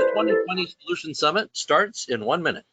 The 2020 Solution Summit starts in 1 minute.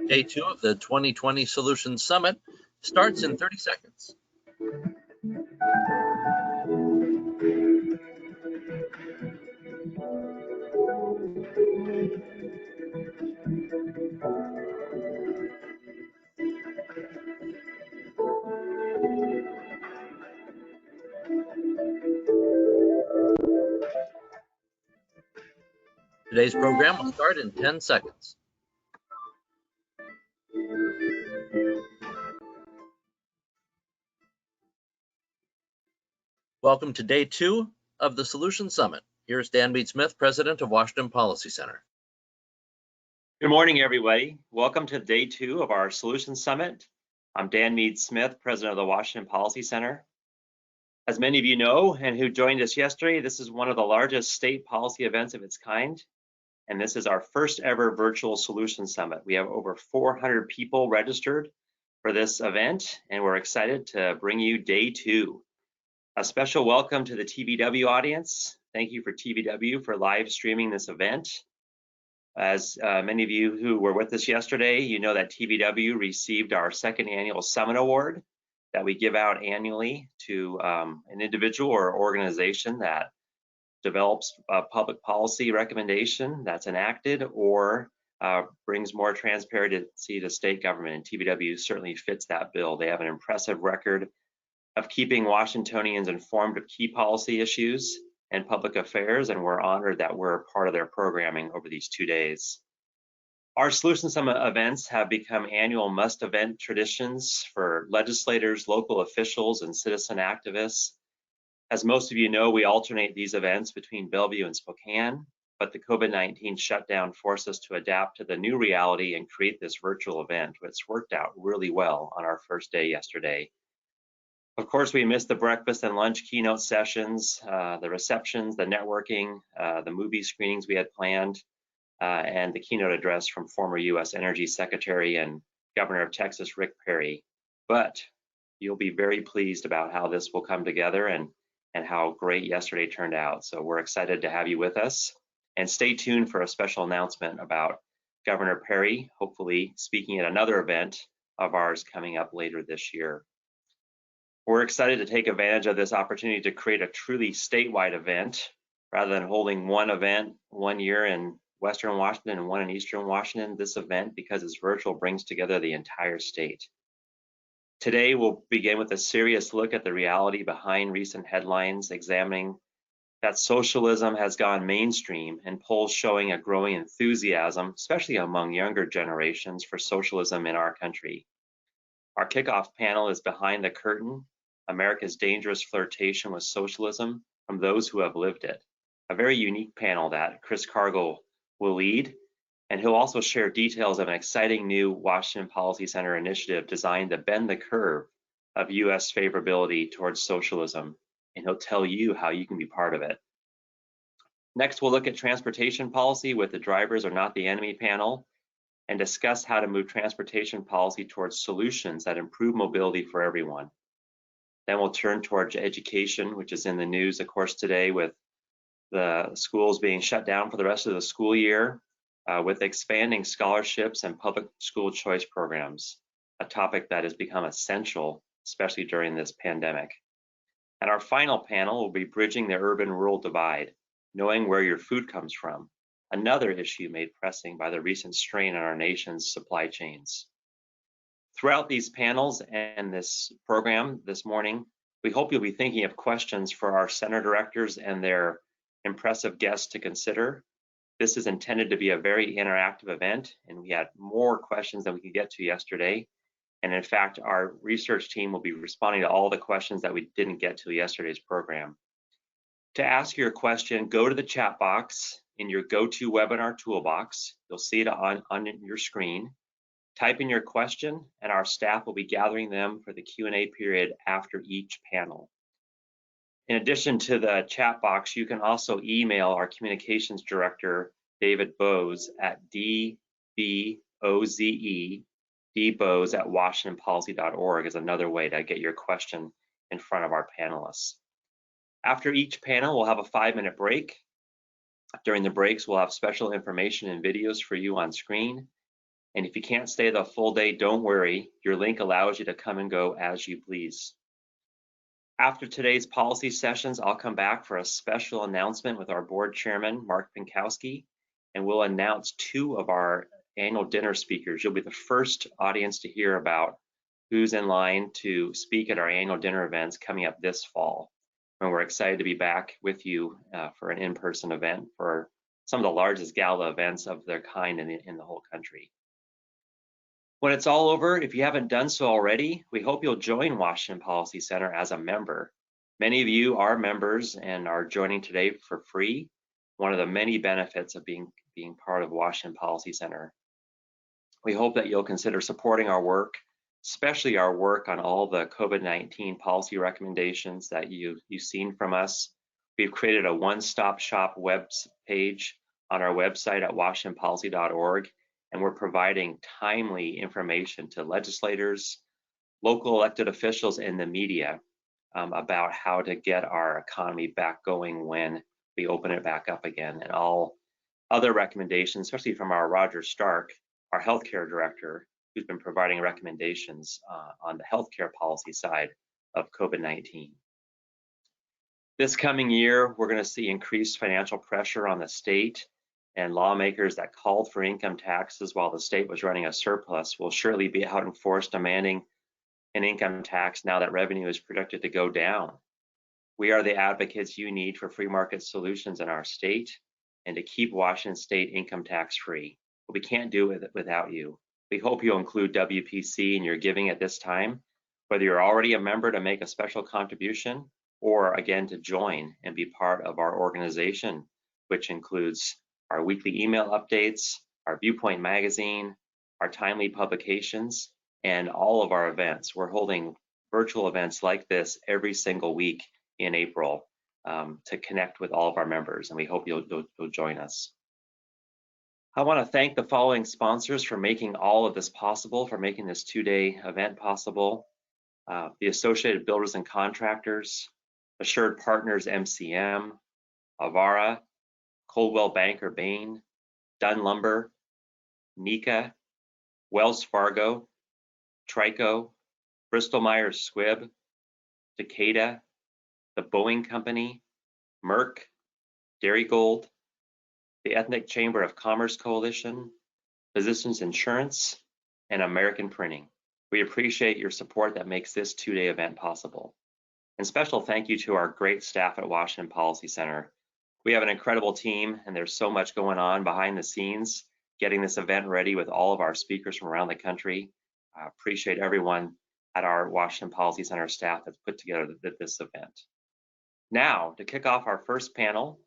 Day 2 of the 2020 Solution Summit starts in 30 seconds. Today's program will start in 10 seconds. Welcome to Day 2 of the Solution Summit. Here's Dan Mead-Smith, President of Washington Policy Center. Good morning, everybody. Welcome to Day 2 of our Solution Summit. I'm Dan Mead-Smith, President of the Washington Policy Center. As many of you know, and who joined us yesterday, this is one of the largest state policy events of its kind, and this is our first ever virtual Solution Summit. We have over 400 people registered for this event, and we're excited to bring you Day 2. A special welcome to the TVW audience. Thank you for TVW for live streaming this event. As many of you who were with us yesterday, you know that TVW received our second annual Summit Award that we give out annually to an individual or organization that develops a public policy recommendation that's enacted or brings more transparency to state government, and TVW certainly fits that bill. They have an impressive record of keeping Washingtonians informed of key policy issues and public affairs, and we're honored that we're a part of their programming over these 2 days. Our Solution Summit events have become annual must-event traditions for legislators, local officials, and citizen activists. As most of you know, we alternate these events between Bellevue and Spokane, but the COVID-19 shutdown forced us to adapt to the new reality and create this virtual event, which worked out really well on our first day yesterday. Of course, we missed the breakfast and lunch keynote sessions, the receptions, the networking, the movie screenings we had planned, and the keynote address from former U.S. Energy Secretary and Governor of Texas, Rick Perry. But you'll be very pleased about how this will come together and how great yesterday turned out. So we're excited to have you with us. And stay tuned for a special announcement about Governor Perry, hopefully speaking at another event of ours coming up later this year. We're excited to take advantage of this opportunity to create a truly statewide event rather than holding one event 1 year in Western Washington and one in Eastern Washington. This event, because it's virtual, brings together the entire state. Today, we'll begin with a serious look at the reality behind recent headlines, examining that socialism has gone mainstream and polls showing a growing enthusiasm, especially among younger generations, for socialism in our country. Our kickoff panel is Behind the Curtain, America's Dangerous Flirtation with Socialism from Those Who Have Lived It. A very unique panel that Chris Cargill will lead, and he'll also share details of an exciting new Washington Policy Center initiative designed to bend the curve of US favorability towards socialism, and he'll tell you how you can be part of it. Next, we'll look at transportation policy with the Drivers Are Not the Enemy panel and discuss how to move transportation policy towards solutions that improve mobility for everyone. Then we'll turn towards education, which is in the news, of course, today with the schools being shut down for the rest of the school year, with expanding scholarships and public school choice programs, a topic that has become essential, especially during this pandemic. And our final panel will be bridging the urban-rural divide, knowing where your food comes from, another issue made pressing by the recent strain on our nation's supply chains. Throughout these panels and this program this morning, we hope you'll be thinking of questions for our center directors and their impressive guests to consider. This is intended to be a very interactive event, and we had more questions than we could get to yesterday. And in fact, our research team will be responding to all the questions that we didn't get to yesterday's program. To ask your question, go to the chat box in your GoToWebinar toolbox. You'll see it on your screen. Type in your question, and our staff will be gathering them for the Q&A period after each panel. In addition to the chat box, you can also email our communications director, David Bose, at dboze@washingtonpolicy.org is another way to get your question in front of our panelists. After each panel, we'll have a 5-minute break. During the breaks, we'll have special information and videos for you on screen. And if you can't stay the full day, don't worry. Your link allows you to come and go as you please. After today's policy sessions, I'll come back for a special announcement with our board chairman, Mark Pinkowski, and we'll announce 2 of our annual dinner speakers. You'll be the first audience to hear about who's in line to speak at our annual dinner events coming up this fall. And we're excited to be back with you for an in-person event for some of the largest gala events of their kind in the whole country. When it's all over, if you haven't done so already, we hope you'll join Washington Policy Center as a member. Many of you are members and are joining today for free, one of the many benefits of being part of Washington Policy Center. We hope that you'll consider supporting our work, especially our work on all the COVID-19 policy recommendations that you've seen from us. We've created a one-stop shop web page on our website at washingtonpolicy.org, and we're providing timely information to legislators, local elected officials, and the media about how to get our economy back going when we open it back up again, and all other recommendations, especially from our Roger Stark, our healthcare director, who's been providing recommendations on the healthcare policy side of COVID-19. This coming year, we're going to see increased financial pressure on the state, and lawmakers that called for income taxes while the state was running a surplus will surely be out in force demanding an income tax now that revenue is projected to go down. We are the advocates you need for free market solutions in our state and to keep Washington State income tax free. But we can't do it without you. We hope you'll include WPC in your giving at this time, whether you're already a member to make a special contribution or again to join and be part of our organization, which includes our weekly email updates, our Viewpoint magazine, our timely publications, and all of our events. We're holding virtual events like this every single week in April to connect with all of our members, and we hope you'll join us. I want to thank the following sponsors for making all of this possible, for making this 2-day event possible. The Associated Builders and Contractors, Assured Partners MCM, Avara, Coldwell Banker Bain, Dunn Lumber, NECA, Wells Fargo, Trico, Bristol Myers Squibb, Takeda, the Boeing Company, Merck, Darigold, the Ethnic Chamber of Commerce Coalition, Physicians Insurance, and American Printing. We appreciate your support that makes this 2-day event possible. And special thank you to our great staff at Washington Policy Center. We have an incredible team, and there's so much going on behind the scenes, getting this event ready with all of our speakers from around the country. I appreciate everyone at our Washington Policy Center staff that's put together this event. Now, to kick off our first panel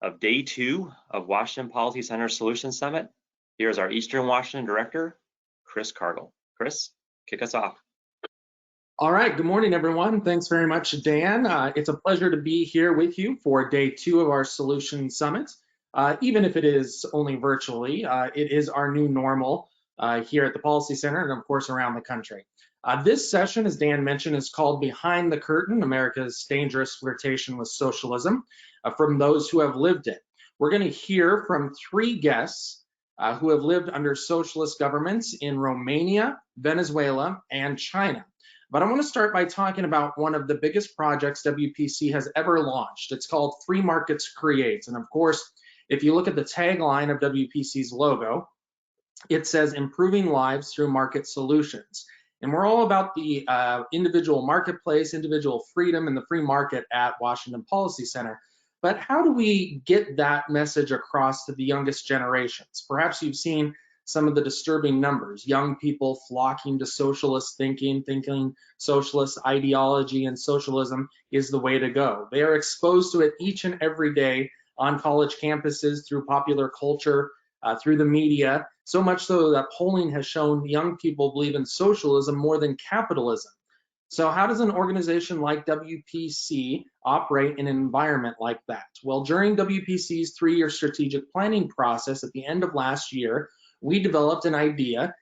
of day 2 of Washington Policy Center Solutions Summit, here's our Eastern Washington Director, Chris Cargill. Chris, kick us off. All right, good morning, everyone. Thanks very much, Dan. It's a pleasure to be here with you for day 2 of our Solutions Summit. Even if it is only virtually, it is our new normal here at the Policy Center and of course around the country. This session, as Dan mentioned, is called Behind the Curtain, America's Dangerous Flirtation with Socialism, from those who have lived it. We're going to hear from 3 guests who have lived under socialist governments in Romania, Venezuela, and China. But I want to start by talking about one of the biggest projects WPC has ever launched. It's called Free Markets Create. And of course, if you look at the tagline of WPC's logo, it says improving lives through market solutions. And we're all about the individual marketplace, individual freedom, and the free market at Washington Policy Center. But how do we get that message across to the youngest generations? Perhaps you've seen some of the disturbing numbers, young people flocking to socialist thinking socialist ideology and socialism is the way to go. They are exposed to it each and every day on college campuses, through popular culture, through the media, so much so that polling has shown young people believe in socialism more than capitalism. So how does an organization like WPC operate in an environment like that? Well, during WPC's 3-year strategic planning process at the end of last year, we developed an idea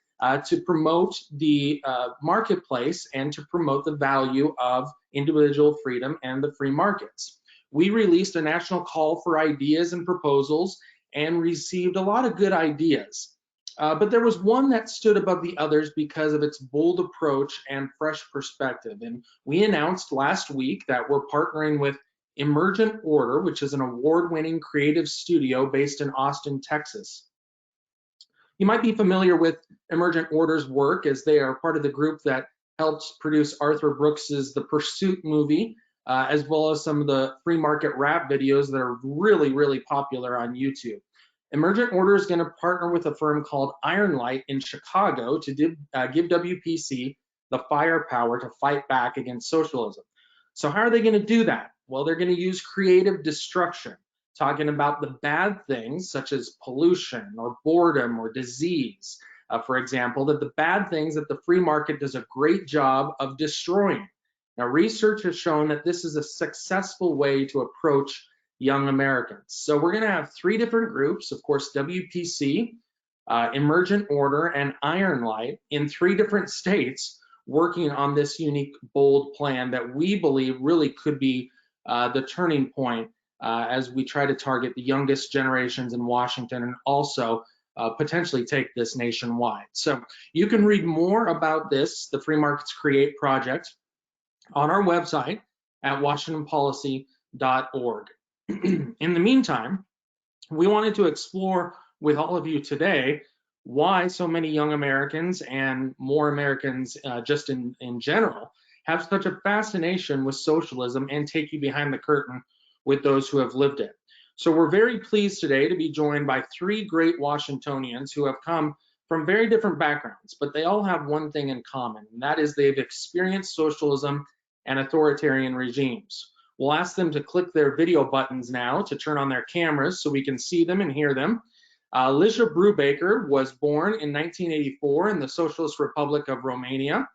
to promote the marketplace and to promote the value of individual freedom and the free markets. We released a national call for ideas and proposals and received a lot of good ideas. But there was one that stood above the others because of its bold approach and fresh perspective. And we announced last week that we're partnering with Emergent Order, which is an award-winning creative studio based in Austin, Texas. You might be familiar with Emergent Order's work, as they are part of the group that helped produce Arthur Brooks's The Pursuit movie, as well as some of the free market rap videos that are really, really popular on YouTube. Emergent Order is going to partner with a firm called Ironlight in Chicago to give WPC the firepower to fight back against socialism. So how are they going to do that? Well, they're going to use creative destruction, talking about the bad things such as pollution or boredom or disease, for example, that the bad things that the free market does a great job of destroying. Now, research has shown that this is a successful way to approach young Americans. So we're going to have 3 different groups, of course, WPC, Emergent Order, and Ironlight in 3 different states working on this unique, bold plan that we believe really could be the turning point as we try to target the youngest generations in Washington and also potentially take this nationwide. So you can read more about this, the Free Markets Create project, on our website at washingtonpolicy.org. In the meantime, we wanted to explore with all of you today why so many young Americans and more Americans just in general have such a fascination with socialism and take you behind the curtain with those who have lived it. So we're very pleased today to be joined by 3 great Washingtonians who have come from very different backgrounds, but they all have one thing in common, and that is they've experienced socialism and authoritarian regimes. We'll ask them to click their video buttons now to turn on their cameras so we can see them and hear them. Lisha Brubaker was born in 1984 in the Socialist Republic of Romania.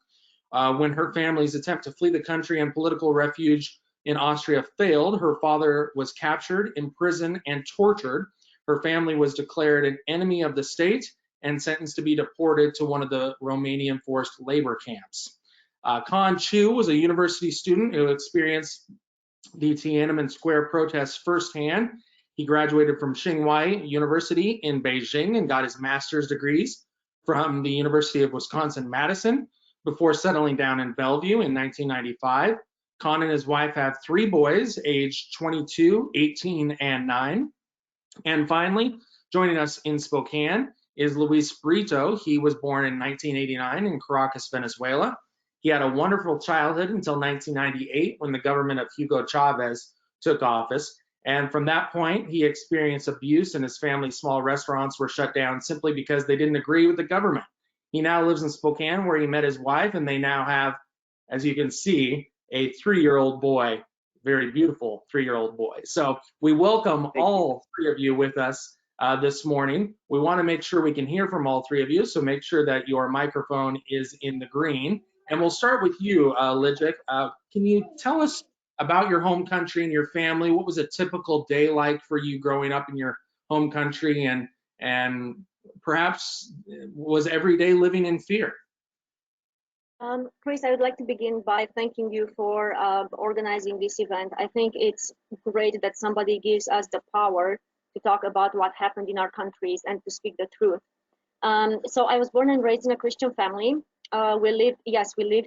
When her family's attempt to flee the country and political refuge in Austria failed, her father was captured, imprisoned, and tortured. Her family was declared an enemy of the state and sentenced to be deported to one of the Romanian forced labor camps. Khan Chu was a university student who experienced the Tiananmen Square protests firsthand. He graduated from Tsinghua University in Beijing and got his master's degrees from the University of Wisconsin-Madison before settling down in Bellevue in 1995. Khan and his wife have 3 boys, aged 22, 18, and 9. And finally, joining us in Spokane is Luis Brito. He was born in 1989 in Caracas, Venezuela. He had a wonderful childhood until 1998 when the government of Hugo Chavez took office. And from that point, he experienced abuse and his family's small restaurants were shut down simply because they didn't agree with the government. He now lives in Spokane where he met his wife, and they now have, as you can see, a 3-year-old boy, very beautiful 3-year-old boy. So we welcome all 3 of you with us this morning. We want to make sure we can hear from all 3 of you, so make sure that your microphone is in the green. And we'll start with you, Lidjik. Can you tell us about your home country and your family? What was a typical day like for you growing up in your home country, and perhaps was every day living in fear? Chris, I would like to begin by thanking you for organizing this event. I think it's great that somebody gives us the power to talk about what happened in our countries and to speak the truth. So I was born and raised in a Christian family. We lived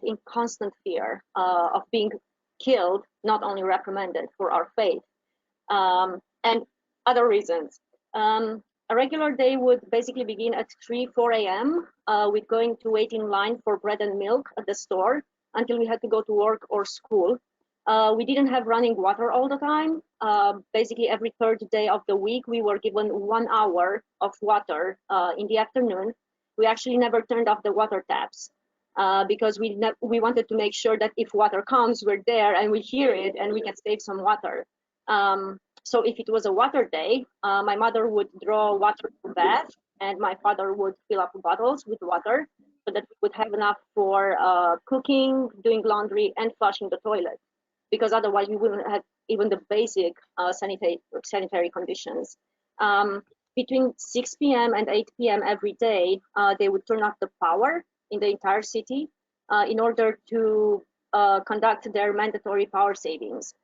in constant fear of being killed, not only reprimanded for our faith, and other reasons. A regular day would basically begin at 4 a.m. With going to wait in line for bread and milk at the store until we had to go to work or school. We didn't have running water all the time. Basically, every third day of the week, we were given 1 hour of water in the afternoon. We actually never turned off the water taps because we wanted to make sure that if water comes, we're there and we hear it and we can save some water. So if it was a water day, my mother would draw water to bath and my father would fill up bottles with water so that we would have enough for cooking, doing laundry, and flushing the toilet, because otherwise we wouldn't have even the basic sanitary conditions. Between 6 p.m. and 8 p.m. every day, they would turn off the power in the entire city in order to conduct their mandatory power savings.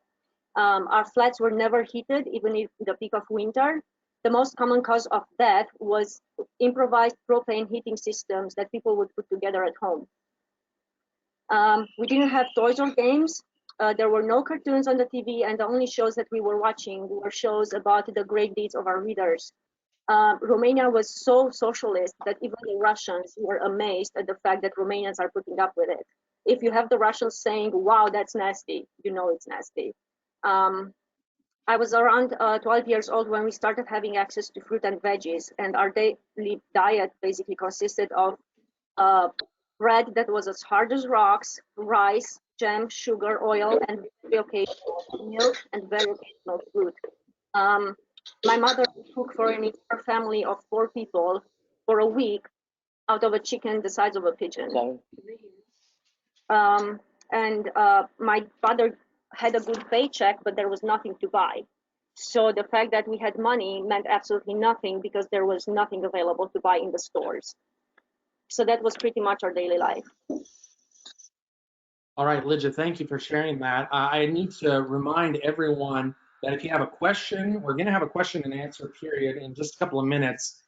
Our flats were never heated, even in the peak of winter. The most common cause of death was improvised propane heating systems that people would put together at home. We didn't have toys or games. There were no cartoons on the TV, and the only shows that we were watching were shows about the great deeds of our leaders. Romania was so socialist that even the Russians were amazed at the fact that Romanians are putting up with it. If you have the Russians saying, "Wow, that's nasty," you know it's nasty. I was around 12 years old when we started having access to fruit and veggies, and our daily diet basically consisted of bread that was as hard as rocks, rice, jam, sugar, oil, and very occasional milk and very occasional fruit. My mother would cook for an entire family of 4 people for a week out of a chicken the size of a pigeon. And my father had a good paycheck, but there was nothing to buy. So the fact that we had money meant absolutely nothing because there was nothing available to buy in the stores. So that was pretty much our daily life. All right, Lydia, thank you for sharing that. I need to remind everyone that if you have a question, we're going to have a question and answer period in just a couple of minutes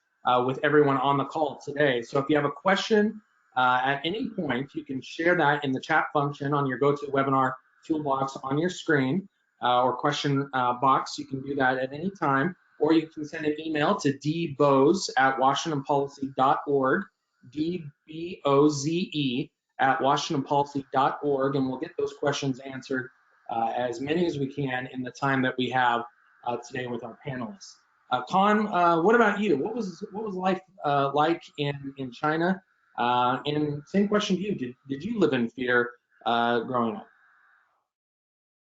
with everyone on the call today. So if you have a question at any point, you can share that in the chat function on your GoToWebinar toolbox on your screen or question box. You can do that at any time, or you can send an email to dboze@washingtonpolicy.org, dboze@washingtonpolicy.org, and we'll get those questions answered, as many as we can in the time that we have today with our panelists. Con, what about you? What was life like in China? And same question to you. Did you live in fear growing up?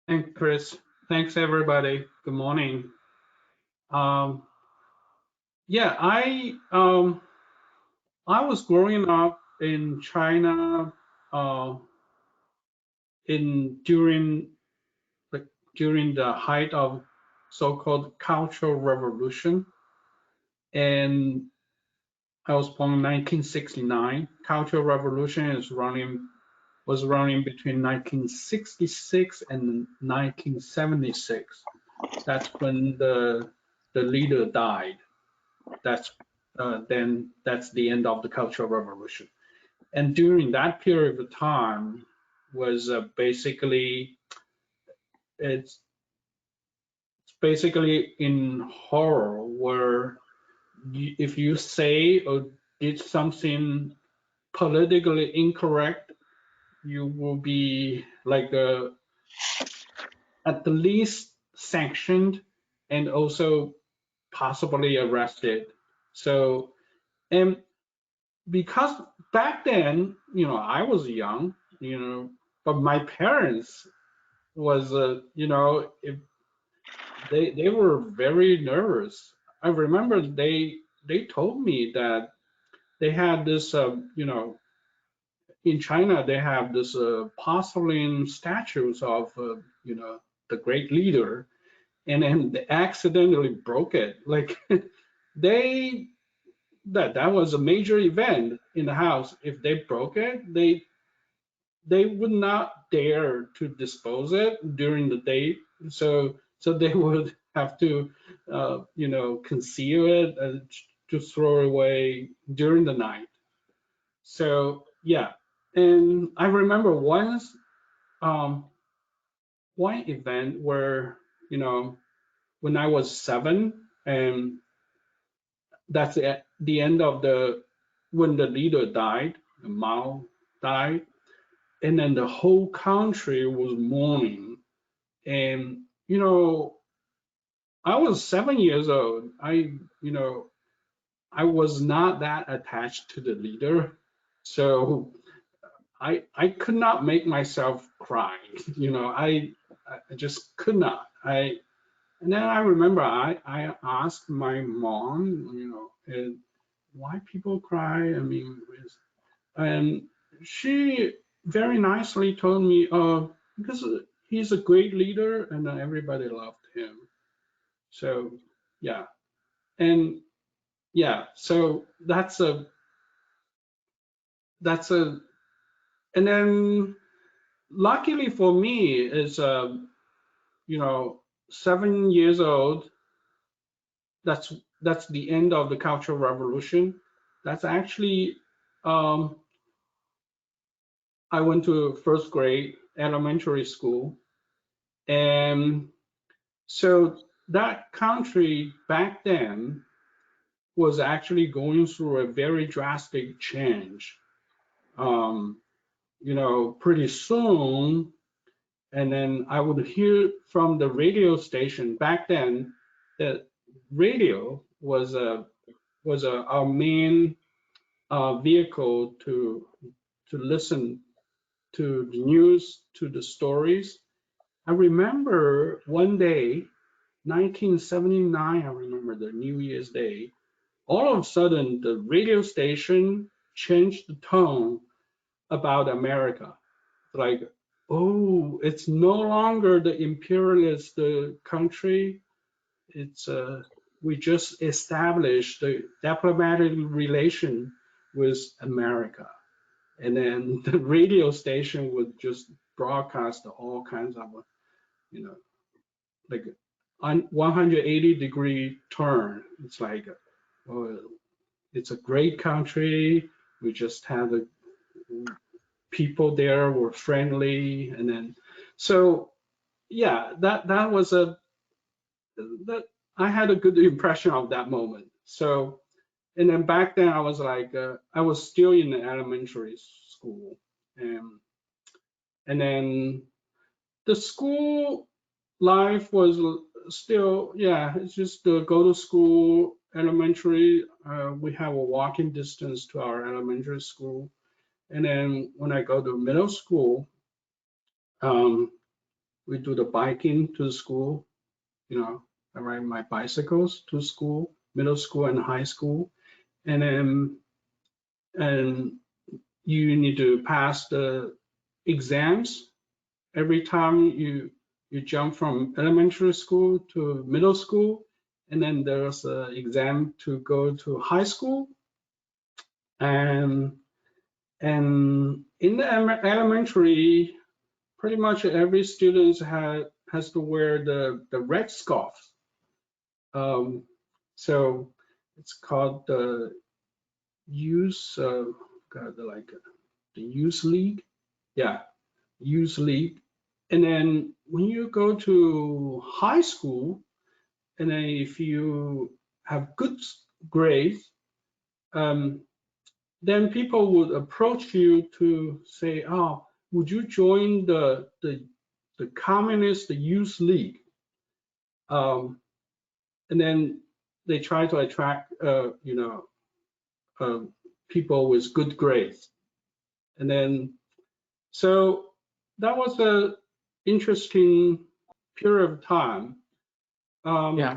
Thanks, Chris. Thanks, everybody. Good morning. Yeah, I was growing up in China during the height of so-called Cultural Revolution, and I was born in 1969. Cultural Revolution was running between 1966 and 1976. That's when the leader died. That's the end of the Cultural Revolution. And during that period of time was basically in horror, where if you say or did something politically incorrect, you will be like at the least sanctioned and also possibly arrested. So, and because back then, I was young, but my parents was, if they were very nervous. I remember they told me that they had this, in China, they have this porcelain statues of, the great leader, and then they accidentally broke it. Like that was a major event in the house. If they broke it, they would not dare to dispose it during the day. So they would have to, conceal it and to throw away during the night. So yeah, and I remember once, one event where, when I was 7, and that's at the end of when the leader died, Mao died, and then the whole country was mourning. And, I was 7 years old. I was not that attached to the leader. So I could not make myself cry. I just could not. And then I remember I asked my mom, why people cry? I mean, and she very nicely told me, because he's a great leader and everybody loved him. So yeah, and yeah, so and then luckily for me is, 7 years old. That's the end of the Cultural Revolution. That's actually, I went to first grade elementary school, and so that country back then was actually going through a very drastic change. Pretty soon, and then I would hear from the radio station back then that radio was our main vehicle to listen to the news, to the stories. I remember one day, 1979, I remember the New Year's Day, all of a sudden the radio station changed the tone about America. Like, oh, it's no longer the imperialist country. It's we just established the diplomatic relation with America. And then the radio station would just broadcast all kinds of, like 180-degree turn. It's like, oh, it's a great country. We just had the people there were friendly, and then so yeah, that was that I had a good impression of that moment. So, and then back then I was like, I was still in the elementary school, and then the school life was still, yeah, it's just to go to school, elementary. We have a walking distance to our elementary school. And then when I go to middle school, we do the biking to the school. I ride my bicycles to school, middle school and high school. And then you need to pass the exams every time you jump from elementary school to middle school. And then there's an exam to go to high school. And in the elementary, pretty much every student has to wear the red scarf. So it's called the youth, the youth league. Yeah, youth league. And then when you go to high school, and then if you have good grades, then people would approach you to say, "Oh, would you join the Communist Youth League?" And then they try to attract, people with good grades. And then, so that was an interesting period of time. Yeah.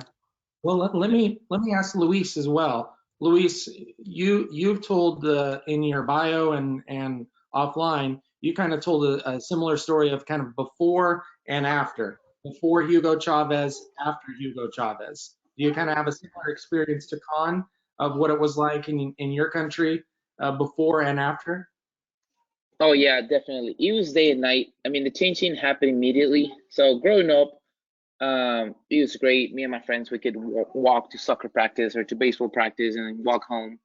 Well, let me ask Luis as well. Luis, you've told in your bio and offline, you kind of told a similar story of kind of before and after. Before Hugo Chavez, after Hugo Chavez. Do you kind of have a similar experience to Khan of what it was like in your country before and after? Oh yeah, definitely. It was day and night. I mean, the change didn't happen immediately. So growing up, it was great. Me and my friends, we could walk to soccer practice or to baseball practice and then walk home.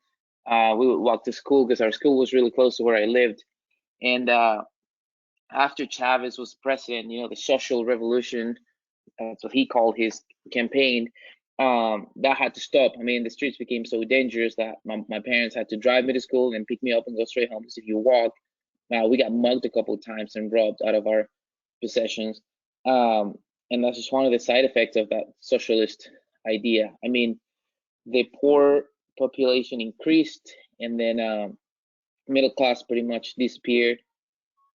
We would walk to school because our school was really close to where I lived. And after Chavez was president, the social revolution, that's what he called his campaign, that had to stop. I mean, the streets became so dangerous that my parents had to drive me to school and pick me up and go straight home. Because if you walk, we got mugged a couple of times and robbed out of our possessions. And that's just one of the side effects of that socialist idea. I mean, the poor population increased, and then middle class pretty much disappeared.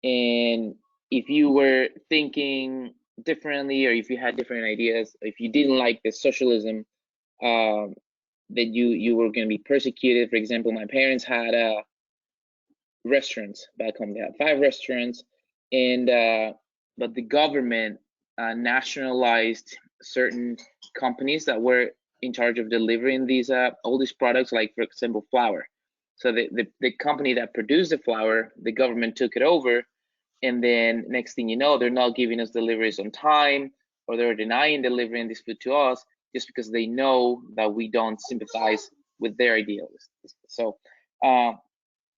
And if you were thinking differently, or if you had different ideas, if you didn't like the socialism, that you were going to be persecuted. For example, my parents had restaurants back home. They had 5 restaurants, and but the government nationalized certain companies that were in charge of delivering these all these products, like for example flour. So the company that produced the flour, the government took it over, and then next thing you know, they're not giving us deliveries on time, or they're denying delivering this food to us just because they know that we don't sympathize with their ideals. So and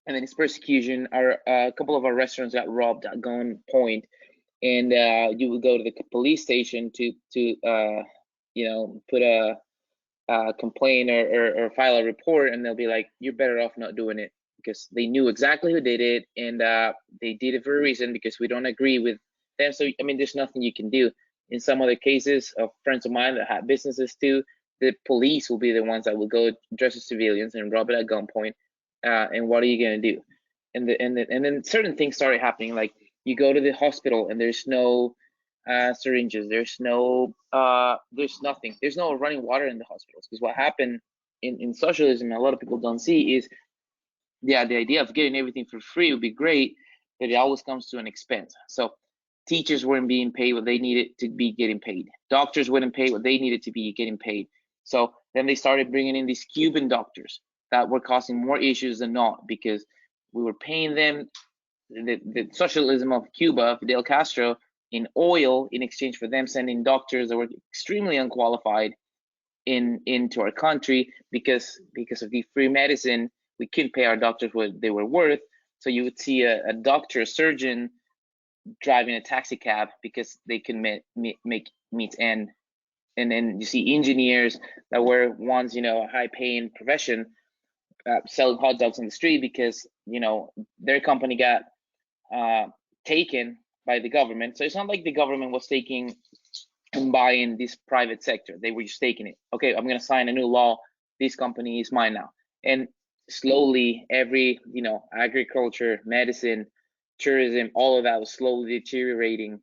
then it's persecution. A couple of our restaurants got robbed at gunpoint, and you would go to the police station to put a complaint or file a report, and they'll be like, "You're better off not doing it," because they knew exactly who did it, and they did it for a reason, because we don't agree with them. So I mean, there's nothing you can do. In some other cases of friends of mine that had businesses too, the police will be the ones that will go dress as civilians and rob it at gunpoint. And what are you gonna do? And then certain things started happening. Like, you go to the hospital and there's no syringes, there's nothing, there's no running water in the hospitals. Because what happened in socialism, a lot of people don't see, is the idea of getting everything for free would be great, but it always comes to an expense. So teachers weren't being paid what they needed to be getting paid. Doctors wouldn't pay what they needed to be getting paid. So then they started bringing in these Cuban doctors that were causing more issues than not, because we were paying them the socialism of Cuba, Fidel Castro, in oil in exchange for them sending doctors that were extremely unqualified into our country. Because of the free medicine, we couldn't pay our doctors what they were worth. So you would see a doctor, a surgeon, driving a taxi cab because they can make meet end. And then you see engineers that were once, a high paying profession, selling hot dogs on the street because, their company got taken by the government. So it's not like the government was taking and buying this private sector. They were just taking it. Okay, I'm going to sign a new law. This company is mine now. And slowly, every, agriculture, medicine, tourism, all of that was slowly deteriorating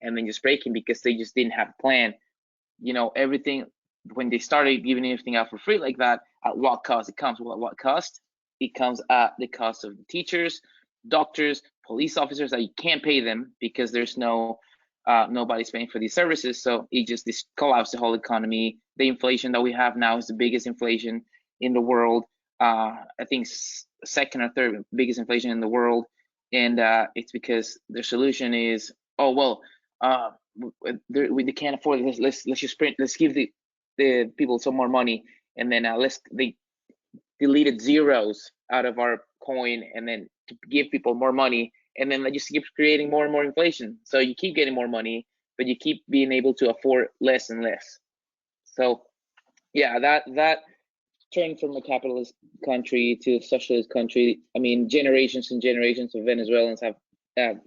and then just breaking, because they just didn't have a plan. Everything, when they started giving everything out for free like that, at what cost? It comes at what cost? It comes at the cost of the teachers, doctors, police officers, that you can't pay them because there's nobody's paying for these services. So it just collapsed the whole economy. The inflation that we have now is the biggest inflation in the world. I think second or third biggest inflation in the world. And it's because the solution is, oh, well, we can't afford this. Let's give the people some more money, and then they deleted zeros out of our coin, and then to give people more money, and then that just keeps creating more and more inflation. So you keep getting more money, but you keep being able to afford less and less. So yeah, that turning from a capitalist country to a socialist country, I mean, generations and generations of Venezuelans have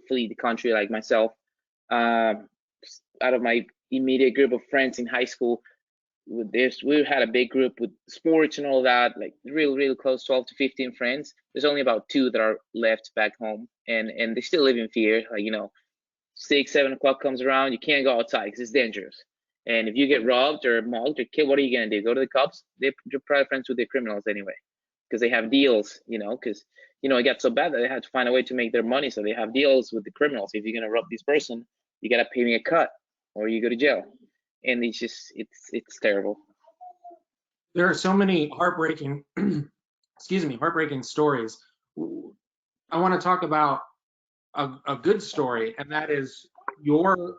fled the country, like myself. Out of my immediate group of friends in high school, we had a big group with sports and all that, like really close, 12 to 15 friends. There's only about 2 that are left back home, and they still live in fear. Like, 6, 7 o'clock comes around, you can't go outside because it's dangerous. And if you get robbed or mugged or killed, what are you gonna do? Go to the cops? They're probably friends with the criminals anyway, because they have deals. Because it got so bad that they had to find a way to make their money, so they have deals with the criminals. If you're gonna rob this person, you gotta pay me a cut, or you go to jail. And it's terrible. There are so many heartbreaking, excuse me, heartbreaking stories. I want to talk about a good story, and that is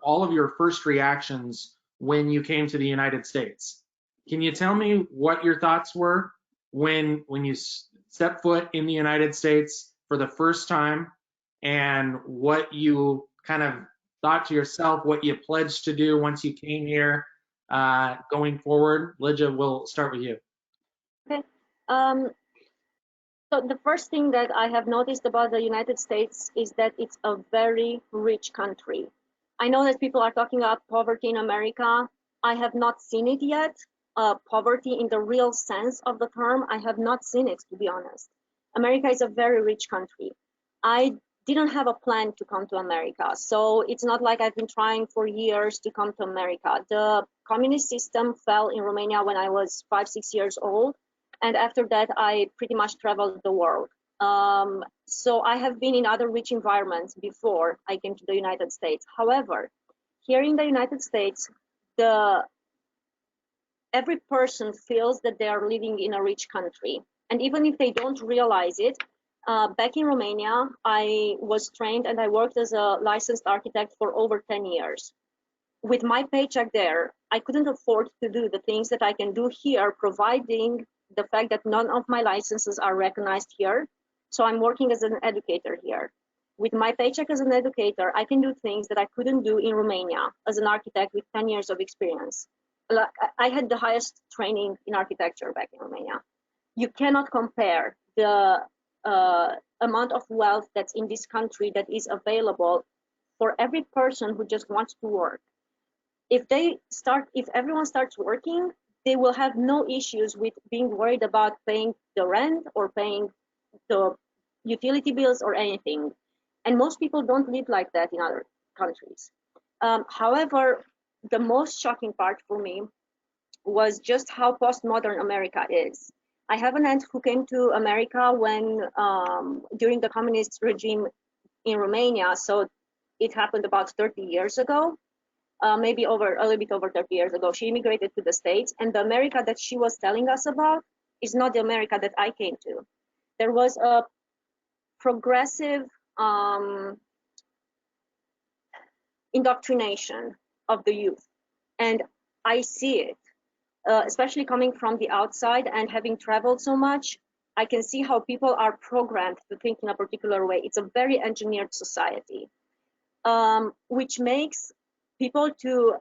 all of your first reactions when you came to the United States. Can you tell me what your thoughts were when you stepped foot in the United States for the first time, and what you kind of thought to yourself, what you pledged to do once you came here going forward? Lydia, we'll start with you. Okay. So the first thing that I have noticed about the United States is that it's a very rich country. I know that people are talking about poverty in America. I have not seen it yet. Poverty in the real sense of the term, I have not seen it, to be honest. America is a very rich country. I didn't have a plan to come to America, so it's not like I've been trying for years to come to America. The communist system fell in Romania when I was 5-6 years old, and after that I pretty much traveled the world. So I have been in other rich environments before I came to the United States. However, here in the United States, every person feels that they are living in a rich country. And even if they don't realize it, back in Romania, I was trained and I worked as a licensed architect for over 10 years. With my paycheck there, I couldn't afford to do the things that I can do here, providing the fact that none of my licenses are recognized here. So I'm working as an educator here. With my paycheck as an educator, I can do things that I couldn't do in Romania as an architect with 10 years of experience. I had the highest training in architecture back in Romania. You cannot compare the amount of wealth that's in this country that is available for every person who just wants to work. If everyone starts working, they will have no issues with being worried about paying the rent or paying the utility bills or anything. And most people don't live like that in other countries. However, the most shocking part for me was just how postmodern America is. I have an aunt who came to America when during the communist regime in Romania, so it happened about 30 years ago, maybe a little bit over 30 years ago. She immigrated to the States, and the America that she was telling us about is not the America that I came to. There was a progressive indoctrination of the youth, and I see it, especially coming from the outside and having traveled so much. I can see how people are programmed to think in a particular way. It's a very engineered society, which makes people to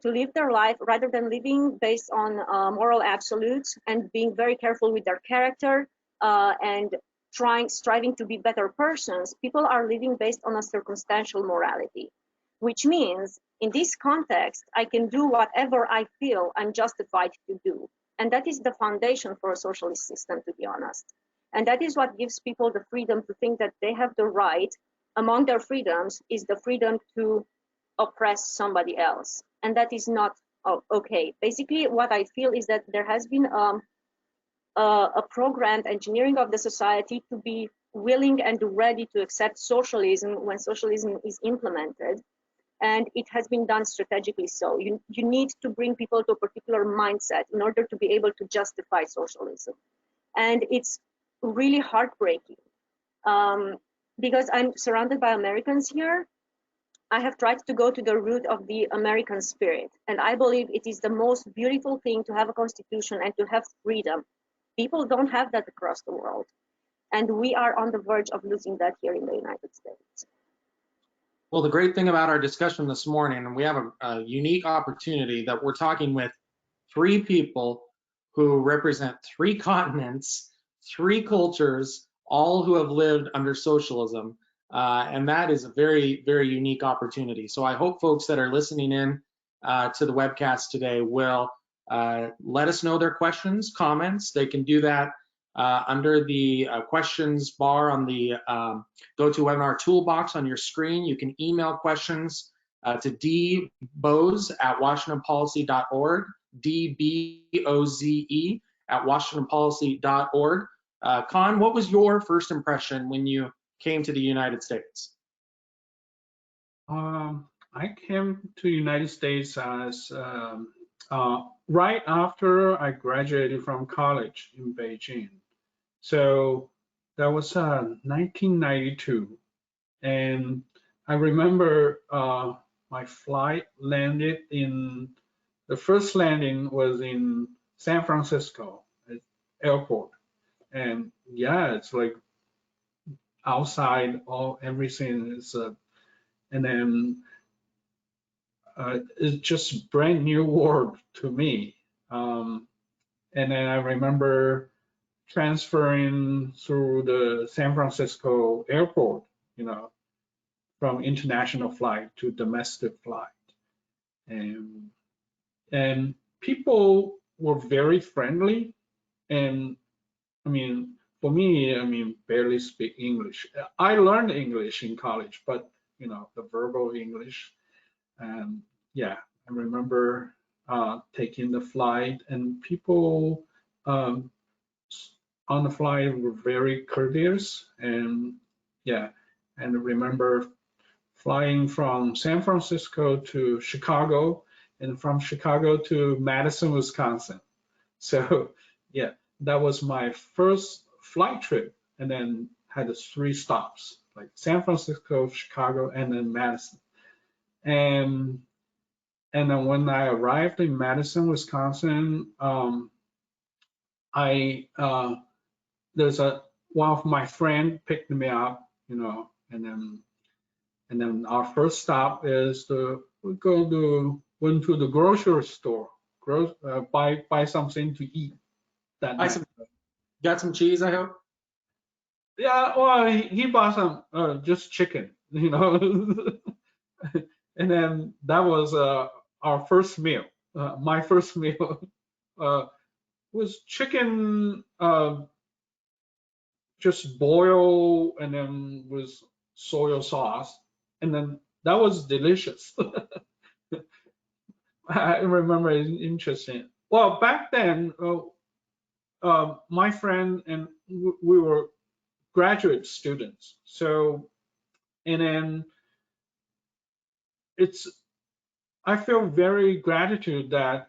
live their life rather than living based on moral absolutes and being very careful with their character and striving to be better persons. People are living based on a circumstantial morality, which means in this context, I can do whatever I feel I'm justified to do. And that is the foundation for a socialist system, to be honest. And that is what gives people the freedom to think that they have the right, among their freedoms, is the freedom to oppress somebody else. And that is not okay. Basically, what I feel is that there has been a programmed engineering of the society to be willing and ready to accept socialism when socialism is implemented. And it has been done strategically so. You need to bring people to a particular mindset in order to be able to justify socialism. And it's really heartbreaking because I'm surrounded by Americans here. I have tried to go to the root of the American spirit. And I believe it is the most beautiful thing to have a constitution and to have freedom. People don't have that across the world. And we are on the verge of losing that here in the United States. Well, the great thing about our discussion this morning, and we have a unique opportunity that we're talking with three people who represent three continents, three cultures, all who have lived under socialism. And that is a very, very unique opportunity. So I hope folks that are listening in to the webcast today will let us know their questions, comments. They can do that under the questions bar on the GoToWebinar toolbox on your screen. You can email questions to dboze@washingtonpolicy.org, dboze@washingtonpolicy.org. Con, what was your first impression when you came to the United States? I came to the United States as right after I graduated from college in Beijing. So that was 1992. And I remember my flight landed the first landing was in San Francisco airport. And yeah, it's like outside, everything is, and then it's just brand new world to me. And then I remember transferring through the San Francisco airport, from international flight to domestic flight. And people were very friendly. And I mean, for me, barely speak English. I learned English in college, but the verbal English. And yeah, I remember taking the flight, and people on the flight were very courteous. And yeah, and I remember flying from San Francisco to Chicago, and from Chicago to Madison, Wisconsin. So yeah, that was my first flight trip, and then had 3 stops, like San Francisco, Chicago, and then Madison. And then when I arrived in Madison, Wisconsin, there's one of my friend picked me up, and then our first stop is went to the grocery store, buy something to eat that night. Got some cheese, I hope? Yeah, well, he bought some just chicken, and then that was our first meal. My first meal was chicken, just boiled, and then with soy sauce, and then that was delicious. I remember it's interesting. Well, back then, my friend and we were graduate students. So, and then I feel very gratitude that,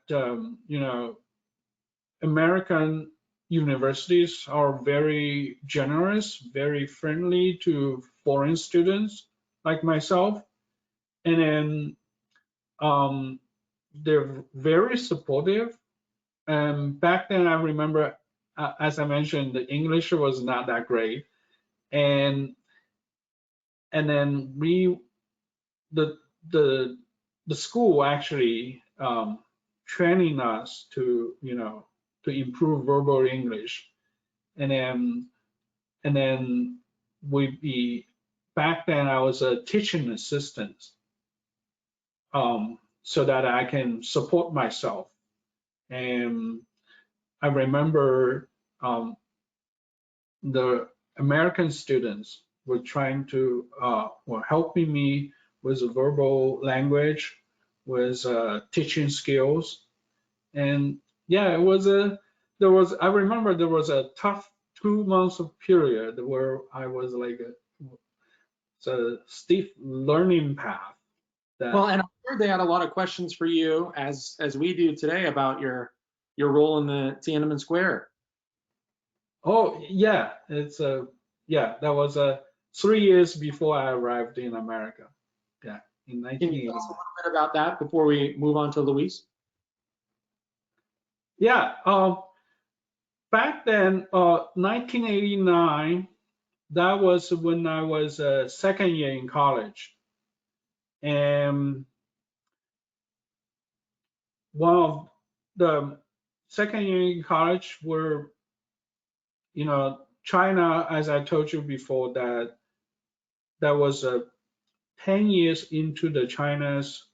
American universities are very generous, very friendly to foreign students like myself. And then they're very supportive. And back then, I remember, as I mentioned, the English was not that great. And then the school actually training us to improve verbal English. And then back then I was a teaching assistant, so that I can support myself. And I remember the American students were trying to were helping me with verbal language, with teaching skills. And yeah, I remember there was a tough 2 months of period where I was like it's a steep learning path. Well, and I'm sure they had a lot of questions for you, as we do today, about your role in the Tiananmen Square. Oh yeah, that was 3 years before I arrived in America. Yeah, in Can you tell us a 1980. little bit about that before we move on to Luis? Yeah, back then, 1989, that was when I was second year in college. And one of the second year in college were, China, as I told you before, that was 10 years into the China's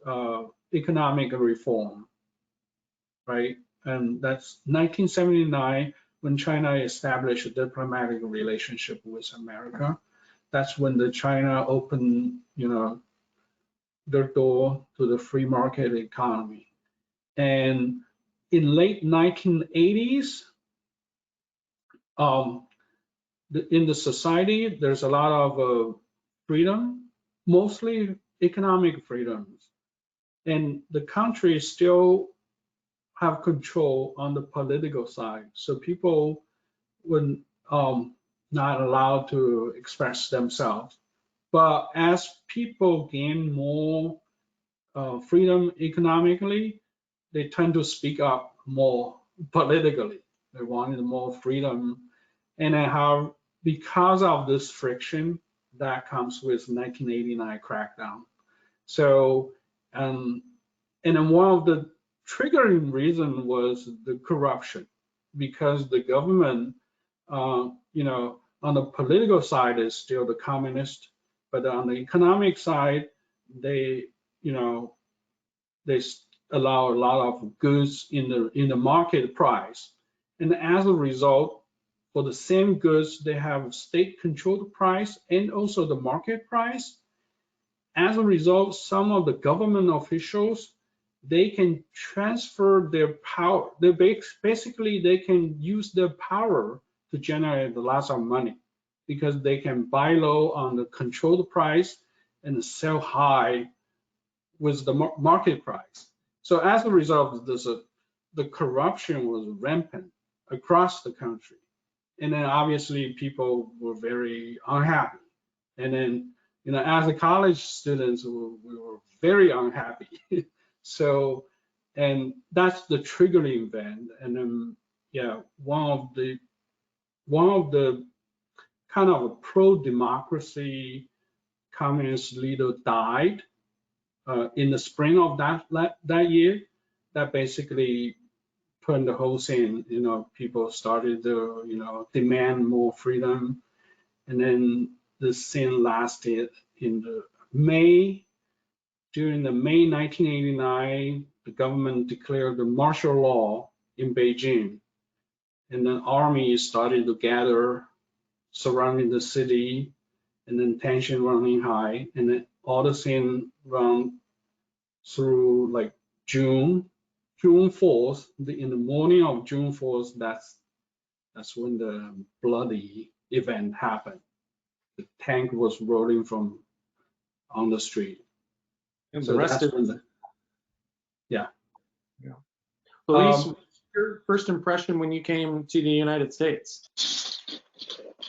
economic reform, right? And that's 1979 when China established a diplomatic relationship with America. That's when the China opened, their door to the free market economy. And in late 1980s, in the society, there's a lot of freedom, mostly economic freedoms. And the country still have control on the political side. So people were not allowed to express themselves. But as people gain more freedom economically, they tend to speak up more politically. They wanted more freedom. And then how, because of this friction that comes with 1989 crackdown. So, and then one of the triggering reason was the corruption, because the government, on the political side is still the communist, but on the economic side, they, they allow a lot of goods in the market price, and as a result, for the same goods, they have state-controlled price and also the market price. As a result, some of the government officials, they can transfer their power. Basically, they can use their power to generate lots of money because they can buy low on the controlled price and sell high with the market price. So as a result, the corruption was rampant across the country. And then obviously people were very unhappy. And then, as a college students, we were very unhappy. So, and that's the triggering event. And then, yeah, one of the kind of pro-democracy communist leader died in the spring of that year. That basically turned the whole scene. People started to demand more freedom, and then the scene lasted in the May. During the May 1989, the government declared the martial law in Beijing, and then army started to gather surrounding the city, and then tension running high, and then all the scene run through like June 4th. In the morning of June 4th, that's when the bloody event happened. The tank was rolling from on the street. And So the rest that's of when yeah. Luis, what's your first impression when you came to the United States?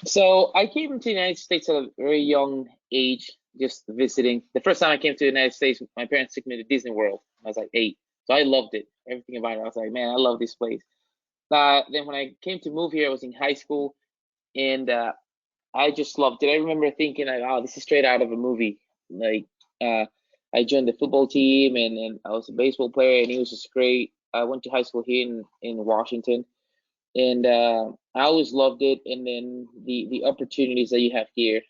So I came to the United States at a very young age, just visiting. The first time I came to the United States, my parents took me to Disney World. I was like 8, so I loved it. Everything about it. I was like, man, I love this place. Then when I came to move here, I was in high school, and I just loved it. I remember thinking, like, oh, this is straight out of a movie. Like, I joined the football team, and I was a baseball player, and it was just great. I went to high school here in Washington, and I always loved it. And then the opportunities that you have here,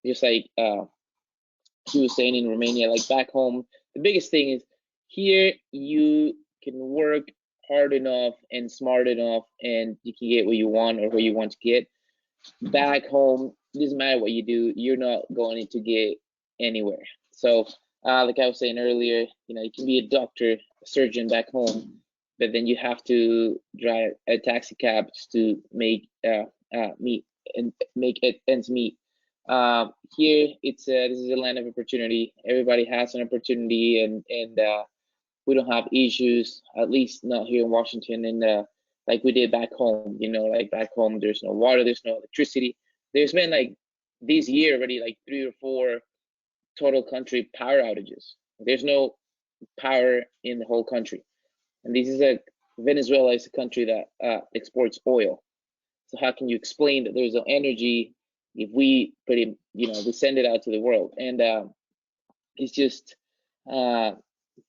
just like he was saying in Romania, like back home, the biggest thing is here you can work hard enough and smart enough, and you can get what you want or what you want to get. Back home, it doesn't matter what you do, you're not going to get anywhere. So like I was saying earlier, you can be a doctor, a surgeon back home, but then you have to drive a taxi cab to make ends meet. Here, this is a land of opportunity. Everybody has an opportunity, and we don't have issues, at least not here in Washington, and like we did back home. Like back home, there's no water, there's no electricity. There's been like this year already like 3 or 4 total country power outages. There's no power in the whole country, and this is Venezuela is a country that exports oil. So how can you explain that there's no energy if we put it, we send it out to the world? And it's just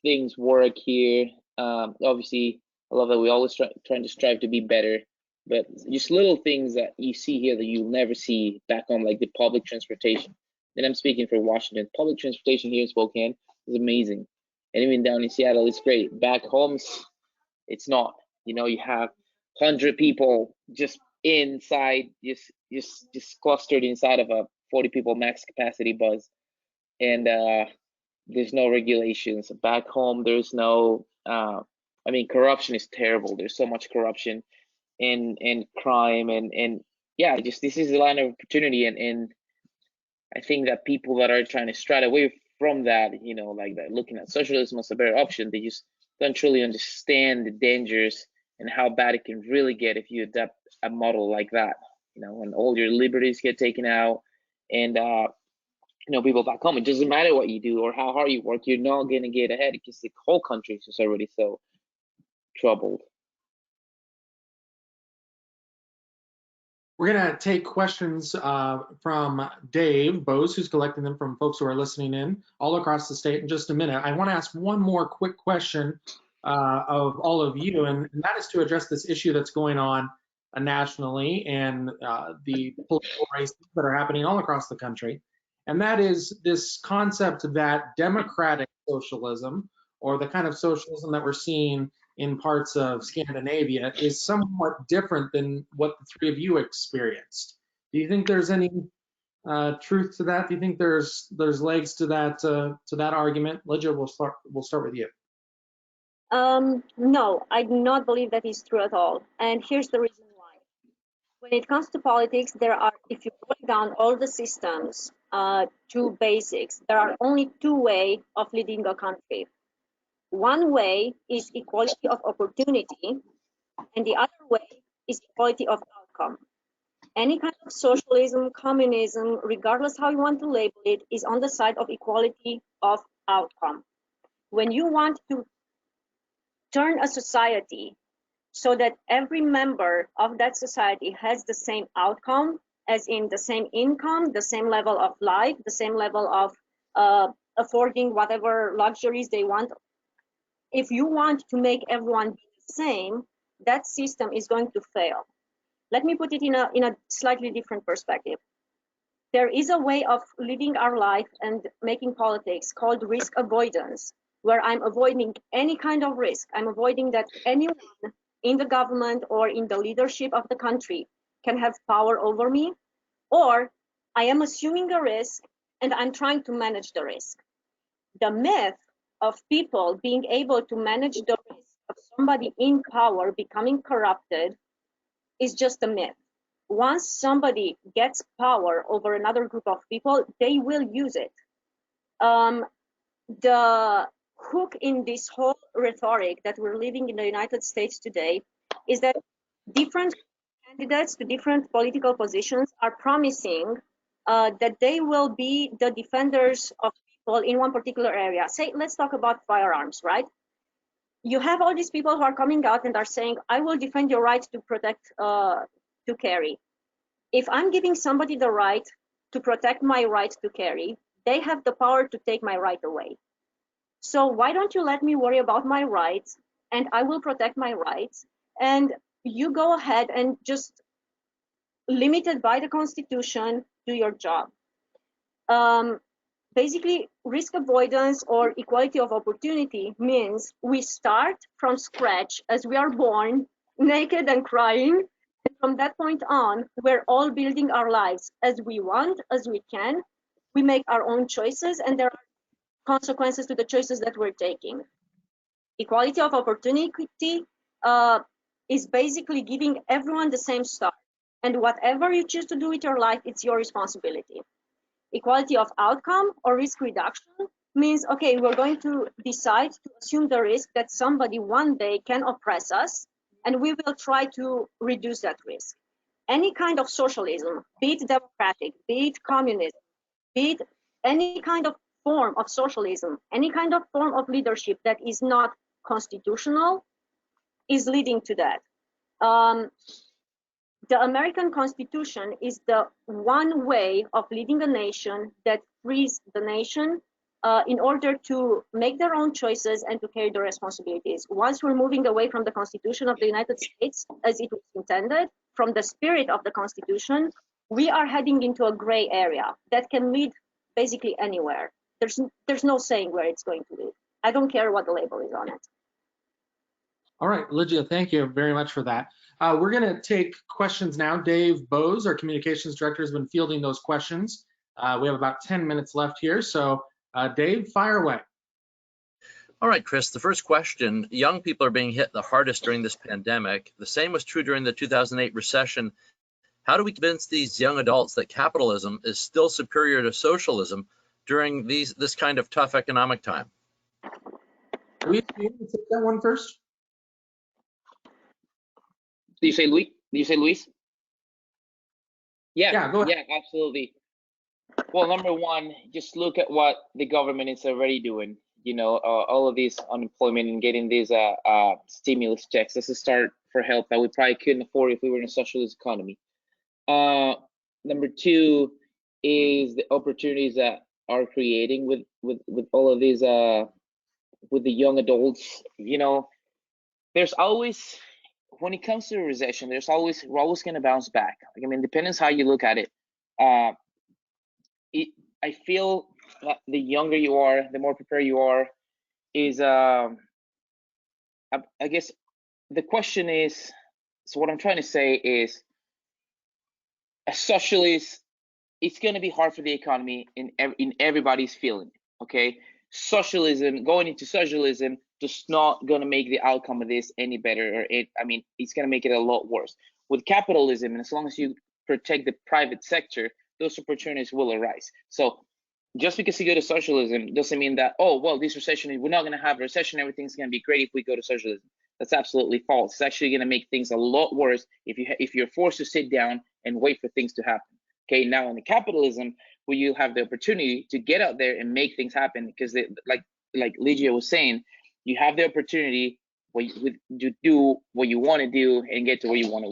things work here. Obviously, I love that we always trying to strive to be better, but just little things that you see here that you'll never see back home, like the public transportation. And I'm speaking for Washington. Public transportation here in Spokane is amazing, and even down in Seattle, it's great. Back home, it's not. You have 100 people just inside, just clustered inside of a 40 people max capacity bus, and there's no regulations. Back home, there's no. Corruption is terrible. There's so much corruption and crime, and yeah, just this is a line of opportunity, and I think that people that are trying to stride away from that, like that, looking at socialism as a better option, they just don't truly understand the dangers and how bad it can really get if you adopt a model like that. When all your liberties get taken out, and people back home. It doesn't matter what you do or how hard you work, you're not going to get ahead because the whole country is just already so troubled. We're going to take questions from Dave Bose, who's collecting them from folks who are listening in all across the state in just a minute. I want to ask one more quick question of all of you, and that is to address this issue that's going on nationally and the political races that are happening all across the country. And that is this concept that democratic socialism, or the kind of socialism that we're seeing in parts of Scandinavia, is somewhat different than what the three of you experienced. Do you think there's any truth to that? Do you think there's legs to that argument? Lydia, we'll start with you. No, I do not believe that is true at all. And here's the reason why. When it comes to politics, there are, if you break down all the systems to basics, there are only two ways of leading a country. One way is equality of opportunity, and the other way is equality of outcome. Any kind of socialism, communism, regardless how you want to label it, is on the side of equality of outcome. When you want to turn a society so that every member of that society has the same outcome, as in the same income, the same level of life, the same level of affording whatever luxuries they want, if you want to make everyone be the same, that system is going to fail. Let me put it in a slightly different perspective. There is a way of living our life and making politics called risk avoidance, where I'm avoiding any kind of risk. I'm avoiding that anyone in the government or in the leadership of the country can have power over me, or I am assuming a risk and I'm trying to manage the risk. The myth of people being able to manage the risk of somebody in power becoming corrupted is just a myth. Once somebody gets power over another group of people, they will use it. The hook in this whole rhetoric that we're living in the United States today is that different candidates to different political positions are promising that they will be the defenders of people in one particular area. Say, let's talk about firearms, right? You have all these people who are coming out and are saying, I will defend your right to protect, to carry. If I'm giving somebody the right to protect my right to carry, they have the power to take my right away. So why don't you let me worry about my rights, and I will protect my rights, and you go ahead and just, limited by the Constitution, do your job. Basically, risk avoidance or equality of opportunity means we start from scratch as we are born, naked and crying. And from that point on, we're all building our lives as we want, as we can. We make our own choices, and there are consequences to the choices that we're taking. Equality of opportunity is basically giving everyone the same start. And whatever you choose to do with your life, it's your responsibility. Equality of outcome or risk reduction means, okay, we're going to decide to assume the risk that somebody one day can oppress us, and we will try to reduce that risk. Any kind of socialism, be it democratic, be it communism, be it any kind of form of socialism, any kind of form of leadership that is not constitutional, is leading to that. The American Constitution is the one way of leading a nation that frees the nation in order to make their own choices and to carry the responsibilities. Once we're moving away from the Constitution of the United States as it was intended, from the spirit of the Constitution, we are heading into a gray area that can lead basically anywhere. There's no saying where it's going to lead. I don't care what the label is on it. All right, Lydia, thank you very much for that. We're going to take questions now. Dave Bose, our communications director, has been fielding those questions. We have about 10 minutes left here. So Dave, fire away. All right, Chris, the first question, young people are being hit the hardest during this pandemic. The same was true during the 2008 recession. How do we convince these young adults that capitalism is still superior to socialism during this kind of tough economic time? Luis, do you want to take that one first? Do you say Luis? Yeah, Yeah, go ahead. yeah, absolutely. Well, number one, just look at what the government is already doing. You know, all of these unemployment and getting these stimulus checks. That's a start for help that we probably couldn't afford if we were in a socialist economy. Number two is the opportunities that are creating with all of these with the young adults. You know, there's always, when it comes to a recession, we're always going to bounce back. Like, I mean, depends how you look at it. I feel that the younger you are, the more prepared you are. Is I guess the question is. So what I'm trying to say is, a socialist, it's going to be hard for the economy in everybody's feeling. Okay, socialism, going into socialism, just not going to make the outcome of this any better, or I mean, it's going to make it a lot worse. With capitalism, and as long as you protect the private sector, those opportunities will arise. So just because you go to socialism doesn't mean that, oh, well, this recession, we're not going to have a recession, everything's going to be great if we go to socialism. That's absolutely false. It's actually going to make things a lot worse if you're forced to sit down and wait for things to happen. Okay, now in the capitalism, where you have the opportunity to get out there and make things happen, because like Ligia was saying, you have the opportunity to do what you want to do and get to where you want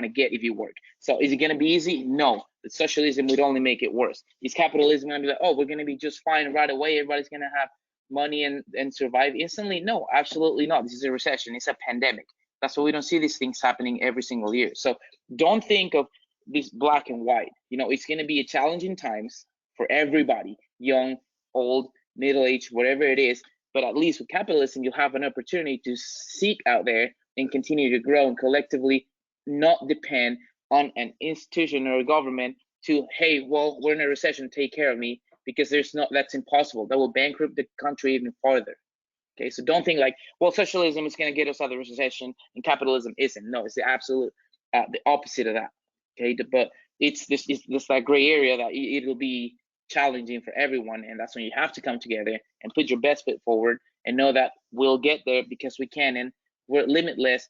to get if you work. So is it going to be easy? No. But socialism would only make it worse. Is capitalism going to be like, oh, we're going to be just fine right away, everybody's going to have money and survive instantly? No, absolutely not. This is a recession. It's a pandemic. That's why we don't see these things happening every single year. So don't think of this black and white. You know, it's going to be a challenging times for everybody, young, old, middle-aged, whatever it is. But at least with capitalism, you'll have an opportunity to seek out there and continue to grow and collectively not depend on an institution or a government to, hey, well, we're in a recession, take care of me, because that's impossible. That will bankrupt the country even farther. Okay, so don't think like, well, socialism is going to get us out of the recession and capitalism isn't. No, it's the absolute, the opposite of that. Okay, but it's this that gray area that it'll be challenging for everyone, and that's when you have to come together and put your best foot forward and know that we'll get there because we can, and we're limitless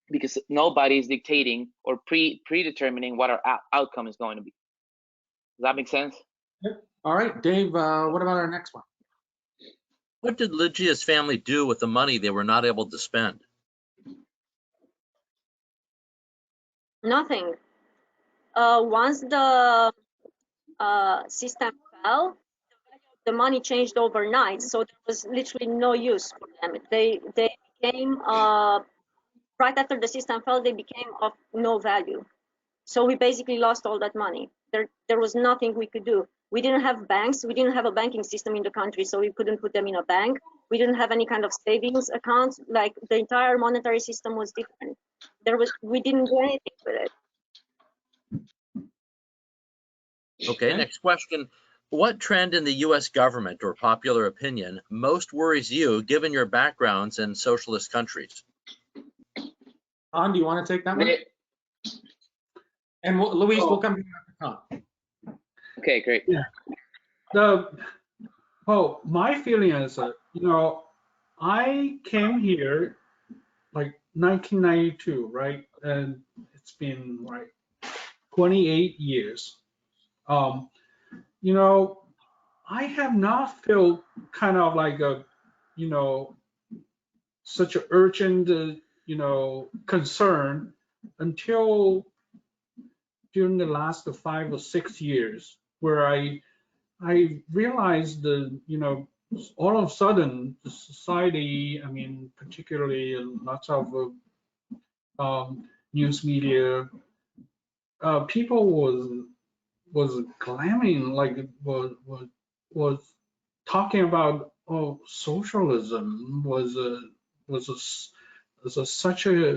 because nobody is dictating or predetermining what our outcome is going to be. Does that make sense? Yep. All right, Dave, what about our next one? What did Ligia's family do with the money they were not able to spend? Nothing. Once the system fell, the money changed overnight, so there was literally no use for them. They became right after the system fell, they became of no value. So we basically lost all that money. There was nothing we could do. We didn't have banks. We didn't have a banking system in the country, so we couldn't put them in a bank. We didn't have any kind of savings accounts. Like, the entire monetary system was different. We didn't do anything with it. Okay, next question. What trend in the US government or popular opinion most worries you, given your backgrounds in socialist countries? Don, do you want to take that one? And Luis, we'll come back to Don. Okay, great. Yeah. Well, my feeling is, you know, I came here like 1992, right? And it's been like 28 years. You know, I have not felt kind of like a, you know, such an urgent, you know, concern until during the last 5 or 6 years, where I realized the, you know, all of a sudden the society, I mean, particularly lots of news media, people was claiming, like, was talking about, oh, socialism was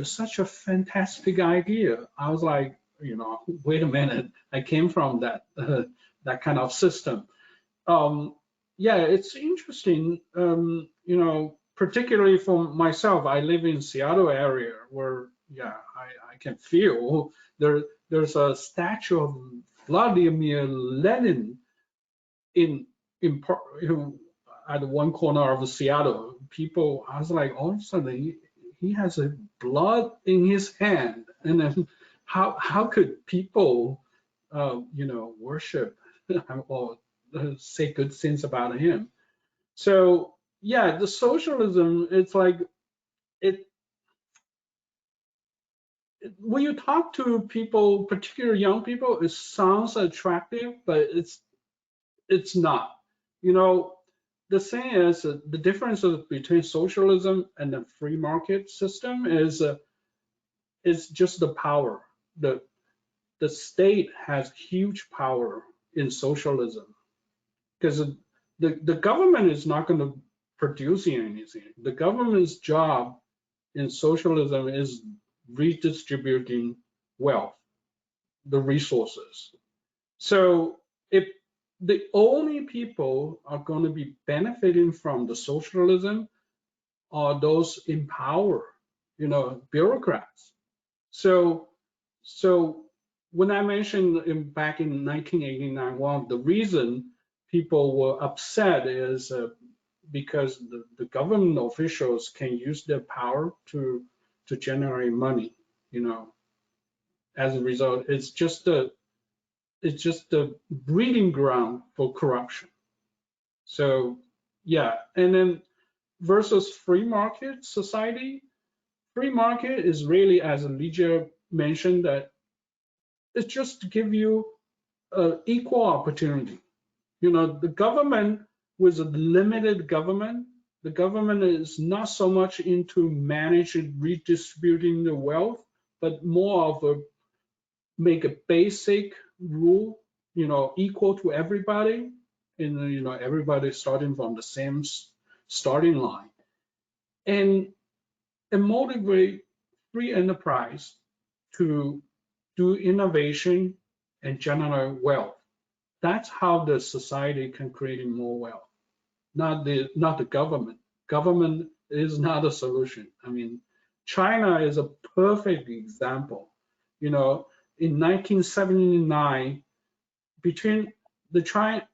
such a fantastic idea. I was like, you know, wait a minute, I came from that kind of system. Yeah, it's interesting. You know, particularly for myself, I live in Seattle area where, yeah, I can feel there's a statue of Vladimir Lenin in at one corner of Seattle. People, I was like, all of a sudden he has a blood in his hand, and then how could people, you know, worship or say good things about him. So yeah, the socialism, it's like when you talk to people, particularly young people, it sounds attractive, but it's not. You know, the thing is the difference between socialism and the free market system is just the power. The state has huge power in socialism because the government is not going to produce anything. The government's job in socialism is redistributing wealth, the resources. So if the only people are going to be benefiting from the socialism are those in power, you know, bureaucrats. So when I mentioned back in 1989, one of the reason people were upset is because the government officials can use their power to generate money, you know. As a result, it's just the breeding ground for corruption. So yeah, and then versus free market society, free market is really, as Lygia mentioned, that it's just to give you equal opportunity. You know, the government with a limited government, the government is not so much into managing, redistributing the wealth, but more of a make a basic rule, you know, equal to everybody, and you know, everybody starting from the same starting line, and motivate free enterprise to do innovation and generate wealth. That's how the society can create more wealth, not the government. Government is not a solution. I mean, China is a perfect example. You know, in 1979, between the China,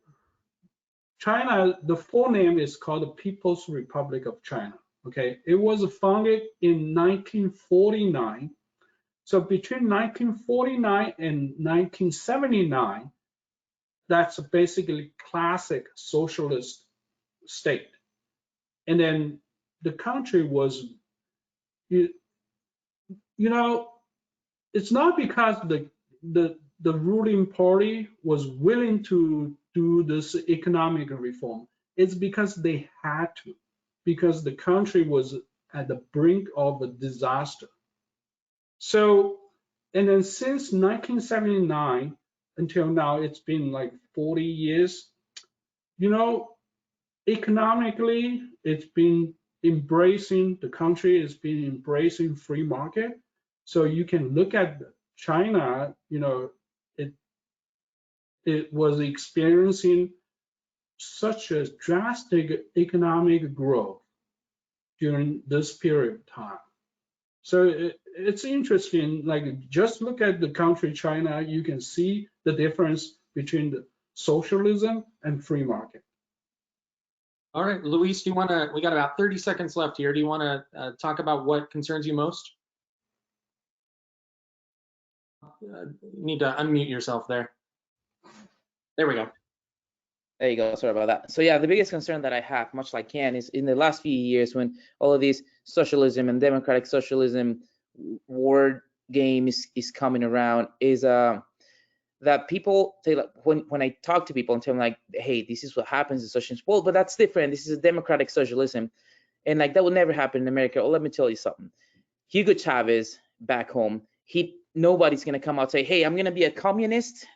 the full name is called the People's Republic of China. Okay, it was founded in 1949. So between 1949 and 1979, that's basically classic socialist state. And then the country was, you know, it's not because the ruling party was willing to do this economic reform. It's because they had to, because the country was at the brink of a disaster. So, and then since 1979 until now, it's been like 40 years. You know, economically, it's been embracing, the country has been embracing free market. So you can look at China, you know, it was experiencing such a drastic economic growth during this period of time. So it's interesting, like just look at the country China, you can see the difference between the socialism and free market. All right, Luis, do you want to, we got about 30 seconds left here. Do you want to talk about what concerns you most? You need to unmute yourself there. There we go. There you go. Sorry about that. So yeah, the biggest concern that I have, much like Ken, is in the last few years when all of these socialism and democratic socialism word game is coming around, is that people say, like, when I talk to people and tell them like, hey, this is what happens in socialism. Well, but that's different. This is a democratic socialism, and like that will never happen in America. Well, let me tell you something. Hugo Chavez back home, nobody's gonna come out and say, hey, I'm gonna be a communist.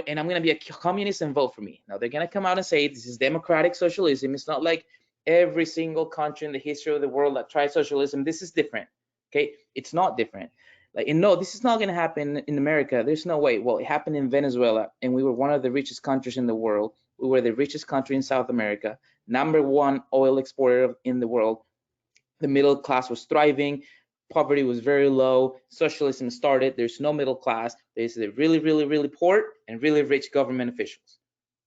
And I'm going to be a communist and vote for me. Now they're going to come out and say this is democratic socialism. It's not like every single country in the history of the world that tried socialism. This is different. Okay, it's not different. Like, and no, this is not going to happen in America. There's no way. Well, it happened in Venezuela, and we were one of the richest countries in the world. We were the richest country in South America, #1 oil exporter in the world. The middle class was thriving. Poverty was very low. Socialism started. There's no middle class. There's the really, really, really poor and really rich government officials.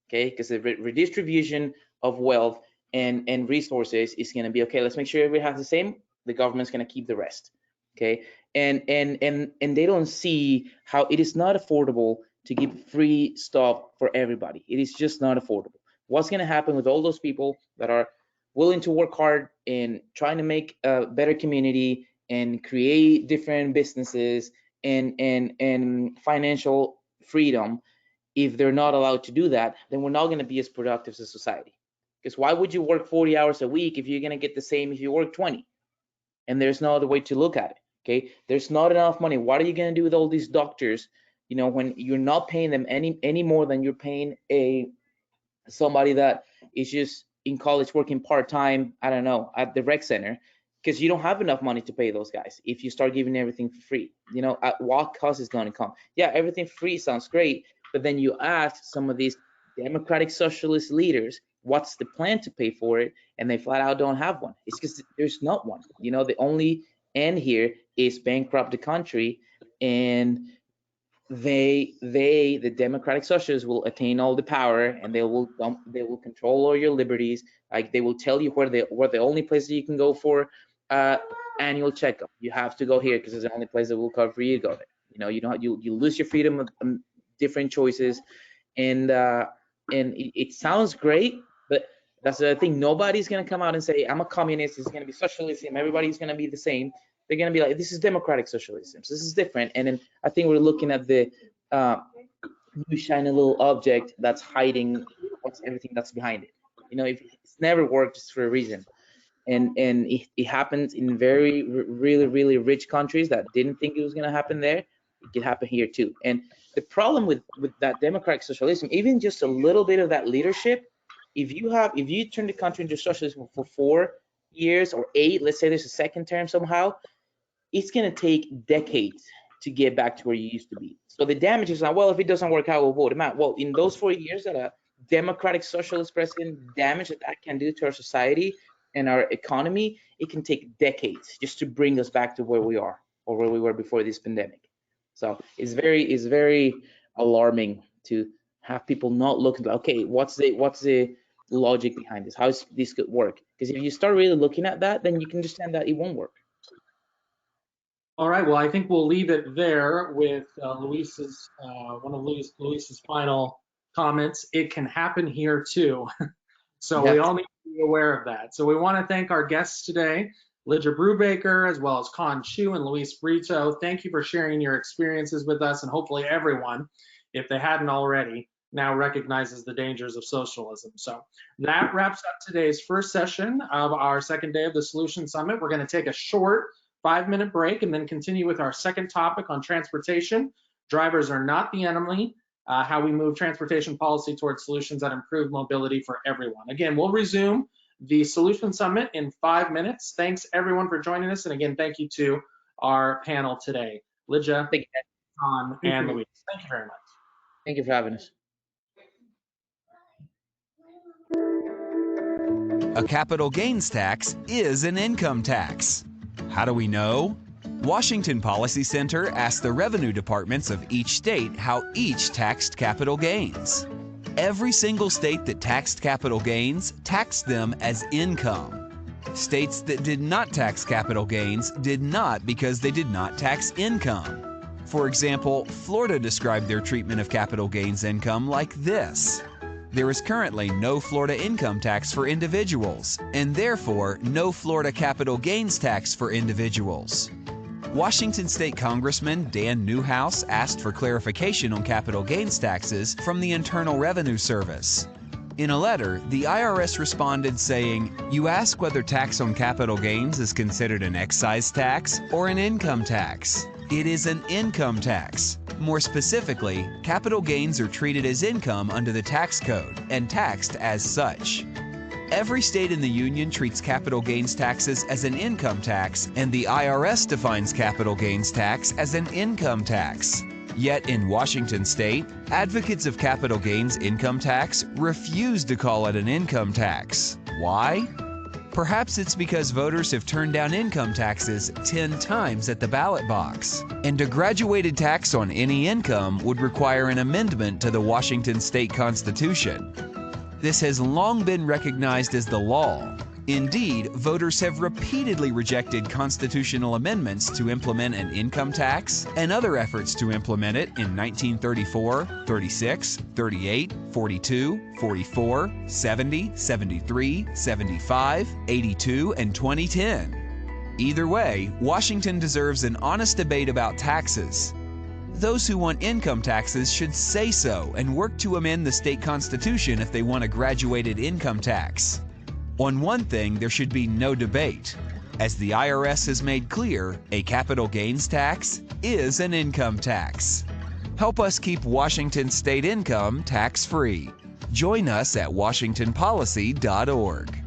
Okay, because the redistribution of wealth and resources is going to be okay. Let's make sure everybody has the same. The government's going to keep the rest. Okay, and they don't see how it is not affordable to give free stuff for everybody. It is just not affordable. What's going to happen with all those people that are willing to work hard and trying to make a better community and create different businesses and financial freedom? If they're not allowed to do that, then we're not going to be as productive as a society. Because why would you work 40 hours a week if you're going to get the same if you work 20? And there's no other way to look at it. Okay, there's not enough money. What are you going to do with all these doctors, you know, when you're not paying them any more than you're paying somebody that is just in college working part-time, I don't know, at the rec center? Because you don't have enough money to pay those guys if you start giving everything for free. You know, at what cost is going to come? Yeah, everything free sounds great, but then you ask some of these democratic socialist leaders, what's the plan to pay for it? And they flat out don't have one. It's because there's not one. You know, the only end here is bankrupt the country, and the democratic socialists will attain all the power, and they will control all your liberties. Like, they will tell you where the only place that you can go for annual checkup. You have to go here because it's the only place that will cover for you to go there. You know, you lose your freedom of different choices, and it sounds great, but that's the thing. Nobody's gonna come out and say, I'm a communist. It's gonna be socialism. Everybody's gonna be the same. They're gonna be like, this is democratic socialism. So this is different. And then I think we're looking at the new shiny little object that's hiding everything that's behind it. You know, if it's never worked, it's for a reason. And it happens in really rich countries that didn't think it was gonna happen there. It could happen here too. And the problem with that democratic socialism, even just a little bit of that leadership, if you turn the country into socialism for 4 years or 8, let's say there's a second term somehow, it's going to take decades to get back to where you used to be. So the damage is not, well, if it doesn't work out, we'll vote him out. Well, in those 4 years that a democratic socialist president, damage that can do to our society and our economy, it can take decades just to bring us back to where we are or where we were before this pandemic. So it's very alarming to have people not looking at, okay, what's the logic behind this? How is this could work? Because if you start really looking at that, then you can understand that it won't work. All right, well, I think we'll leave it there with Luis's one of Luis's final comments. It can happen here too. So we all need to be aware of that. So we want to thank our guests today, Lydia Brubaker, as well as Con Chu and Luis Brito. Thank you for sharing your experiences with us, and hopefully everyone, if they hadn't already, now recognizes the dangers of socialism. So that wraps up today's first session of our second day of the Solution Summit. We're going to take a short 5-minute break and then continue with our second topic on transportation. Drivers are not the enemy, how we move transportation policy towards solutions that improve mobility for everyone. Again, we'll resume the Solution Summit in 5 minutes. Thanks everyone for joining us. And again, thank you to our panel today, Lydia, Con, and Luis. Thank you very much. Thank you for having us. A capital gains tax is an income tax. How do we know? Washington Policy Center asked the revenue departments of each state how each taxed capital gains. Every single state that taxed capital gains taxed them as income. States that did not tax capital gains did not because they did not tax income. For example, Florida described their treatment of capital gains income like this. There is currently no Florida income tax for individuals, and therefore no Florida capital gains tax for individuals. Washington State Congressman Dan Newhouse asked for clarification on capital gains taxes from the Internal Revenue Service. In a letter, the IRS responded saying, "You ask whether tax on capital gains is considered an excise tax or an income tax. It is an income tax. More specifically, capital gains are treated as income under the tax code and taxed as such." Every state in the union treats capital gains taxes as an income tax, and the IRS defines capital gains tax as an income tax. Yet in Washington state, advocates of capital gains income tax refuse to call it an income tax. Why? Perhaps it's because voters have turned down income taxes 10 times at the ballot box, and a graduated tax on any income would require an amendment to the Washington State Constitution. This has long been recognized as the law, Indeed, voters have repeatedly rejected constitutional amendments to implement an income tax and other efforts to implement it in 1934, 36, 38, 42, 44, 70, 73, 75, 82, and 2010. Either way, Washington deserves an honest debate about taxes. Those who want income taxes should say so and work to amend the state constitution if they want a graduated income tax. On one thing, there should be no debate. As the IRS has made clear, a capital gains tax is an income tax. Help us keep Washington state income tax-free. Join us at washingtonpolicy.org.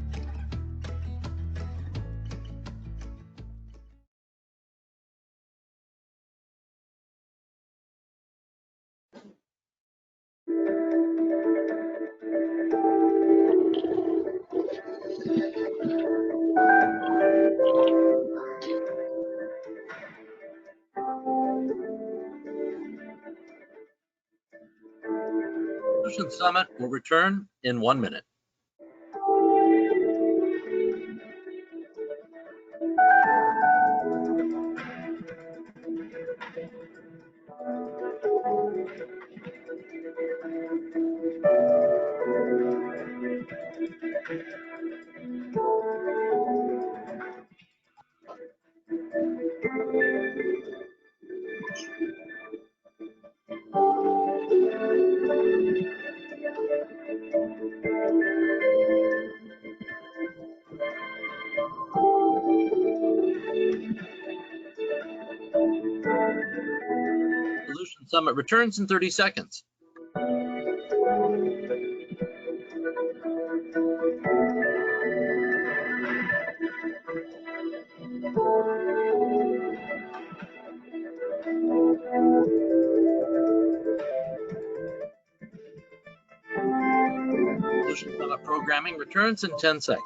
Solution Summit will return in 1 minute. Solution Summit returns in 30 seconds. Solution Summit programming returns in 10 seconds.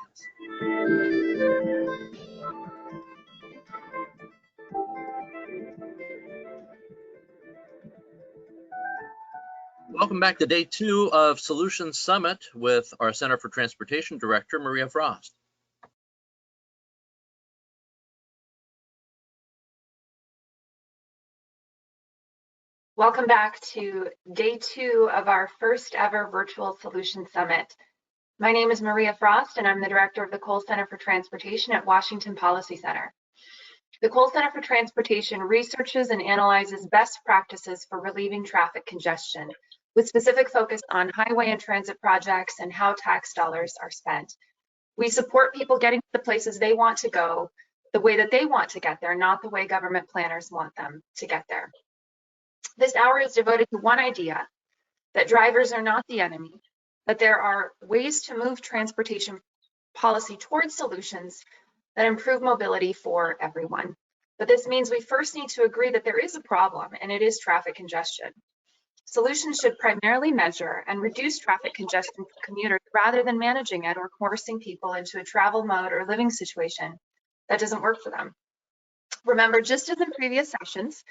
Welcome back to day 2 of Solutions Summit with our Center for Transportation Director, Maria Frost. Welcome back to day 2 of our first ever virtual Solutions Summit. My name is Maria Frost, and I'm the director of the Cole Center for Transportation at Washington Policy Center. The Cole Center for Transportation researches and analyzes best practices for relieving traffic congestion, with specific focus on highway and transit projects and how tax dollars are spent. We support people getting to the places they want to go, the way that they want to get there, not the way government planners want them to get there. This hour is devoted to one idea, that drivers are not the enemy, that there are ways to move transportation policy towards solutions that improve mobility for everyone. But this means we first need to agree that there is a problem, and it is traffic congestion. Solutions should primarily measure and reduce traffic congestion for commuters rather than managing it or coercing people into a travel mode or living situation that doesn't work for them. Remember, just as in previous sessions,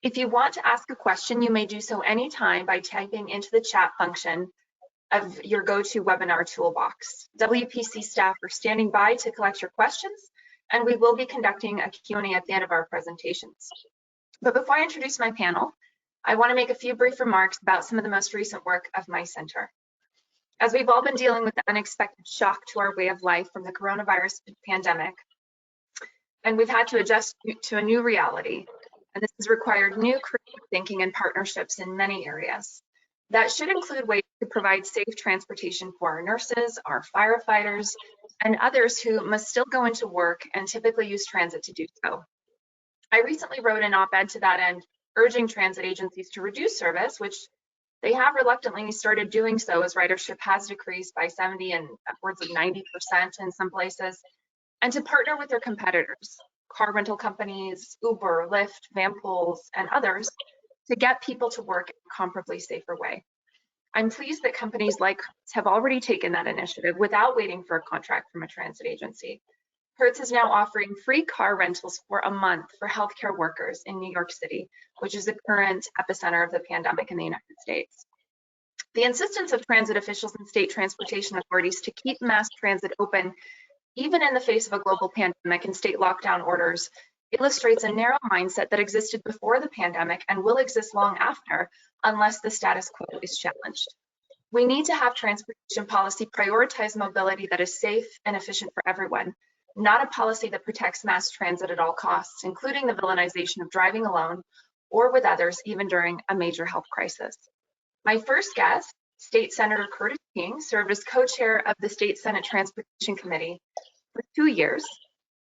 if you want to ask a question, you may do so anytime by typing into the chat function of your GoToWebinar toolbox. WPC staff are standing by to collect your questions, and we will be conducting a Q&A at the end of our presentations. But before I introduce my panel, I want to make a few brief remarks about some of the most recent work of my center. As we've all been dealing with the unexpected shock to our way of life from the coronavirus pandemic, and we've had to adjust to a new reality, and this has required new creative thinking and partnerships in many areas. That should include ways to provide safe transportation for our nurses, our firefighters, and others who must still go into work and typically use transit to do so. I recently wrote an op-ed to that end, urging transit agencies to reduce service, which they have reluctantly started doing so as ridership has decreased by 70 and upwards of 90% in some places, and to partner with their competitors, car rental companies, Uber, Lyft, Vanpools, and others, to get people to work in a comparably safer way. I'm pleased that companies like Hertz have already taken that initiative without waiting for a contract from a transit agency. Hertz is now offering free car rentals for a month for healthcare workers in New York City, which is the current epicenter of the pandemic in the United States. The insistence of transit officials and state transportation authorities to keep mass transit open even in the face of a global pandemic and state lockdown orders, illustrates a narrow mindset that existed before the pandemic and will exist long after, unless the status quo is challenged. We need to have transportation policy prioritize mobility that is safe and efficient for everyone, not a policy that protects mass transit at all costs, including the villainization of driving alone or with others, even during a major health crisis. My first guest, State Senator Curtis King, served as co-chair of the State Senate Transportation Committee for 2 years,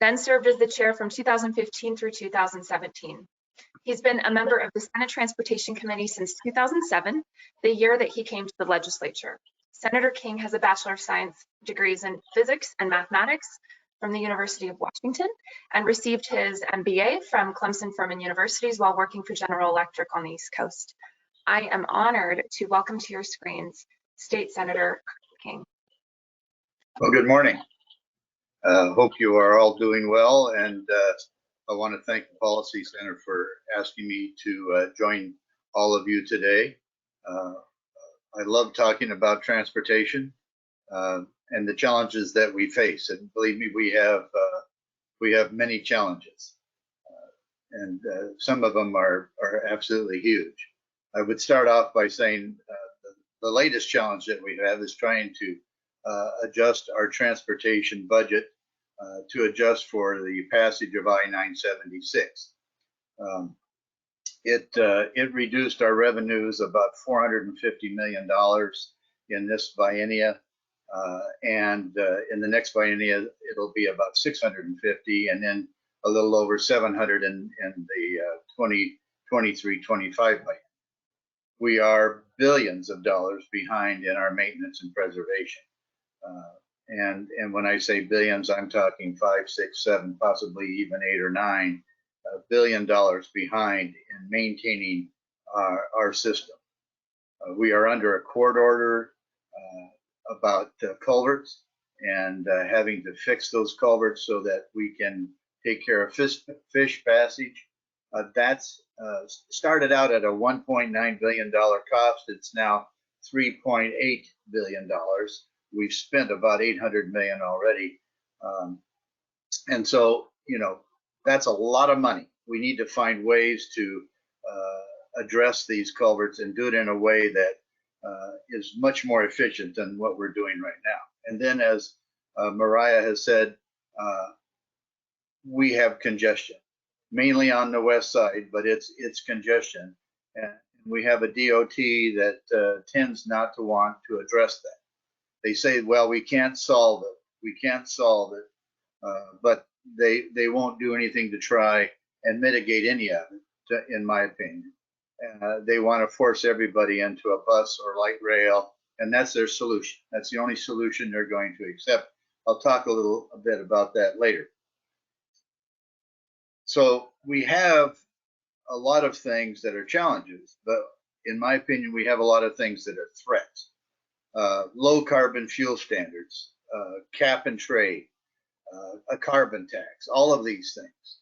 then served as the chair from 2015 through 2017. He's been a member of the Senate Transportation Committee since 2007, the year that he came to the legislature. Senator King has a Bachelor of Science degrees in physics and mathematics from the University of Washington and received his MBA from Clemson Furman Universities while working for General Electric on the East Coast. I am honored to welcome to your screens State Senator Curtis King. Well, good morning. Hope you are all doing well, and I want to thank the Policy Center for asking me to join all of you today. I love talking about transportation and the challenges that we face, and believe me, we have many challenges, and some of them are absolutely huge. I would start off by saying the latest challenge that we have is trying to adjust our transportation budget to adjust for the passage of I-976. It reduced our revenues about $450 million in this biennia, and in the next biennia it'll be about 650, and then a little over 700 in the 2023-25 biennia. We are billions of dollars behind in our maintenance and preservation. And when I say billions, I'm talking 5, 6, 7, possibly even 8 or 9 billion dollars behind in maintaining our system. We are under a court order about culverts and having to fix those culverts so that we can take care of fish passage. That's started out at a $1.9 billion cost. It's now $3.8 billion. We've spent about 800 million already. And so, you know, that's a lot of money. We need to find ways to address these culverts and do it in a way that is much more efficient than what we're doing right now. And then, as Mariah has said, we have congestion, mainly on the west side, but it's congestion. And we have a DOT that tends not to want to address that. They say, well, we can't solve it. We can't solve it. But they won't do anything to try and mitigate any of it, in my opinion. They want to force everybody into a bus or light rail, and that's their solution. That's the only solution they're going to accept. I'll talk a bit about that later. So we have a lot of things that are challenges, but in my opinion, we have a lot of things that are threats. Low carbon fuel standards, cap and trade, a carbon tax, all of these things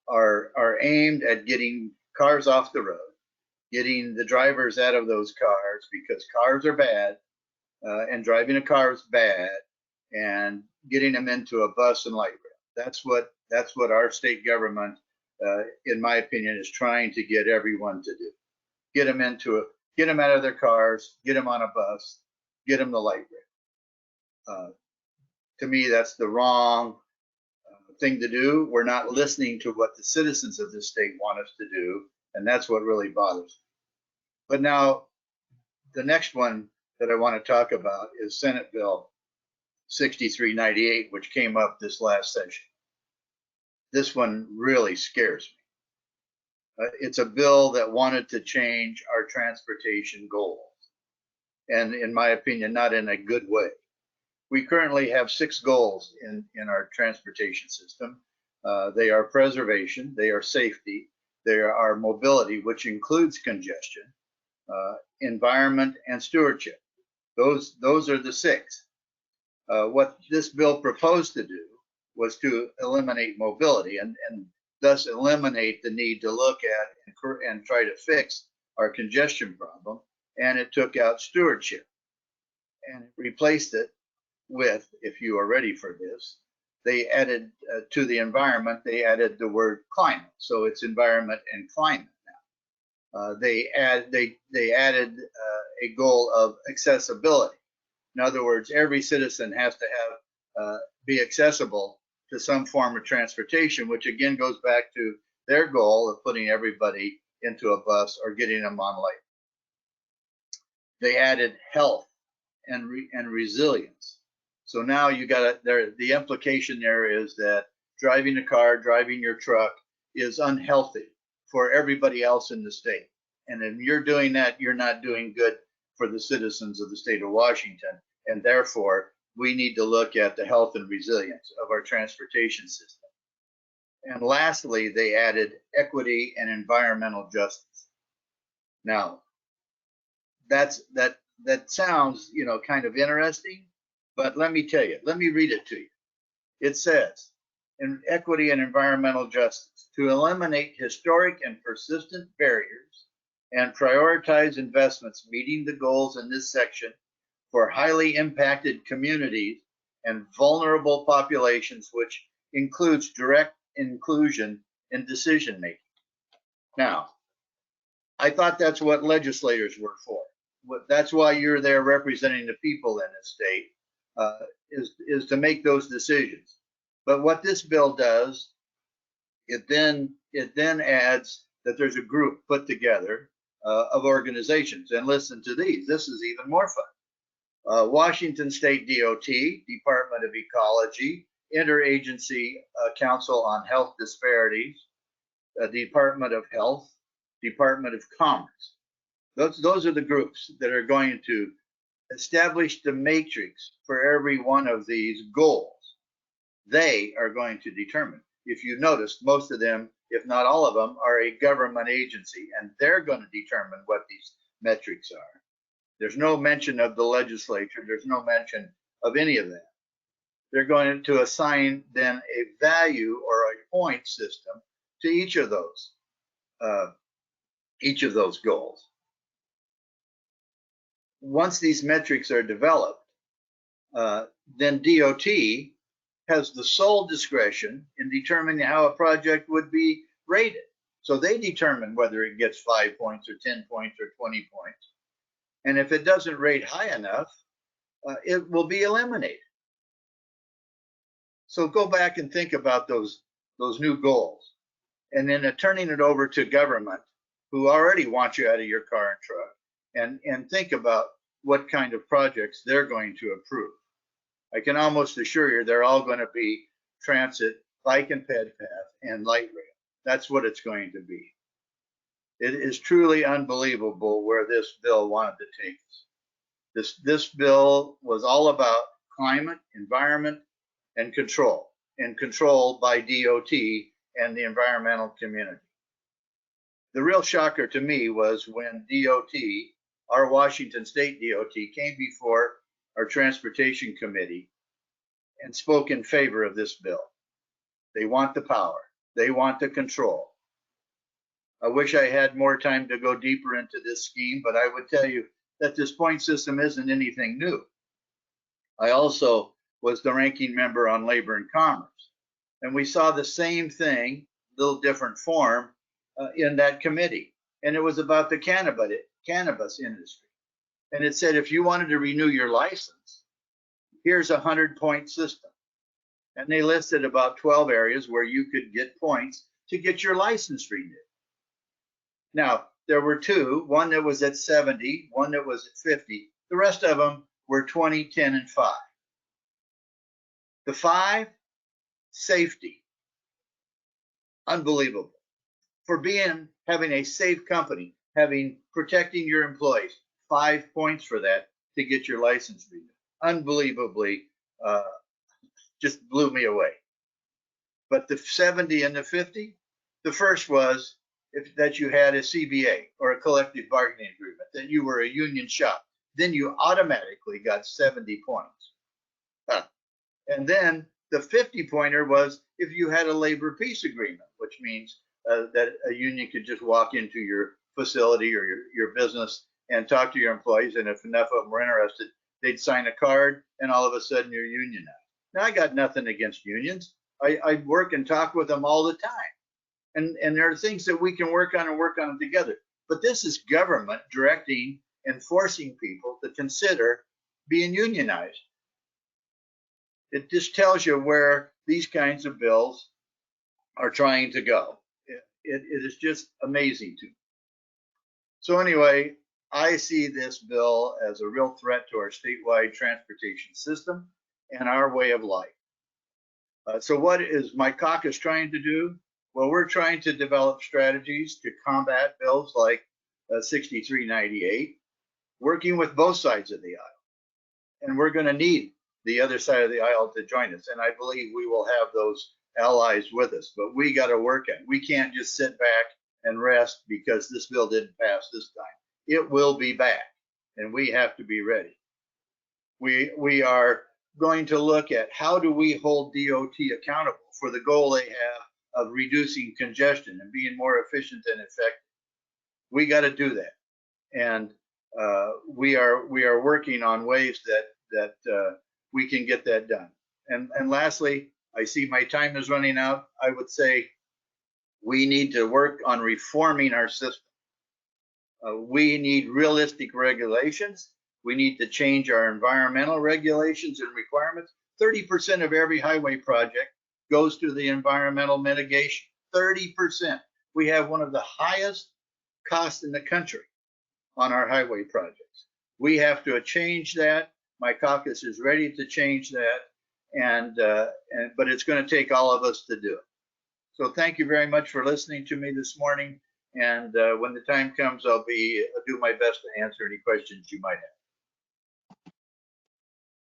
are aimed at getting cars off the road, getting the drivers out of those cars, because cars are bad and driving a car is bad, and getting them into a bus and light rail. That's what our state government, in my opinion, is trying to get everyone to do. Get them out of their cars, get them on a bus, get them the light rail. To me, that's the wrong thing to do. We're not listening to what the citizens of this state want us to do, and that's what really bothers me. But now, the next one that I want to talk about is Senate Bill 6398, which came up this last session. This one really scares me. It's a bill that wanted to change our transportation goals, and in my opinion, not in a good way. We currently have 6 goals in our transportation system. They are preservation, they are safety, they are mobility, which includes congestion, environment, and stewardship. Those are the 6. What this bill proposed to do was to eliminate mobility and thus eliminate the need to look at and try to fix our congestion problem. And it took out stewardship and replaced it with, if you are ready for this, they added to the environment, they added the word climate. So it's environment and climate now. They added a goal of accessibility. In other words, every citizen has to have be accessible to some form of transportation, which again goes back to their goal of putting everybody into a bus or getting them on light. They added health and resilience. So now you got the implication there is that driving a car, driving your truck is unhealthy for everybody else in the state. And if you're doing that, you're not doing good for the citizens of the state of Washington. And therefore, we need to look at the health and resilience of our transportation system. And lastly, they added equity and environmental justice. Now, that sounds, kind of interesting, but let me tell you, let me read it to you. It says, in equity and environmental justice, to eliminate historic and persistent barriers and prioritize investments meeting the goals in this section for highly impacted communities and vulnerable populations, which includes direct inclusion in decision making. Now, I thought that's what legislators were for. That's why you're there representing the people in the state, is to make those decisions. But what this bill does, it then adds that there's a group put together of organizations. And listen to these. This is even more fun. Washington State DOT, Department of Ecology, Interagency Council on Health Disparities, Department of Health, Department of Commerce. Those are the groups that are going to establish the matrix for every one of these goals. They are going to determine. If you notice, most of them, if not all of them, are a government agency, and they're going to determine what these metrics are. There's no mention of the legislature. There's no mention of any of that. They're going to assign then a value or a point system to each of those goals. Once these metrics are developed, then DOT has the sole discretion in determining how a project would be rated. So they determine whether it gets 5 points or 10 points or 20 points. And if it doesn't rate high enough, it will be eliminated. So go back and think about those new goals. And then turning it over to government, who already want you out of your car and truck, and think about what kind of projects they're going to approve. I can almost assure you they're all going to be transit, bike and ped path, and light rail. That's what it's going to be. It is truly unbelievable where this bill wanted to take us. This bill was all about climate, environment, and control by DOT and the environmental community. The real shocker to me was when DOT, our Washington State DOT, came before our Transportation Committee and spoke in favor of this bill. They want the power. They want the control. I wish I had more time to go deeper into this scheme, but I would tell you that this point system isn't anything new. I also was the ranking member on Labor and Commerce, and we saw the same thing, little different form, in that committee. And it was about the cannabis industry. And it said, if you wanted to renew your license, here's a 100-point system. And they listed about 12 areas where you could get points to get your license renewed. Now, there were two, one that was at 70, one that was at 50. The rest of them were 20, 10, and 5. The 5, safety. Unbelievable. For having a safe company, protecting your employees, 5 points for that to get your license renewed. Unbelievably, just blew me away. But the 70 and the 50, the first was that you had a CBA or a collective bargaining agreement, that you were a union shop. Then you automatically got 70 points. And then the 50-pointer was if you had a labor peace agreement, which means that a union could just walk into your facility or your business and talk to your employees, and if enough of them were interested, they'd sign a card, and all of a sudden you're unionized. Now, I got nothing against unions. I work and talk with them all the time. And there are things that we can work on and work on together. But this is government directing and forcing people to consider being unionized. It just tells you where these kinds of bills are trying to go. It is just amazing to me. So anyway, I see this bill as a real threat to our statewide transportation system and our way of life. So what is my caucus trying to do? Well, we're trying to develop strategies to combat bills like 6398, working with both sides of the aisle. And we're going to need the other side of the aisle to join us. And I believe we will have those allies with us, but we got to work it. We can't just sit back and rest because this bill didn't pass this time. It will be back, and we have to be ready. We are going to look at how do we hold DOT accountable for the goal they have of reducing congestion and being more efficient and effective. We got to do that, and we are working on ways that we can get that done. And lastly, I see my time is running out. I would say we need to work on reforming our system. We need realistic regulations. We need to change our environmental regulations and requirements. 30% of every highway project goes to the environmental mitigation. 30%. We have one of the highest costs in the country on our highway projects. We have to change that. My caucus is ready to change that, but it's going to take all of us to do it. So thank you very much for listening to me this morning. And when the time comes, I'll do my best to answer any questions you might have.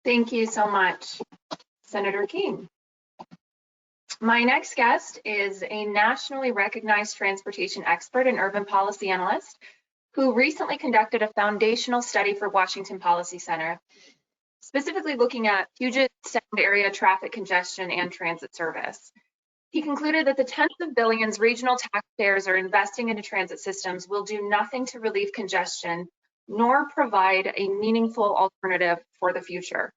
Thank you so much, Senator King. My next guest is a nationally recognized transportation expert and urban policy analyst who recently conducted a foundational study for Washington Policy Center, specifically looking at Puget Sound area traffic congestion and transit service. He concluded that the tens of billions regional taxpayers are investing into transit systems will do nothing to relieve congestion, nor provide a meaningful alternative for the future.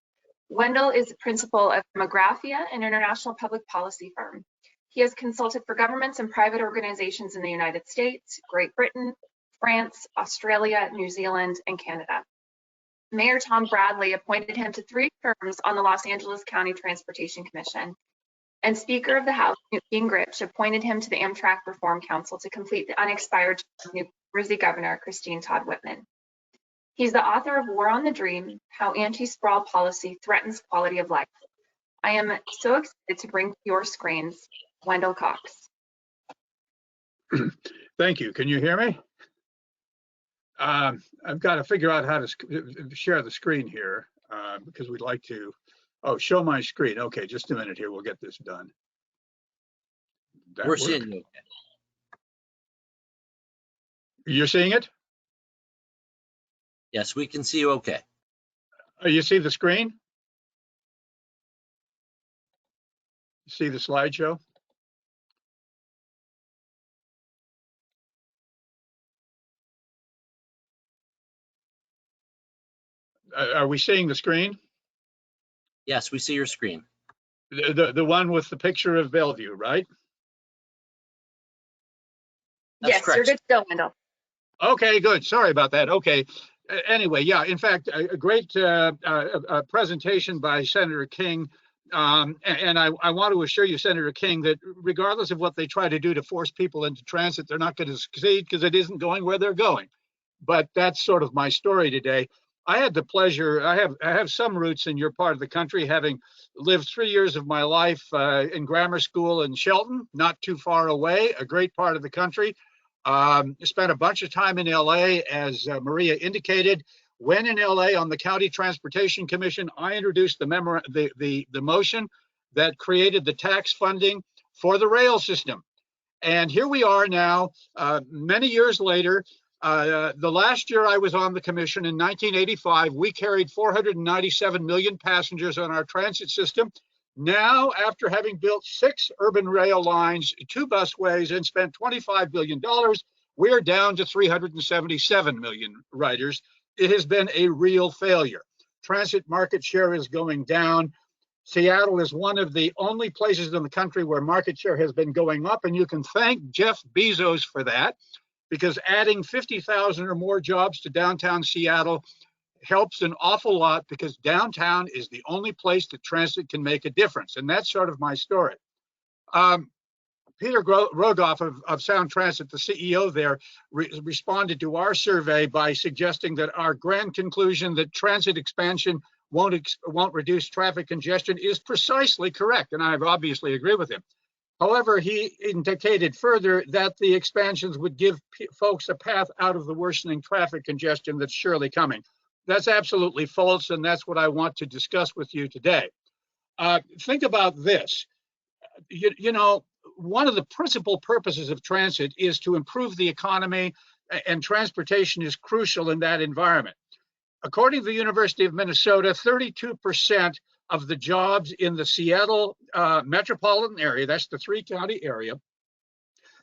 Wendell is principal of Demographia, an international public policy firm. He has consulted for governments and private organizations in the United States, Great Britain, France, Australia, New Zealand, and Canada. Mayor Tom Bradley appointed him to 3 terms on the Los Angeles County Transportation Commission, and Speaker of the House, Newt Gingrich, appointed him to the Amtrak Reform Council to complete the unexpired term of New Jersey Governor Christine Todd Whitman. He's the author of War on the Dream, How Anti-Sprawl Policy Threatens Quality of Life. I am so excited to bring to your screens Wendell Cox. Thank you. Can you hear me? I've got to figure out how to share the screen here because we'd like to, show my screen. Okay, just a minute here. We'll get this done. We're seeing you. You're seeing it? Yes, we can see you okay. You see the screen? See the slideshow? Are we seeing the screen? Yes, we see your screen. The one with the picture of Bellevue, right? That's yes, correct. you're good to go, Wendell. Okay, good. Sorry about that. Okay. Anyway, yeah, in fact, a great presentation by Senator King. And I want to assure you, Senator King, that regardless of what they try to do to force people into transit, they're not going to succeed because it isn't going where they're going. But that's sort of my story today. I had the pleasure, I have some roots in your part of the country, having lived 3 years of my life in grammar school in Shelton, not too far away, a great part of the country. Spent a bunch of time in LA, as Maria indicated. When in LA on the County Transportation Commission, I introduced the motion that created the tax funding for the rail system. And here we are now, many years later. The last year I was on the commission in 1985, we carried 497 million passengers on our transit system. Now, after having built 6 urban rail lines, 2 busways, and spent $25 billion, we're down to 377 million riders. It has been a real failure. transit market share is going down. Seattle is one of the only places in the country where market share has been going up, and you can thank Jeff Bezos for that, because adding 50,000 or more jobs to downtown Seattle helps an awful lot, because downtown is the only place that transit can make a difference. And that's sort of my story. Peter Rogoff of Sound Transit, the CEO there, responded to our survey by suggesting that our grand conclusion that transit expansion won't reduce traffic congestion is precisely correct, and I obviously agree with him. However, he indicated further that the expansions would give folks a path out of the worsening traffic congestion that's surely coming. That's absolutely false, and that's what I want to discuss with you today. Think about this. You know, one of the principal purposes of transit is to improve the economy, and transportation is crucial in that environment. According to the University of Minnesota, 32% of the jobs in the Seattle metropolitan area, that's the 3-county area,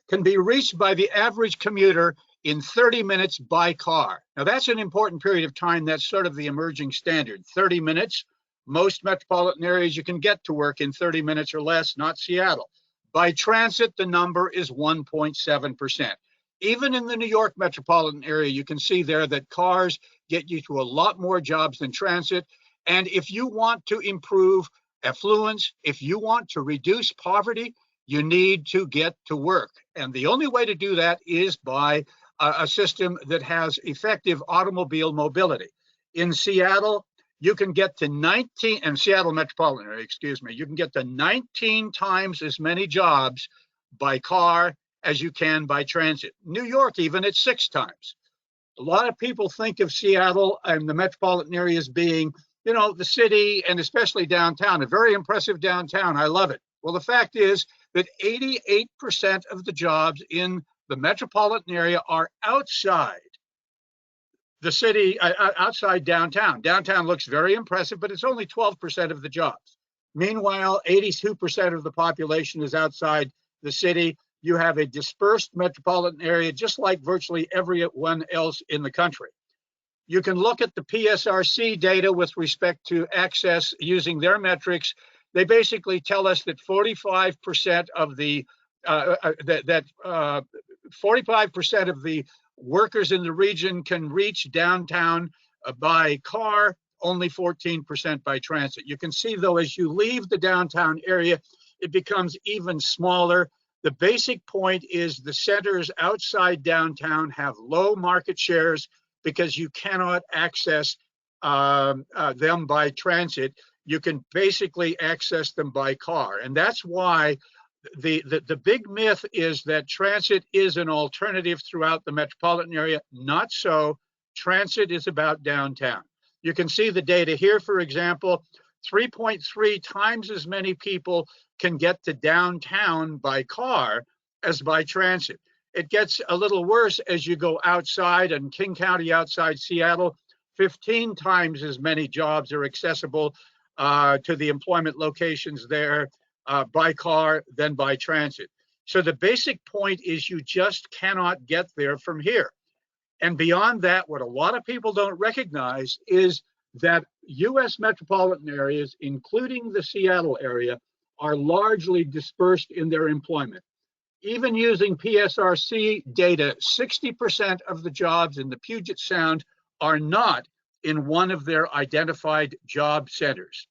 can be reached by the average commuter in 30 minutes by car. Now, that's an important period of time. That's sort of the emerging standard, 30 minutes. Most metropolitan areas you can get to work in 30 minutes or less, not Seattle. By transit, the number is 1.7%. Even in the New York metropolitan area, you can see there that cars get you to a lot more jobs than transit. And if you want to improve affluence, if you want to reduce poverty, you need to get to work. And the only way to do that is by a system that has effective automobile mobility. In Seattle, you can get to 19, and Seattle metropolitan area, excuse me, you can get to 19 times as many jobs by car as you can by transit. New York, even at 6 times. A lot of people think of Seattle and the metropolitan area as being, you know, the city, and especially downtown, a very impressive downtown. I love it. Well, the fact is that 88% of the jobs in the metropolitan area are outside the city, outside downtown. Downtown looks very impressive, but it's only 12% of the jobs. Meanwhile, 82% of the population is outside the city. You have a dispersed metropolitan area, just like virtually everyone else in the country. You can look at the PSRC data with respect to access using their metrics. They basically tell us that 45% of the 45% of the workers in the region can reach downtown by car, only 14% by transit. You can see, though, as you leave the downtown area, it becomes even smaller. The basic point is the centers outside downtown have low market shares because you cannot access them by transit. You can basically access them by car. And that's why the big myth is that transit is an alternative throughout the metropolitan area. Not so. Transit is about downtown. You can see the data here, for example, 3.3 times as many people can get to downtown by car as by transit. It gets a little worse as you go outside, and King County outside Seattle, 15 times as many jobs are accessible to the employment locations there by car than by transit. So the basic point is you just cannot get there from here. And beyond that, what a lot of people don't recognize is that US metropolitan areas, including the Seattle area, are largely dispersed in their employment. Even using PSRC data, 60% of the jobs in the Puget Sound are not in one of their identified job centers.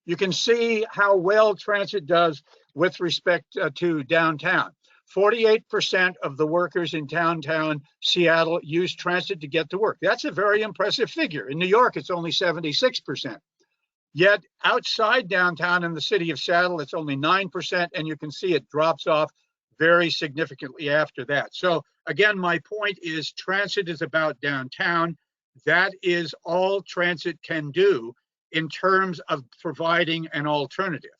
You can see how well transit does with respect to downtown. 48% of the workers in downtown Seattle use transit to get to work. That's a very impressive figure. In New York, it's only 76%. Yet outside downtown in the city of Seattle, it's only 9%, and you can see it drops off very significantly after that. So again, my point is transit is about downtown. That is all transit can do in terms of providing an alternative.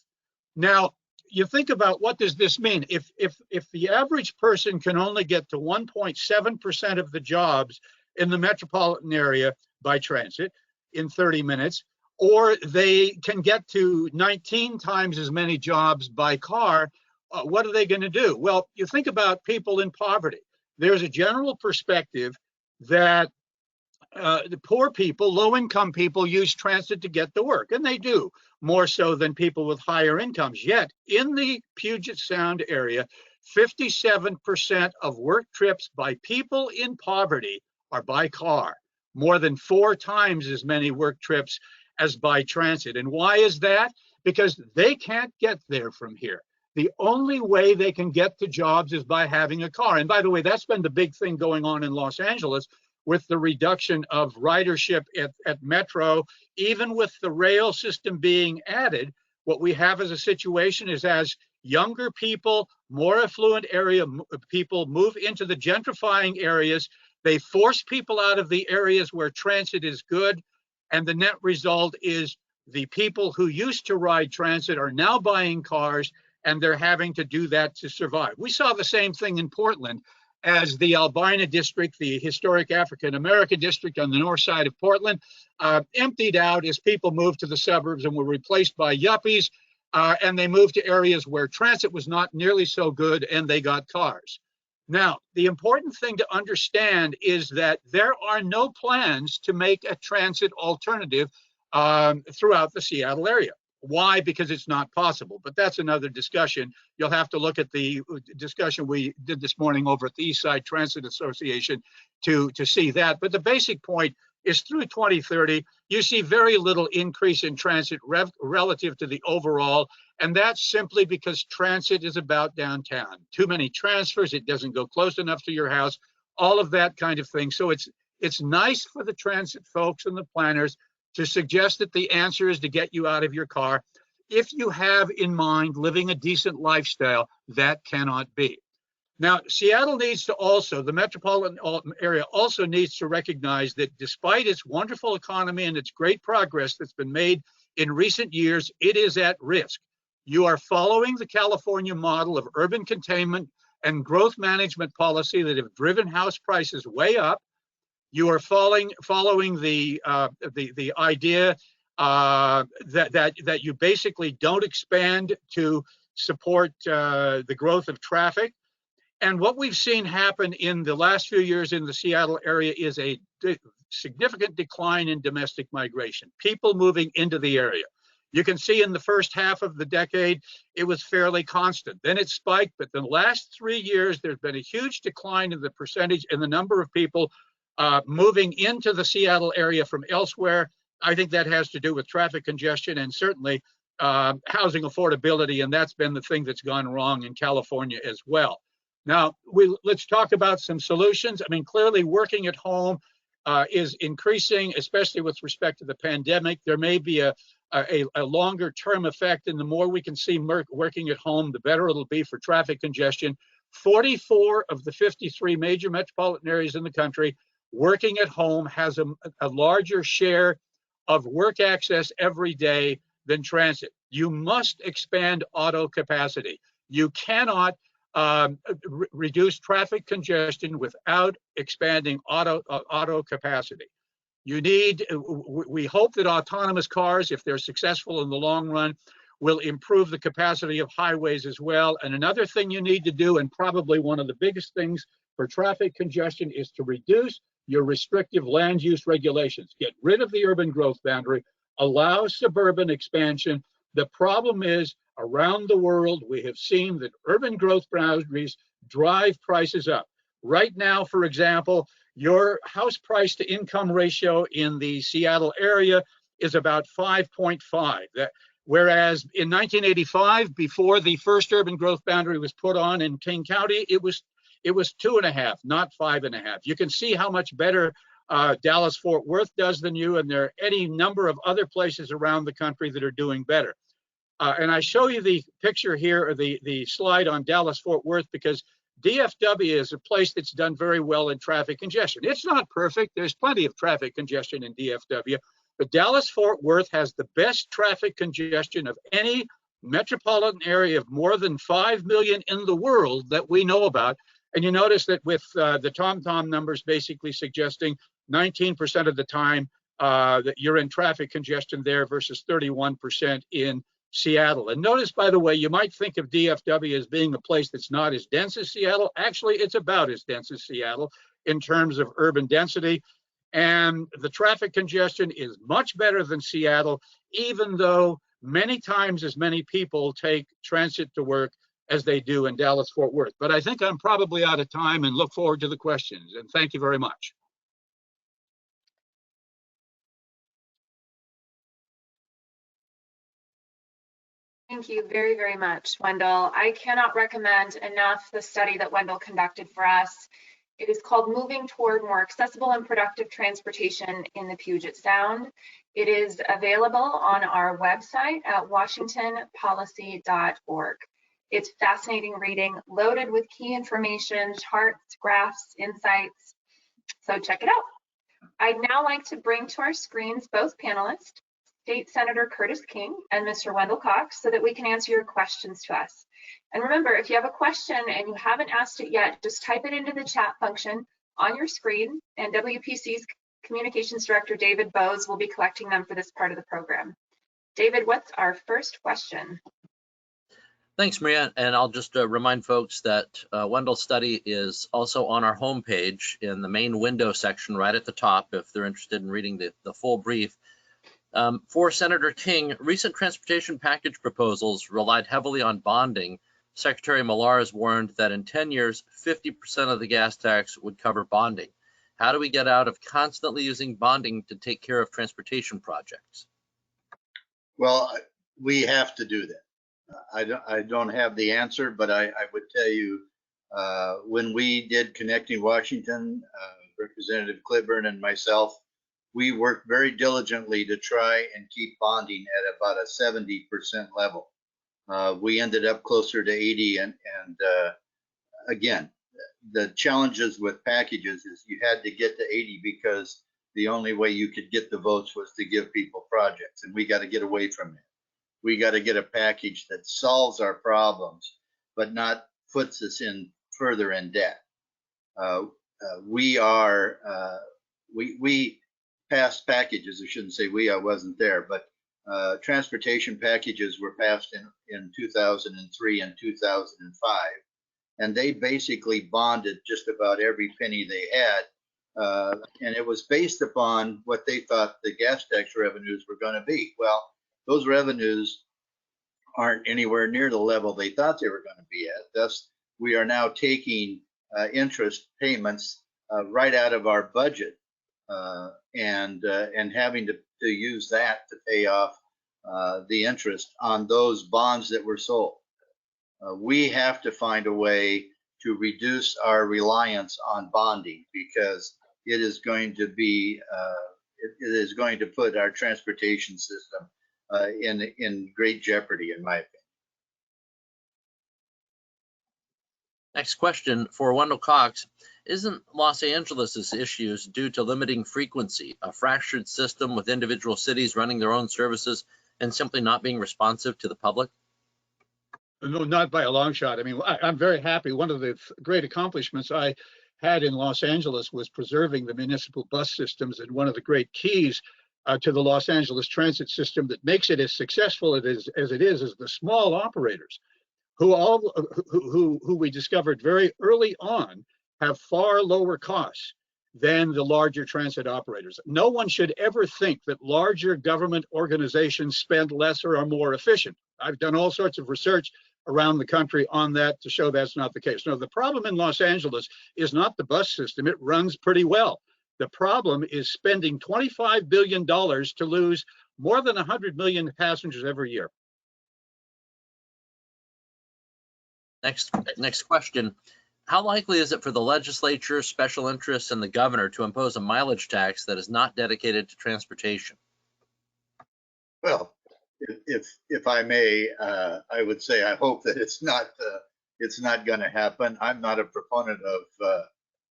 Now, you think about, what does this mean? If the average person can only get to 1.7% of the jobs in the metropolitan area by transit in 30 minutes, or they can get to 19 times as many jobs by car, what are they going to do? Well, you think about people in poverty. There's a general perspective that the poor people, low-income people use transit to get to work, and they do, more so than people with higher incomes. Yet, in the Puget Sound area, 57% of work trips by people in poverty are by car, more than 4 times as many work trips as by transit. And why is that? Because they can't get there from here. The only way they can get to jobs is by having a car. And by the way, that's been the big thing going on in Los Angeles with the reduction of ridership at Metro. Even with the rail system being added, what we have as a situation is as younger people, more affluent area people move into the gentrifying areas, they force people out of the areas where transit is good. And the net result is the people who used to ride transit are now buying cars, and they're having to do that to survive. We saw the same thing in Portland as the Albina district, the historic African American district on the north side of Portland, emptied out as people moved to the suburbs and were replaced by yuppies, and they moved to areas where transit was not nearly so good, and they got cars. Now, the important thing to understand is that there are no plans to make a transit alternative throughout the Seattle area. Why? Because it's not possible, but that's another discussion. You'll have to look at the discussion we did this morning over at the East Side Transit Association to see that. But the basic point is through 2030, you see very little increase in transit relative to the overall. And that's simply because transit is about downtown. Too many transfers, it doesn't go close enough to your house, all of that kind of thing. So it's nice for the transit folks and the planners to suggest that the answer is to get you out of your car. If you have in mind living a decent lifestyle, that cannot be. Now, Seattle needs to also, the metropolitan area also needs to recognize that despite its wonderful economy and its great progress that's been made in recent years, it is at risk. You are following the California model of urban containment and growth management policy that have driven house prices way up. You are following the idea that you basically don't expand to support the growth of traffic. And what we've seen happen in the last few years in the Seattle area is a significant decline in domestic migration, people moving into the area. You can see in the first half of the decade, it was fairly constant. Then it spiked, but the last 3 years, there's been a huge decline in the percentage and the number of people moving into the Seattle area from elsewhere. I think that has to do with traffic congestion and certainly housing affordability, and that's been the thing that's gone wrong in California as well. Now, let's talk about some solutions. I mean, clearly working at home is increasing, especially with respect to the pandemic. There may be a longer term effect, and the more we can see working at home, the better it'll be for traffic congestion. 44 of the 53 major metropolitan areas in the country, working at home has a larger share of work access every day than transit. You must expand auto capacity. You cannot reduce traffic congestion without expanding auto capacity. You need, we hope that autonomous cars, if they're successful in the long run, will improve the capacity of highways as well. And another thing you need to do, and probably one of the biggest things for traffic congestion, is to reduce your restrictive land use regulations. Get rid of the urban growth boundary, allow suburban expansion. The problem is, around the world, we have seen that urban growth boundaries drive prices up. Right now, for example, your house price to income ratio in the Seattle area is about 5.5. Whereas in 1985, before the first urban growth boundary was put on in King County, it was 2.5, not 5.5. You can see how much better Dallas-Fort Worth does than you, and there are any number of other places around the country that are doing better. And I show you the picture here, or the slide on Dallas-Fort Worth, because DFW is a place that's done very well in traffic congestion. It's not perfect. There's plenty of traffic congestion in DFW, but Dallas-Fort Worth has the best traffic congestion of any metropolitan area of more than 5 million in the world that we know about. And you notice that with the TomTom numbers basically suggesting 19% of the time that you're in traffic congestion there versus 31% in Seattle. And notice, by the way, you might think of DFW as being a place that's not as dense as Seattle. Actually, it's about as dense as Seattle in terms of urban density. And the traffic congestion is much better than Seattle, even though many times as many people take transit to work as they do in Dallas-Fort Worth. But I think I'm probably out of time and look forward to the questions. And thank you very much. Thank you very, very much, Wendell. I cannot recommend enough the study that Wendell conducted for us. It is called Moving Toward More Accessible and Productive Transportation in the Puget Sound. It is available on our website at washingtonpolicy.org. It's fascinating reading, loaded with key information, charts, graphs, insights. So check it out. I'd now like to bring to our screens both panelists, State Senator Curtis King and Mr. Wendell Cox, so that we can answer your questions to us. And remember, if you have a question and you haven't asked it yet, just type it into the chat function on your screen, and WPC's Communications Director, David Bowes, will be collecting them for this part of the program. David, what's our first question? Thanks, Maria. And I'll just remind folks that Wendell's study is also on our homepage in the main window section right at the top if they're interested in reading the full brief. For Senator King, recent transportation package proposals relied heavily on bonding. Secretary Millar has warned that in 10 years, 50% of the gas tax would cover bonding. How do we get out of constantly using bonding to take care of transportation projects? Well, we have to do that. I don't have the answer, but I would tell you when we did Connecting Washington, Representative Cliburn and myself, we worked very diligently to try and keep bonding at about a 70% level. We ended up closer to 80, and again, the challenges with packages is you had to get to 80 because the only way you could get the votes was to give people projects, and we got to get away from that. We got to get a package that solves our problems, but not puts us in further in debt. We passed packages. I shouldn't say we, I wasn't there, but transportation packages were passed in 2003 and 2005. And they basically bonded just about every penny they had. And it was based upon what they thought the gas tax revenues were going to be. Well, those revenues aren't anywhere near the level they thought they were going to be at. Thus, we are now taking interest payments right out of our budget and having to use that to pay off the interest on those bonds that were sold. We have to find a way to reduce our reliance on bonding because it is going to be it is going to put our transportation system in great jeopardy, in my opinion. Next question for Wendell Cox. Isn't Los Angeles's issues due to limiting frequency, a fractured system with individual cities running their own services and simply not being responsive to the public? No, not by a long shot. I mean, I'm very happy. One of the great accomplishments I had in Los Angeles was preserving the municipal bus systems, and one of the great keys to the Los Angeles transit system that makes it as successful as it is the small operators who we discovered very early on have far lower costs than the larger transit operators. No one should ever think that larger government organizations spend less or are more efficient. I've done all sorts of research around the country on that to show that's not the case. No, the problem in Los Angeles is not the bus system. It runs pretty well. The problem is spending $25 billion to lose more than 100 million passengers every year. Next question. How likely is it for the legislature, special interests, and the governor to impose a mileage tax that is not dedicated to transportation? Well, if I may, I would say I hope that it's not going to happen. I'm not a proponent of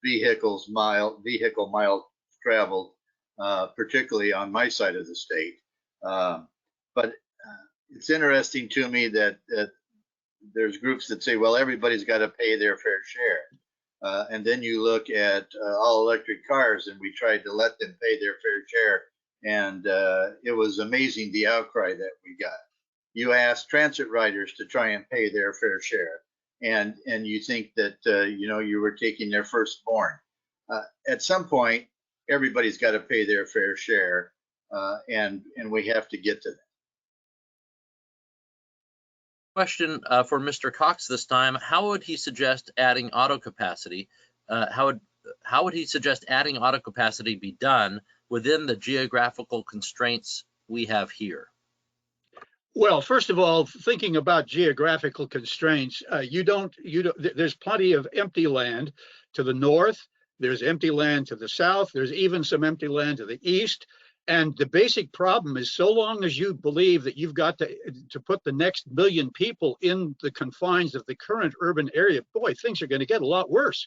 vehicle mile traveled, particularly on my side of the state. But it's interesting to me that there's groups that say, well, everybody's got to pay their fair share. And then you look at all electric cars, and we tried to let them pay their fair share. And it was amazing the outcry that we got. You ask transit riders to try and pay their fair share, and you think that you were taking their firstborn. At some point, everybody's got to pay their fair share, and we have to get to that. Question for Mr. Cox this time. How would he suggest adding auto capacity? How would he suggest adding auto capacity be done within the geographical constraints we have here? Well, first of all, thinking about geographical constraints, there's plenty of empty land to the north. There's empty land to the south. There's even some empty land to the east. And the basic problem is, so long as you believe that you've got to put the next million people in the confines of the current urban area, boy, things are going to get a lot worse.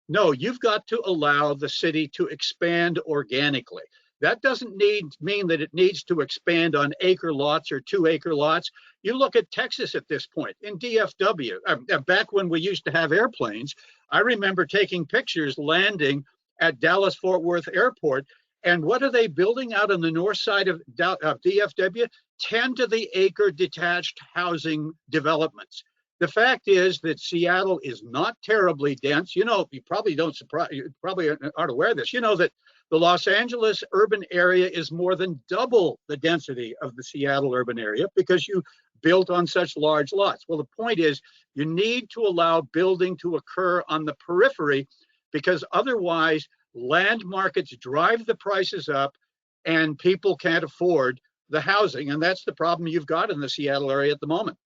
No, you've got to allow the city to expand organically. That doesn't mean that it needs to expand on acre lots or 2-acre lots. You look at Texas at this point, in DFW, back when we used to have airplanes, I remember taking pictures landing at Dallas-Fort Worth Airport. And what are they building out on the north side of DFW? 10 to the acre detached housing developments. The fact is that Seattle is not terribly dense. You know, you probably aren't aware of this. You know that the Los Angeles urban area is more than double the density of the Seattle urban area because you built on such large lots. Well, the point is you need to allow building to occur on the periphery, because otherwise land markets drive the prices up and people can't afford the housing. And that's the problem you've got in the Seattle area at the moment.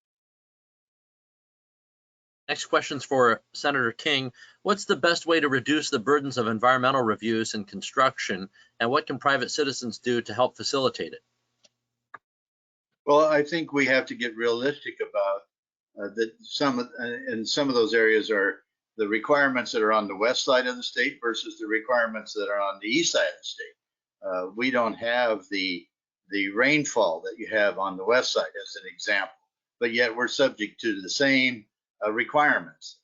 Next question's for Senator King. What's the best way to reduce the burdens of environmental reviews and construction, and what can private citizens do to help facilitate it? Well, I think we have to get realistic about that. Some of those areas are the requirements that are on the west side of the state versus the requirements that are on the east side of the state. We don't have the rainfall that you have on the west side, as an example, but yet we're subject to the same requirements.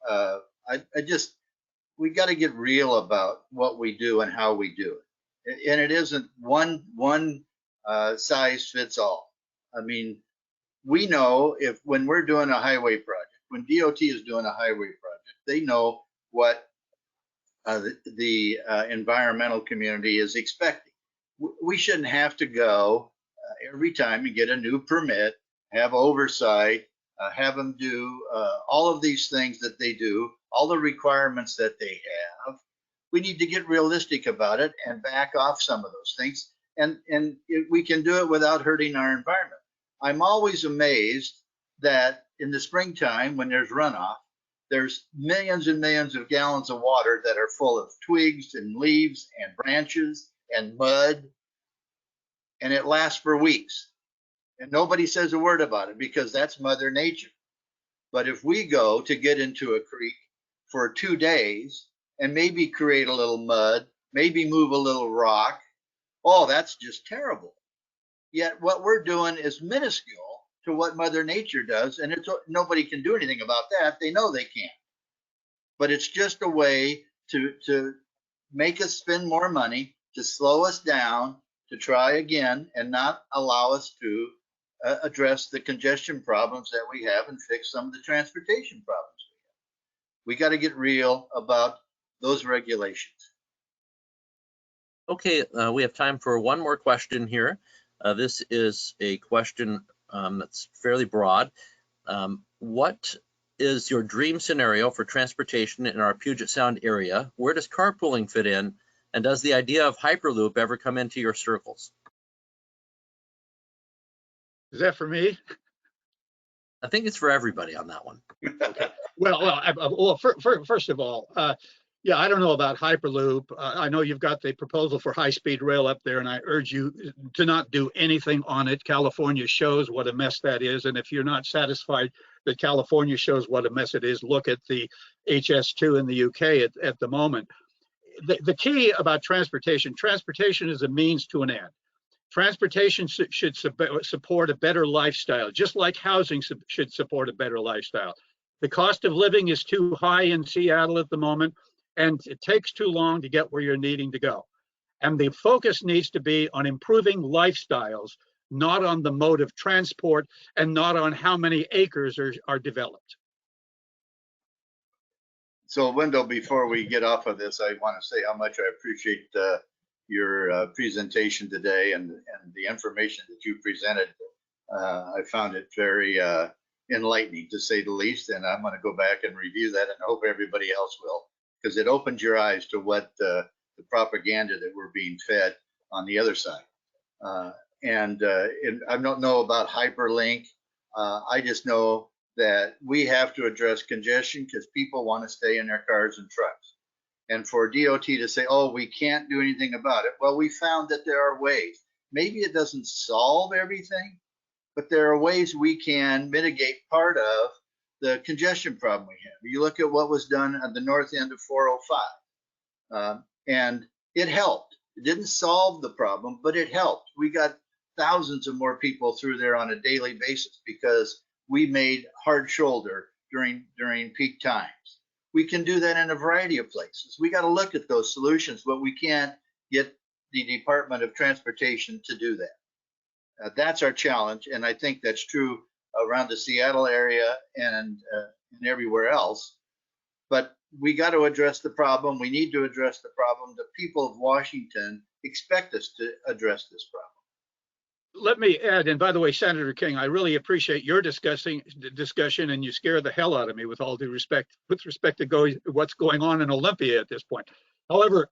We got to get real about what we do and how we do it, and it isn't one size fits all. I mean, we know when we're doing a highway project, when DOT is doing a highway project, they know what the environmental community is expecting. We shouldn't have to go every time and get a new permit, have oversight, have them do all of these things that they do, all the requirements that they have. We need to get realistic about it and back off some of those things. And we can do it without hurting our environment. I'm always amazed that in the springtime, when there's runoff, there's millions and millions of gallons of water that are full of twigs and leaves and branches and mud, and it lasts for weeks. And nobody says a word about it because that's Mother Nature. But if we go to get into a creek for 2 days and maybe create a little mud, maybe move a little rock, oh, that's just terrible. Yet what we're doing is minuscule to what Mother Nature does, and nobody can do anything about that. They know they can't. But it's just a way to make us spend more money, to slow us down, to try again, and not allow us to address the congestion problems that we have and fix some of the transportation problems we have. We got to get real about those regulations. Okay, we have time for one more question here. This is a question that's fairly broad. What is your dream scenario for transportation in our Puget Sound area? Where does carpooling fit in? And does the idea of Hyperloop ever come into your circles? Is that for me? I think it's for everybody on that one. Okay. Well, first of all, yeah, I don't know about Hyperloop. I know you've got the proposal for high-speed rail up there, and I urge you to not do anything on it. California shows what a mess that is, and if you're not satisfied that California shows what a mess it is, look at the HS2 in the UK at the moment. The key about transportation is a means to an end. Transportation should support a better lifestyle, just like housing should support a better lifestyle. The cost of living is too high in Seattle at the moment, and it takes too long to get where you're needing to go. And the focus needs to be on improving lifestyles, not on the mode of transport and not on how many acres are developed. So, Wendell, before we get off of this, I want to say how much I appreciate your presentation today and the information that you presented. I found it very enlightening, to say the least, and I'm going to go back and review that, and I hope everybody else will, because it opens your eyes to what the propaganda that we're being fed on the other side. And I don't know about hyperlink. I just know that we have to address congestion because people want to stay in their cars and trucks. And for DOT to say, oh, we can't do anything about it. Well, we found that there are ways. Maybe it doesn't solve everything, but there are ways we can mitigate part of the congestion problem we have. You look at what was done at the north end of 405, and it helped. It didn't solve the problem, but it helped. We got thousands of more people through there on a daily basis because we made hard shoulder during peak times. We can do that in a variety of places. We got to look at those solutions, but we can't get the Department of Transportation to do that. That's our challenge, and I think that's true around the Seattle area and everywhere else. But we got to address the problem. We need to address the problem. The people of Washington expect us to address this problem. Let me add, and by the way, Senator King, I really appreciate your discussion, and you scare the hell out of me with all due respect, with respect to what's going on in Olympia at this point. However,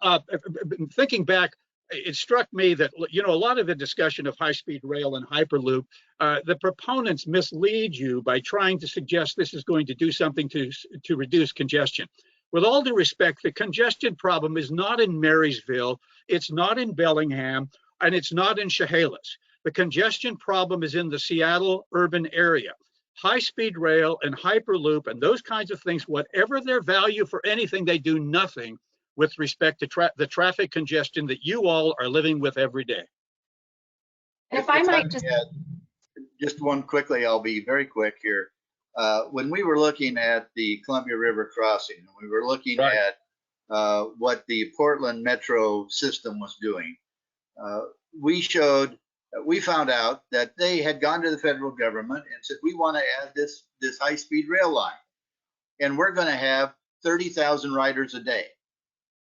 thinking back, it struck me that, you know, a lot of the discussion of high-speed rail and Hyperloop, the proponents mislead you by trying to suggest this is going to do something to reduce congestion. With all due respect, the congestion problem is not in Marysville, it's not in Bellingham, and it's not in Chehalis. The congestion problem is in the Seattle urban area. High-speed rail and Hyperloop and those kinds of things, whatever their value for anything, they do nothing with respect to the traffic congestion that you all are living with every day. And if I might just one quickly, I'll be very quick here. When we were looking at the Columbia River crossing, we were looking at what the Portland Metro system was doing. We found out that they had gone to the federal government and said, we want to add this high-speed rail line, and we're going to have 30,000 riders a day.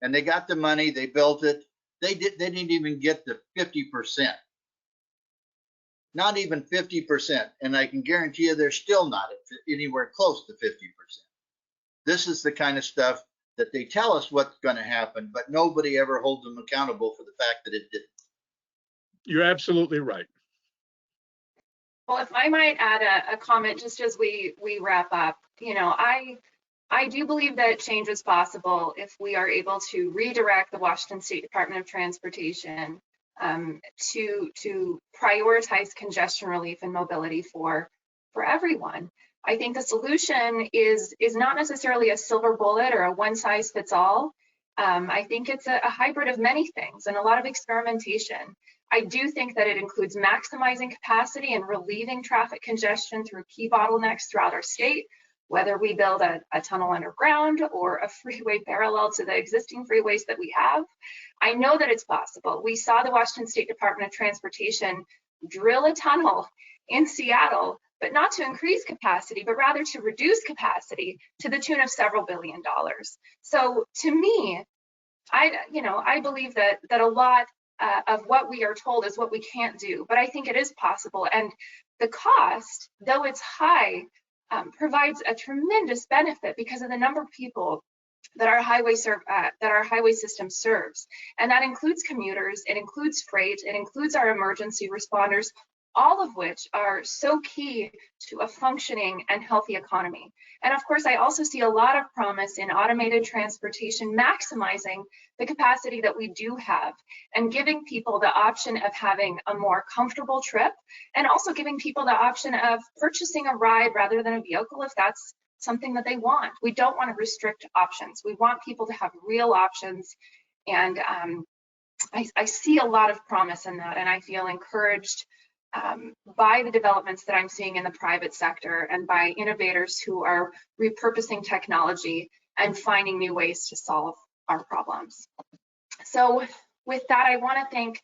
And they got the money, they built it. They didn't even get the 50%. Not even 50%. And I can guarantee you they're still not anywhere close to 50%. This is the kind of stuff that they tell us what's going to happen, but nobody ever holds them accountable for the fact that it didn't. You're absolutely right. Well, if I might add a comment just as we wrap up, you know, I do believe that change is possible if we are able to redirect the Washington State Department of Transportation to prioritize congestion relief and mobility for everyone. I think the solution is not necessarily a silver bullet or a one size fits all. I think it's a hybrid of many things and a lot of experimentation. I do think that it includes maximizing capacity and relieving traffic congestion through key bottlenecks throughout our state, whether we build a tunnel underground or a freeway parallel to the existing freeways that we have. I know that it's possible. We saw the Washington State Department of Transportation drill a tunnel in Seattle, but not to increase capacity, but rather to reduce capacity to the tune of several $1 billion. So to me, I believe that a lot of what we are told is what we can't do, but I think it is possible. And the cost, though it's high, provides a tremendous benefit because of the number of people that our highway system serves. And that includes commuters, it includes freight, it includes our emergency responders, all of which are so key to a functioning and healthy economy. And of course, I also see a lot of promise in automated transportation, maximizing the capacity that we do have and giving people the option of having a more comfortable trip, and also giving people the option of purchasing a ride rather than a vehicle if that's something that they want. We don't want to restrict options. We want people to have real options. And I see a lot of promise in that, and I feel encouraged by the developments that I'm seeing in the private sector and by innovators who are repurposing technology and finding new ways to solve our problems. So with that, I want to thank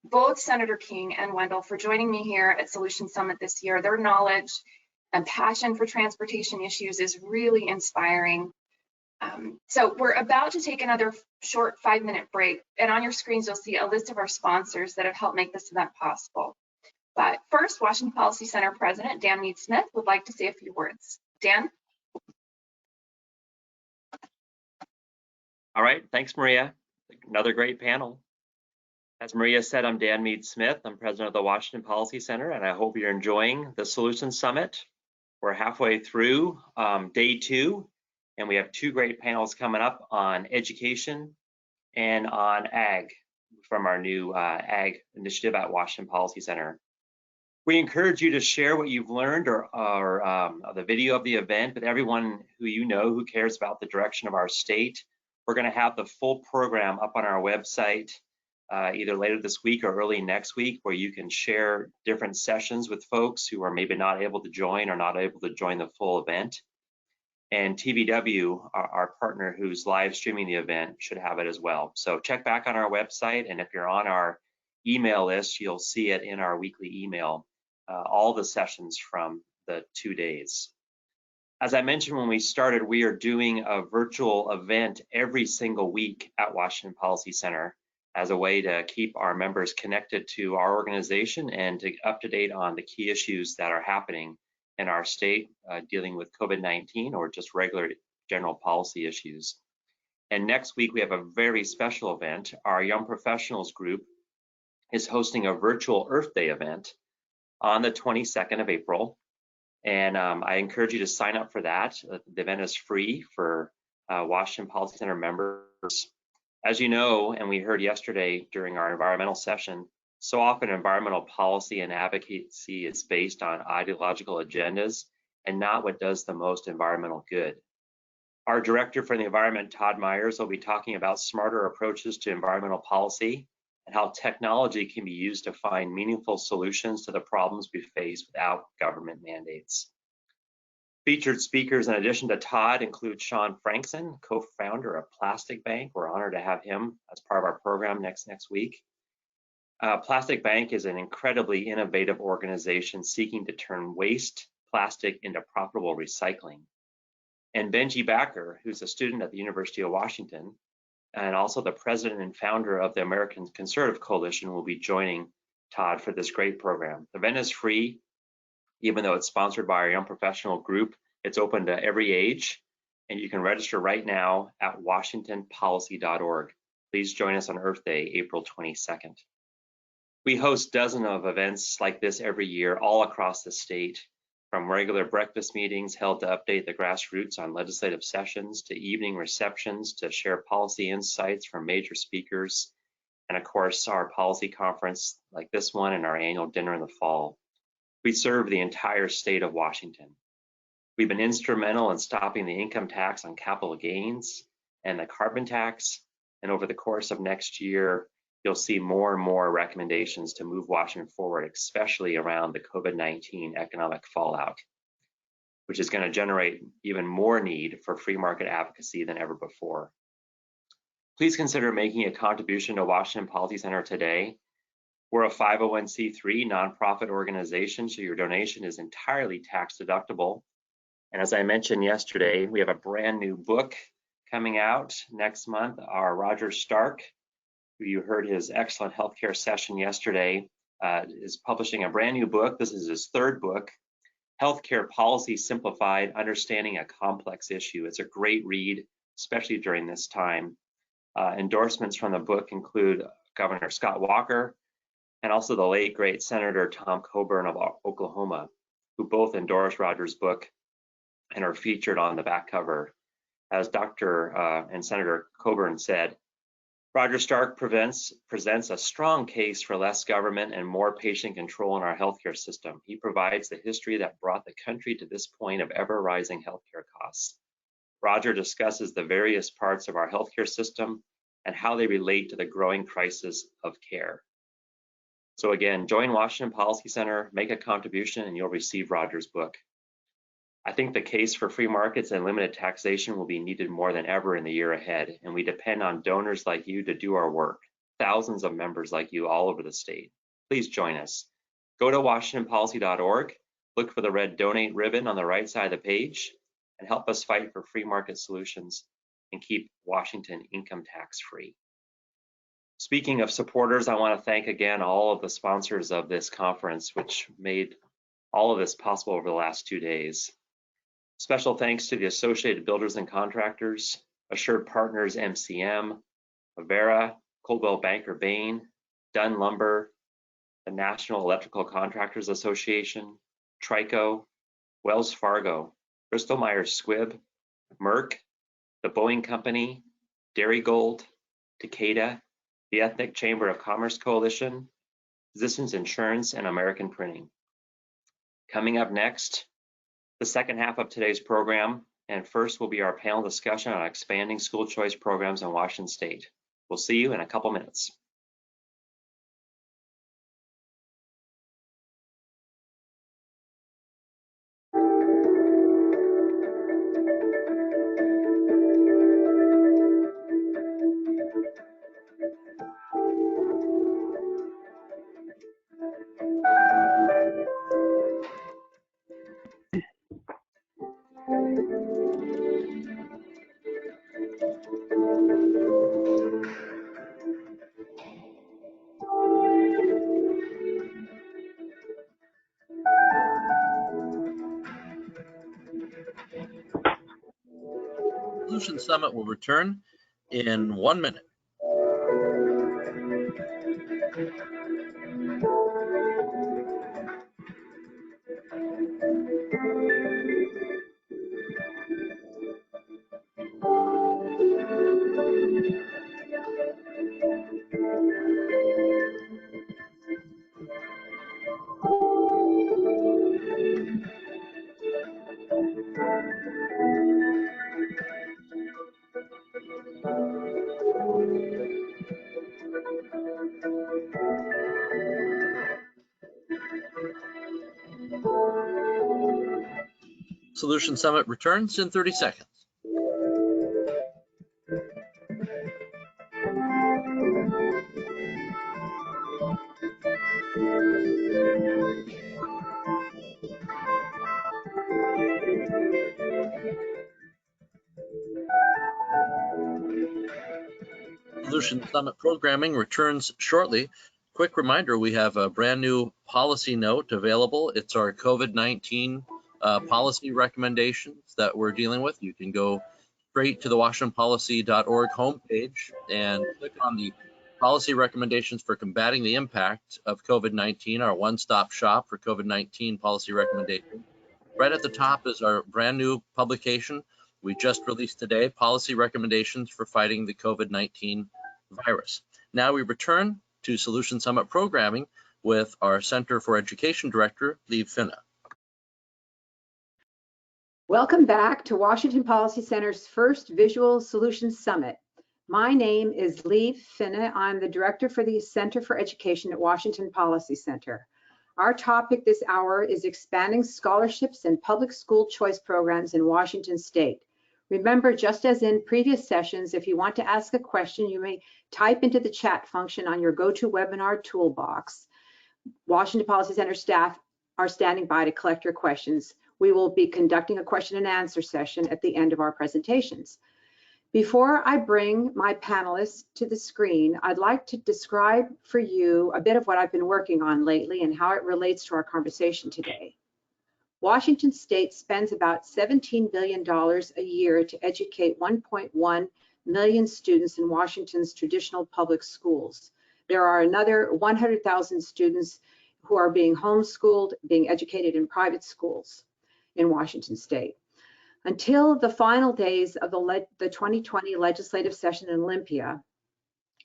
both Senator King and Wendell for joining me here at Solution Summit this year. Their knowledge and passion for transportation issues is really inspiring. So we're about to take another short 5-minute break, and on your screens you'll see a list of our sponsors that have helped make this event possible. But first, Washington Policy Center President Dan Mead-Smith would like to say a few words. Dan? All right, thanks, Maria. Another great panel. As Maria said, I'm Dan Mead-Smith. I'm president of the Washington Policy Center, and I hope you're enjoying the Solutions Summit. We're halfway through day 2, and we have 2 great panels coming up on education and on ag from our new ag initiative at Washington Policy Center. We encourage you to share what you've learned or the video of the event with everyone who you know who cares about the direction of our state. We're going to have the full program up on our website either later this week or early next week, where you can share different sessions with folks who are maybe not able to join or not able to join the full event. And TVW, our partner who's live streaming the event, should have it as well. So check back on our website, and if you're on our email list, you'll see it in our weekly email, all the sessions from the 2 days. As I mentioned when we started, we are doing a virtual event every single week at Washington Policy Center as a way to keep our members connected to our organization and to up to date on the key issues that are happening in our state dealing with COVID-19 or just regular general policy issues. And next week we have a very special event. Our Young Professionals group is hosting a virtual Earth Day event on the 22nd of April. And I encourage you to sign up for that. The event is free for Washington Policy Center members. As you know, and we heard yesterday during our environmental session, so often environmental policy and advocacy is based on ideological agendas and not what does the most environmental good. Our director for the environment, Todd Myers, will be talking about smarter approaches to environmental policy and how technology can be used to find meaningful solutions to the problems we face without government mandates. Featured speakers in addition to Todd include Sean Frankson, co-founder of Plastic Bank. We're honored to have him as part of our program next week. Plastic Bank is an incredibly innovative organization seeking to turn waste plastic into profitable recycling. And Benji Backer, who's a student at the University of Washington, and also the president and founder of the American Conservative Coalition, will be joining Todd for this great program. The event is free, even though it's sponsored by our Young Professional group. It's open to every age, and you can register right now at washingtonpolicy.org. Please join us on Earth Day, April 22nd. We host dozens of events like this every year all across the state, from regular breakfast meetings held to update the grassroots on legislative sessions, to evening receptions to share policy insights from major speakers, and of course our policy conference like this one and our annual dinner in the fall. We serve the entire state of Washington. We've been instrumental in stopping the income tax on capital gains and the carbon tax, and over the course of next year, you'll see more and more recommendations to move Washington forward, especially around the COVID-19 economic fallout, which is going to generate even more need for free market advocacy than ever before. Please consider making a contribution to Washington Policy Center today. We're a 501c3 nonprofit organization, so your donation is entirely tax deductible. And as I mentioned yesterday, we have a brand new book coming out next month. Our Roger Stark, who you heard his excellent healthcare session yesterday, is publishing a brand new book. This is his 3rd book, Healthcare Policy Simplified, Understanding a Complex Issue. It's a great read, especially during this time. Endorsements from the book include Governor Scott Walker and also the late, great Senator Tom Coburn of Oklahoma, who both endorsed Roger's book and are featured on the back cover. As Dr. and Senator Coburn said, Roger Stark presents a strong case for less government and more patient control in our healthcare system. He provides the history that brought the country to this point of ever-rising healthcare costs. Roger discusses the various parts of our healthcare system and how they relate to the growing crisis of care. So again, join Washington Policy Center, make a contribution, and you'll receive Roger's book. I think the case for free markets and limited taxation will be needed more than ever in the year ahead, and we depend on donors like you to do our work, thousands of members like you all over the state. Please join us. Go to washingtonpolicy.org, look for the red donate ribbon on the right side of the page, and help us fight for free market solutions and keep Washington income tax free. Speaking of supporters, I want to thank again all of the sponsors of this conference, which made all of this possible over the last 2 days. Special thanks to the Associated Builders and Contractors, Assured Partners MCM, Avera, Coldwell Banker Bain, Dunn Lumber, the National Electrical Contractors Association, Trico, Wells Fargo, Bristol Myers Squibb, Merck, the Boeing Company, Dairygold, Takeda, the Ethnic Chamber of Commerce Coalition, Physicians Insurance, and American Printing. Coming up next, the second half of today's program, and first will be our panel discussion on expanding school choice programs in Washington State. We'll see you in a couple minutes. Solution Summit will return in 1 minute. Solution Summit returns in 30 seconds. Solution Summit programming returns shortly. Quick reminder, we have a brand new policy note available. It's our COVID-19 policy recommendations that we're dealing with. You can go straight to the WashingtonPolicy.org homepage and click on the policy recommendations for combating the impact of COVID-19, our one-stop shop for COVID-19 policy recommendations. Right at the top is our brand new publication we just released today, Policy Recommendations for Fighting the COVID-19 Virus. Now we return to Solution Summit programming with our Center for Education Director, Lieve Finne. Welcome back to Washington Policy Center's first Visual Solutions Summit. My name is Lieve Finne. I'm the Director for the Center for Education at Washington Policy Center. Our topic this hour is expanding scholarships and public school choice programs in Washington State. Remember, just as in previous sessions, if you want to ask a question, you may type into the chat function on your GoToWebinar toolbox. Washington Policy Center staff are standing by to collect your questions. We will be conducting a question and answer session at the end of our presentations. Before I bring my panelists to the screen, I'd like to describe for you a bit of what I've been working on lately and how it relates to our conversation today. Washington State spends about $17 billion a year to educate 1.1 million students in Washington's traditional public schools. There are another 100,000 students who are being homeschooled, being educated in private schools in Washington State. Until the final days of the 2020 legislative session in Olympia,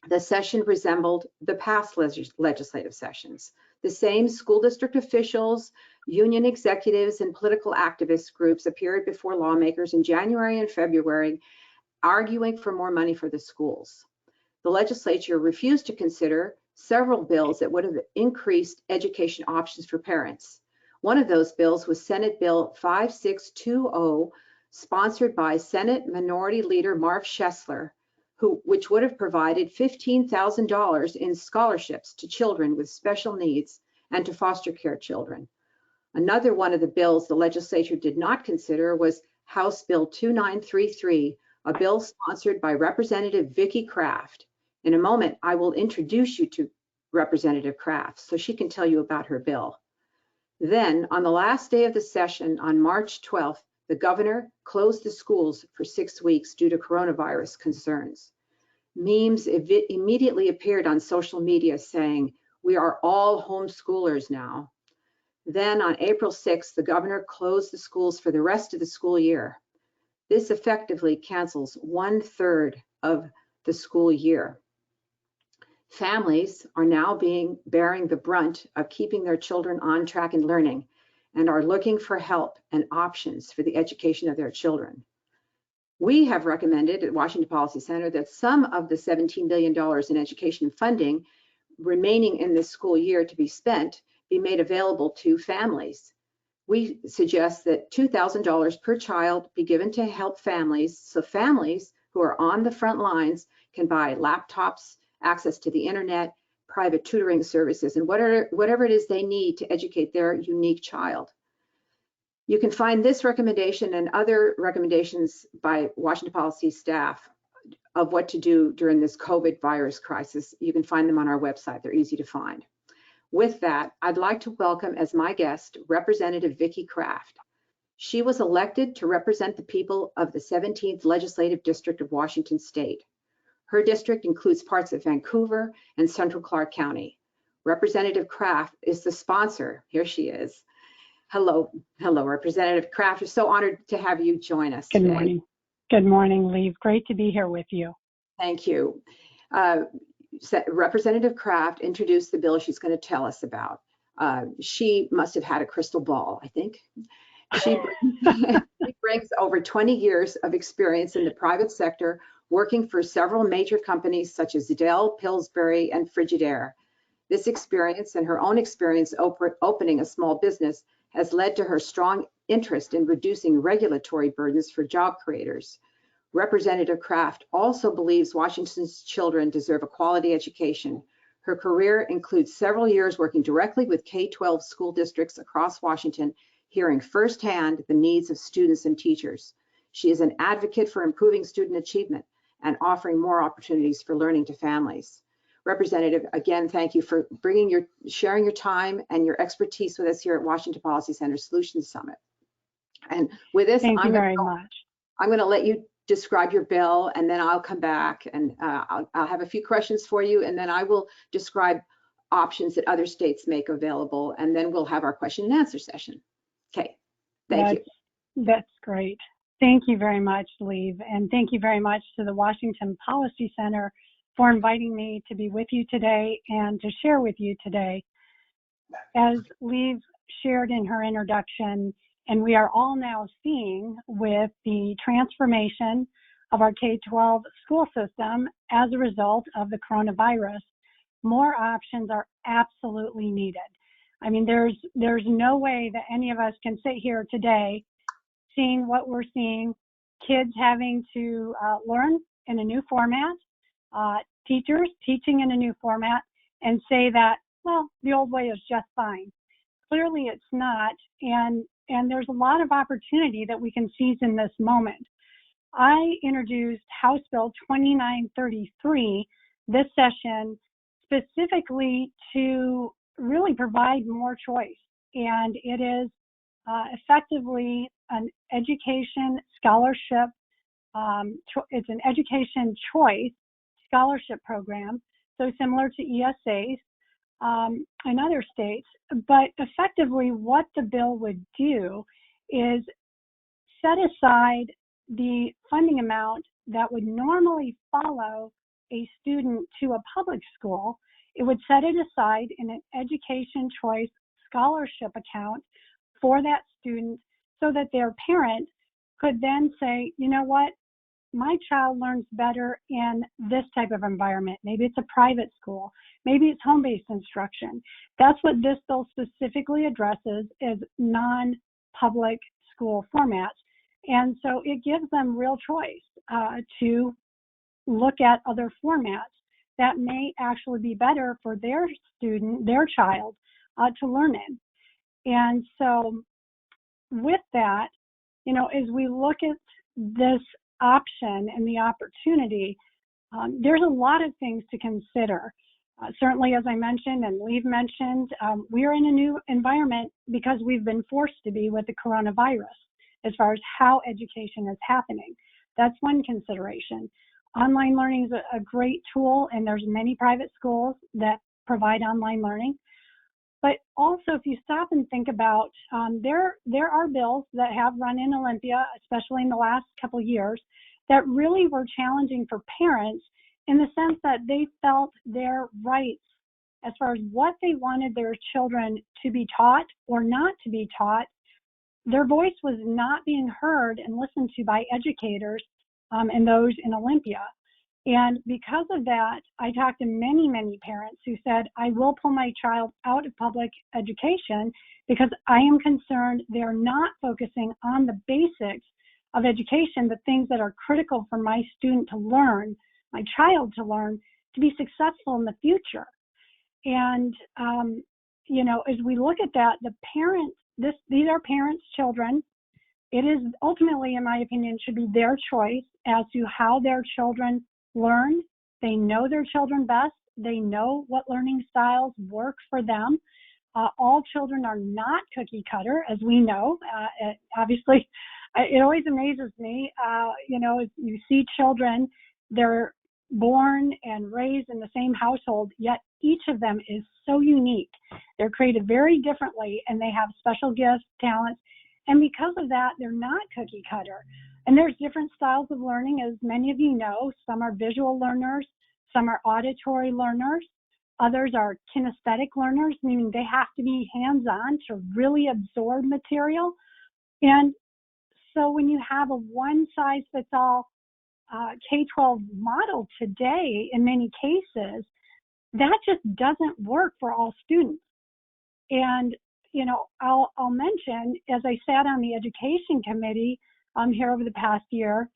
the session resembled the past legislative sessions. The same school district officials, union executives, and political activist groups appeared before lawmakers in January and February, arguing for more money for the schools. The legislature refused to consider several bills that would have increased education options for parents. One of those bills was Senate Bill 5620, sponsored by Senate Minority Leader Marv Schessler, which would have provided $15,000 in scholarships to children with special needs and to foster care children. Another one of the bills the legislature did not consider was House Bill 2933, a bill sponsored by Representative Vicki Kraft. In a moment, I will introduce you to Representative Kraft so she can tell you about her bill. Then, on the last day of the session on March 12th, the governor closed the schools for 6 weeks due to coronavirus concerns. Memes immediately appeared on social media saying, "We are all homeschoolers now." Then on April 6th, the governor closed the schools for the rest of the school year. This effectively cancels 1/3 of the school year. Families are now bearing the brunt of keeping their children on track and learning, and are looking for help and options for the education of their children. We have recommended at Washington Policy Center that some of the $17 billion in education funding remaining in this school year to be spent be made available to families. We suggest that $2,000 per child be given to help families, so families who are on the front lines can buy laptops, access to the internet, private tutoring services, and whatever it is they need to educate their unique child. You can find this recommendation and other recommendations by Washington Policy staff of what to do during this COVID virus crisis. You can find them on our website. They're easy to find. With that, I'd like to welcome as my guest Representative Vicki Kraft. She was elected to represent the people of the 17th Legislative District of Washington State. Her district includes parts of Vancouver and Central Clark County. Representative Kraft is the sponsor. Here she is. Hello, Representative Kraft. We're so honored to have you join us today. Good morning. Good morning, Lee. Great to be here with you. Thank you. Representative Kraft introduced the bill she's going to tell us about. She must have had a crystal ball, I think. She brings over 20 years of experience in the private sector, working for several major companies such as Dell, Pillsbury, and Frigidaire. This experience and her own experience opening a small business has led to her strong interest in reducing regulatory burdens for job creators. Representative Kraft also believes Washington's children deserve a quality education. Her career includes several years working directly with K-12 school districts across Washington, hearing firsthand the needs of students and teachers. She is an advocate for improving student achievement and offering more opportunities for learning to families. Representative, again, thank you for sharing your time and your expertise with us here at Washington Policy Center Solutions Summit. And with this, thank you very much. I'm going to let you describe your bill, and then I'll come back and I'll have a few questions for you, and then I will describe options that other states make available, and then we'll have our question and answer session. Okay, thank you. That's great. Thank you very much, Lee, and thank you very much to the Washington Policy Center for inviting me to be with you today and to share with you today. As Lee shared in her introduction, and we are all now seeing with the transformation of our K-12 school system as a result of the coronavirus, more options are absolutely needed. I mean, there's no way that any of us can sit here today seeing what we're seeing, kids having to learn in a new format, teachers teaching in a new format, and say that, well, the old way is just fine. Clearly it's not, and there's a lot of opportunity that we can seize in this moment. I introduced House Bill 2933 this session specifically to really provide more choice, and it is effectively an education scholarship, it's an education choice scholarship program, so similar to ESAs in other states, but effectively what the bill would do is set aside the funding amount that would normally follow a student to a public school. It would set it aside in an education choice scholarship account for that student so that their parent could then say, you know what, my child learns better in this type of environment. Maybe it's a private school. Maybe it's home-based instruction. That's what this bill specifically addresses, is non-public school formats. And so it gives them real choice to look at other formats that may actually be better for their student, their child, to learn in. And so with that, you know, as we look at this option and the opportunity, there's a lot of things to consider. Certainly, as I mentioned and Leave mentioned, we're in a new environment because we've been forced to be with the coronavirus as far as how education is happening. That's one consideration. Online learning is a great tool, and there's many private schools that provide online learning. But also, if you stop and think about, there are bills that have run in Olympia, especially in the last couple of years, that really were challenging for parents in the sense that they felt their rights as far as what they wanted their children to be taught or not to be taught. Their voice was not being heard and listened to by educators and those in Olympia. And because of that, I talked to many, many parents who said, I will pull my child out of public education because I am concerned they're not focusing on the basics of education, the things that are critical for my student to learn, my child to learn, to be successful in the future. And, you know, as we look at that, the parents, these are parents' children. It is ultimately, in my opinion, should be their choice as to how their children learn. They know their children best. They know what learning styles work for them. All children are not cookie cutter, as we know. Obviously, it always amazes me, you know, you see children, they're born and raised in the same household, yet each of them is so unique. They're created very differently, and they have special gifts, talents, and because of that, they're not cookie cutter. And there's different styles of learning, as many of you know. Some are visual learners, some are auditory learners, others are kinesthetic learners, meaning they have to be hands-on to really absorb material. And so when you have a one-size-fits-all K-12 model today, in many cases, that just doesn't work for all students. And, you know, I'll mention, as I sat on the education committee here over the past year,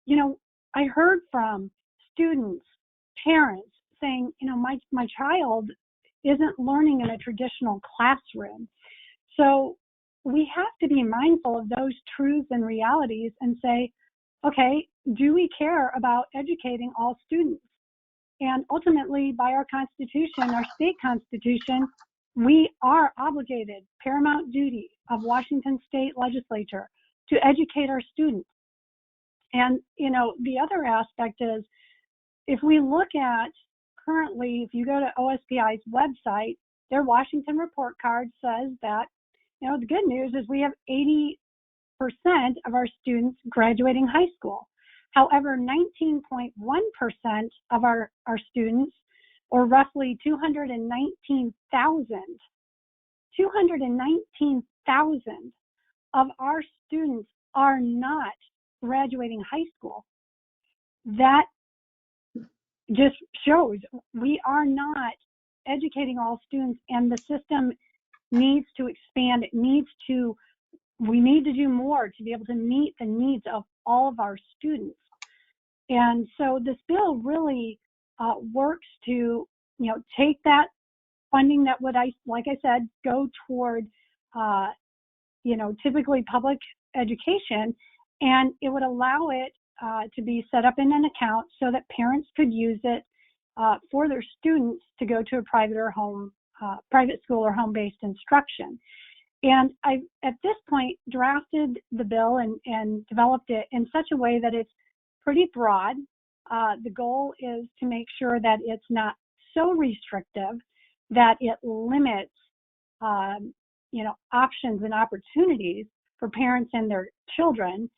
you know, I heard from students, parents saying, you know, my child isn't learning in a traditional classroom. So we have to be mindful of those truths and realities and say, okay, do we care about educating all students? And ultimately, by our Constitution, our state Constitution, we are obligated, paramount duty of Washington State Legislature, to educate our students. And, you know, the other aspect is, if we look at currently, if you go to OSPI's website, their Washington report card says that, you know, the good news is we have 80% of our students graduating high school. However, 19.1% of our students, or roughly 219,000 of our students are not graduating high school. That just shows we are not educating all students, and the system needs to expand. We need to do more to be able to meet the needs of all of our students. And so this bill really works to, you know, take that funding that would, like I said, go toward, you know, typically public education, and it would allow it to be set up in an account so that parents could use it for their students to go to a private school or home-based instruction. And I, at this point, drafted the bill and developed it in such a way that it's pretty broad. The goal is to make sure that it's not so restrictive that it limits, you know, options and opportunities for parents and their children.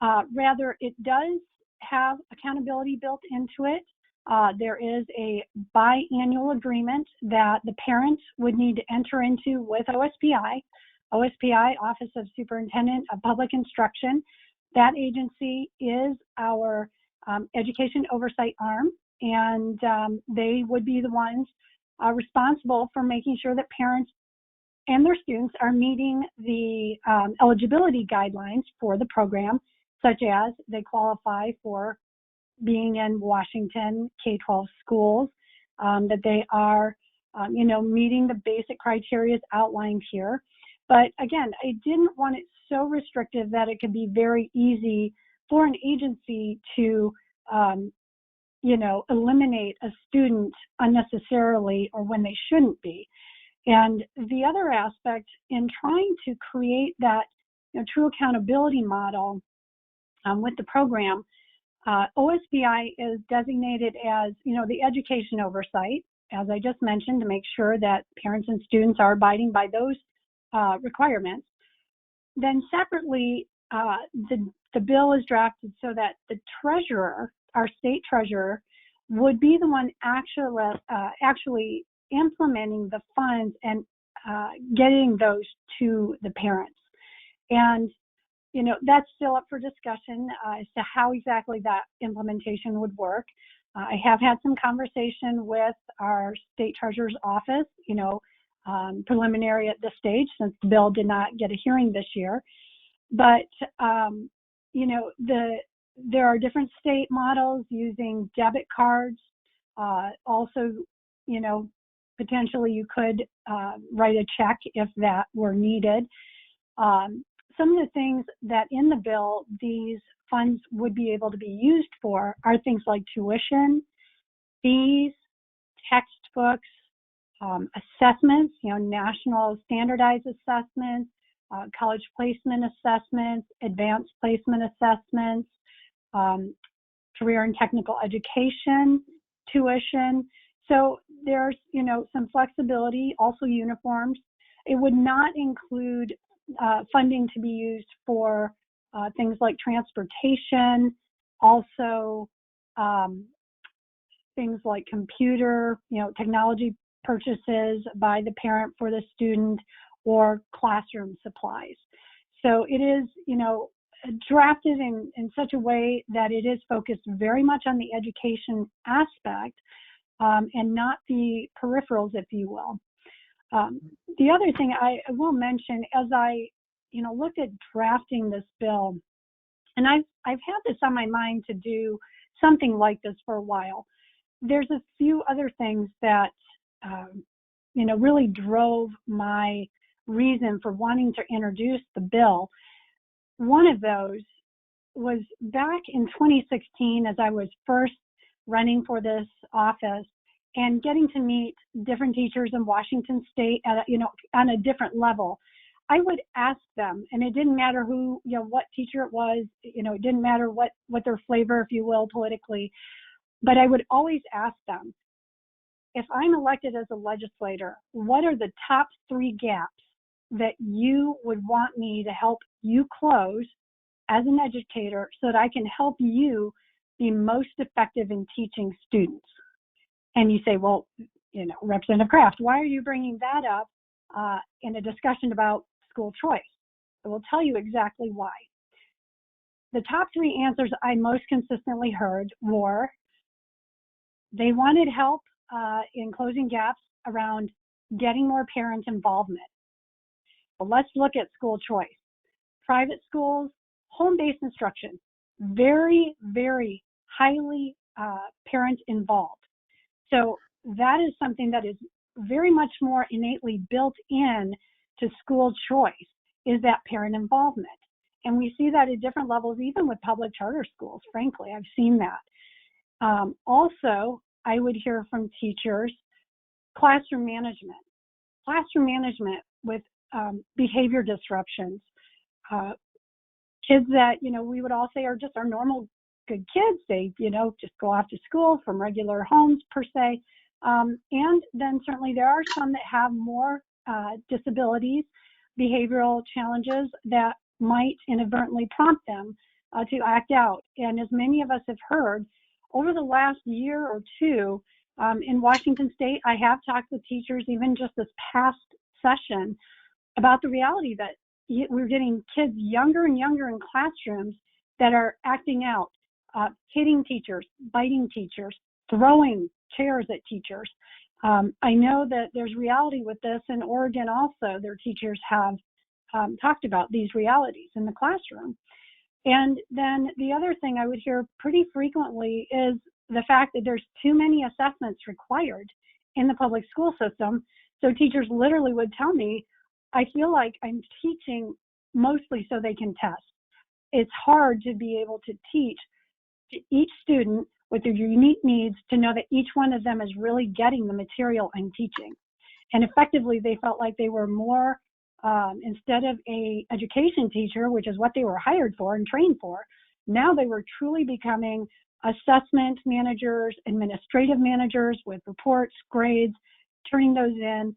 Rather, it does have accountability built into it. There is a biannual agreement that the parents would need to enter into with OSPI. OSPI, Office of Superintendent of Public Instruction. That agency is our education oversight arm, and they would be the ones responsible for making sure that parents and their students are meeting the eligibility guidelines for the program, such as they qualify for being in Washington K-12 schools, that they are, you know, meeting the basic criteria outlined here. But again, I didn't want it so restrictive that it could be very easy for an agency to, eliminate a student unnecessarily or when they shouldn't be. And the other aspect in trying to create that true accountability model with the program, OSBI is designated as, the education oversight, as I just mentioned, to make sure that parents and students are abiding by those requirements. Then separately, the bill is drafted so that the treasurer, our state treasurer, would be the one actually implementing the funds and getting those to the parents. And that's still up for discussion as to how exactly that implementation would work. I have had some conversation with our state treasurer's office, preliminary at this stage since the bill did not get a hearing this year. But, there are different state models using debit cards. Also, potentially you could write a check if that were needed. Some of the things that in the bill these funds would be able to be used for are things like tuition, fees, textbooks, assessments, national standardized assessments, college placement assessments, advanced placement assessments, career and technical education, tuition. So there's, some flexibility, also uniforms. It would not include funding to be used for things like transportation, also things like computer, technology purchases by the parent for the student, or classroom supplies. So it is, drafted in such a way that it is focused very much on the education aspect and not the peripherals, if you will. The other thing I will mention, as I, looked at drafting this bill, and I've had this on my mind to do something like this for a while. There's a few other things that, really drove my reason for wanting to introduce the bill. One of those was back in 2016, as I was first running for this office and getting to meet different teachers in Washington State at on a different level. I would ask them, and it didn't matter who, what teacher it was, it didn't matter what their flavor, if you will, politically, but I would always ask them, if I'm elected as a legislator, what are the top 3 gaps that you would want me to help you close as an educator so that I can help you be most effective in teaching students? And you say, well, Representative Kraft, why are you bringing that up in a discussion about school choice? I will tell you exactly why. The top 3 answers I most consistently heard were they wanted help in closing gaps around getting more parent involvement. Well, let's look at school choice. Private schools, home-based instruction, very, very highly parent involved. So that is something that is very much more innately built in to school choice, is that parent involvement. And we see that at different levels, even with public charter schools, frankly, I've seen that. Also, I would hear from teachers, classroom management with behavior disruptions, kids that, we would all say are just our normal good kids. They, just go off to school from regular homes per se. And then certainly there are some that have more disabilities, behavioral challenges that might inadvertently prompt them to act out. And as many of us have heard, over the last year or two in Washington State, I have talked with teachers, even just this past session, about the reality that we're getting kids younger and younger in classrooms that are acting out, hitting teachers, biting teachers, throwing chairs at teachers. I know that there's reality with this in Oregon also. Their teachers have talked about these realities in the classroom. And then the other thing I would hear pretty frequently is the fact that there's too many assessments required in the public school system. So teachers literally would tell me, I feel like I'm teaching mostly so they can test. it's hard to be able to teach to each student with their unique needs, to know that each one of them is really getting the material I'm teaching. And effectively, they felt like they were more, instead of a education teacher, which is what they were hired for and trained for, now they were truly becoming assessment managers, administrative managers with reports, grades, turning those in.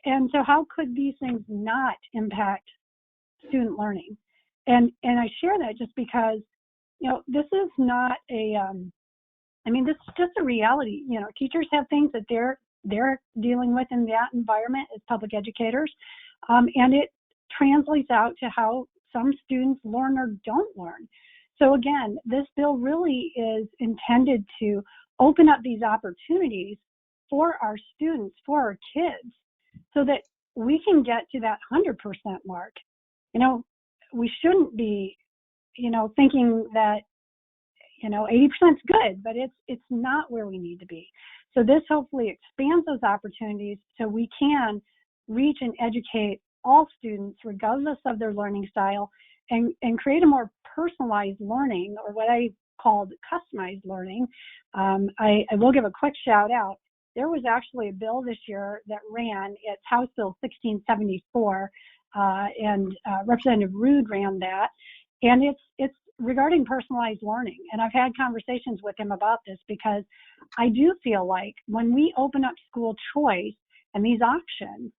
And so how could these things not impact student learning? And I share that just because, this is not a, this is just a reality. Teachers have things that they're dealing with in that environment as public educators, and it translates out to how some students learn or don't learn. So again, this bill really is intended to open up these opportunities for our students, for our kids, so that we can get to that 100% mark. We shouldn't be, thinking that, 80% is good, but it's not where we need to be. So this hopefully expands those opportunities so we can reach and educate all students regardless of their learning style, and create a more personalized learning, or what I called customized learning. I will give a quick shout out. There was actually a bill this year that ran. It's House Bill 1674, and Representative Rood ran that. And it's regarding personalized learning. And I've had conversations with him about this, because I do feel like when we open up school choice and these options,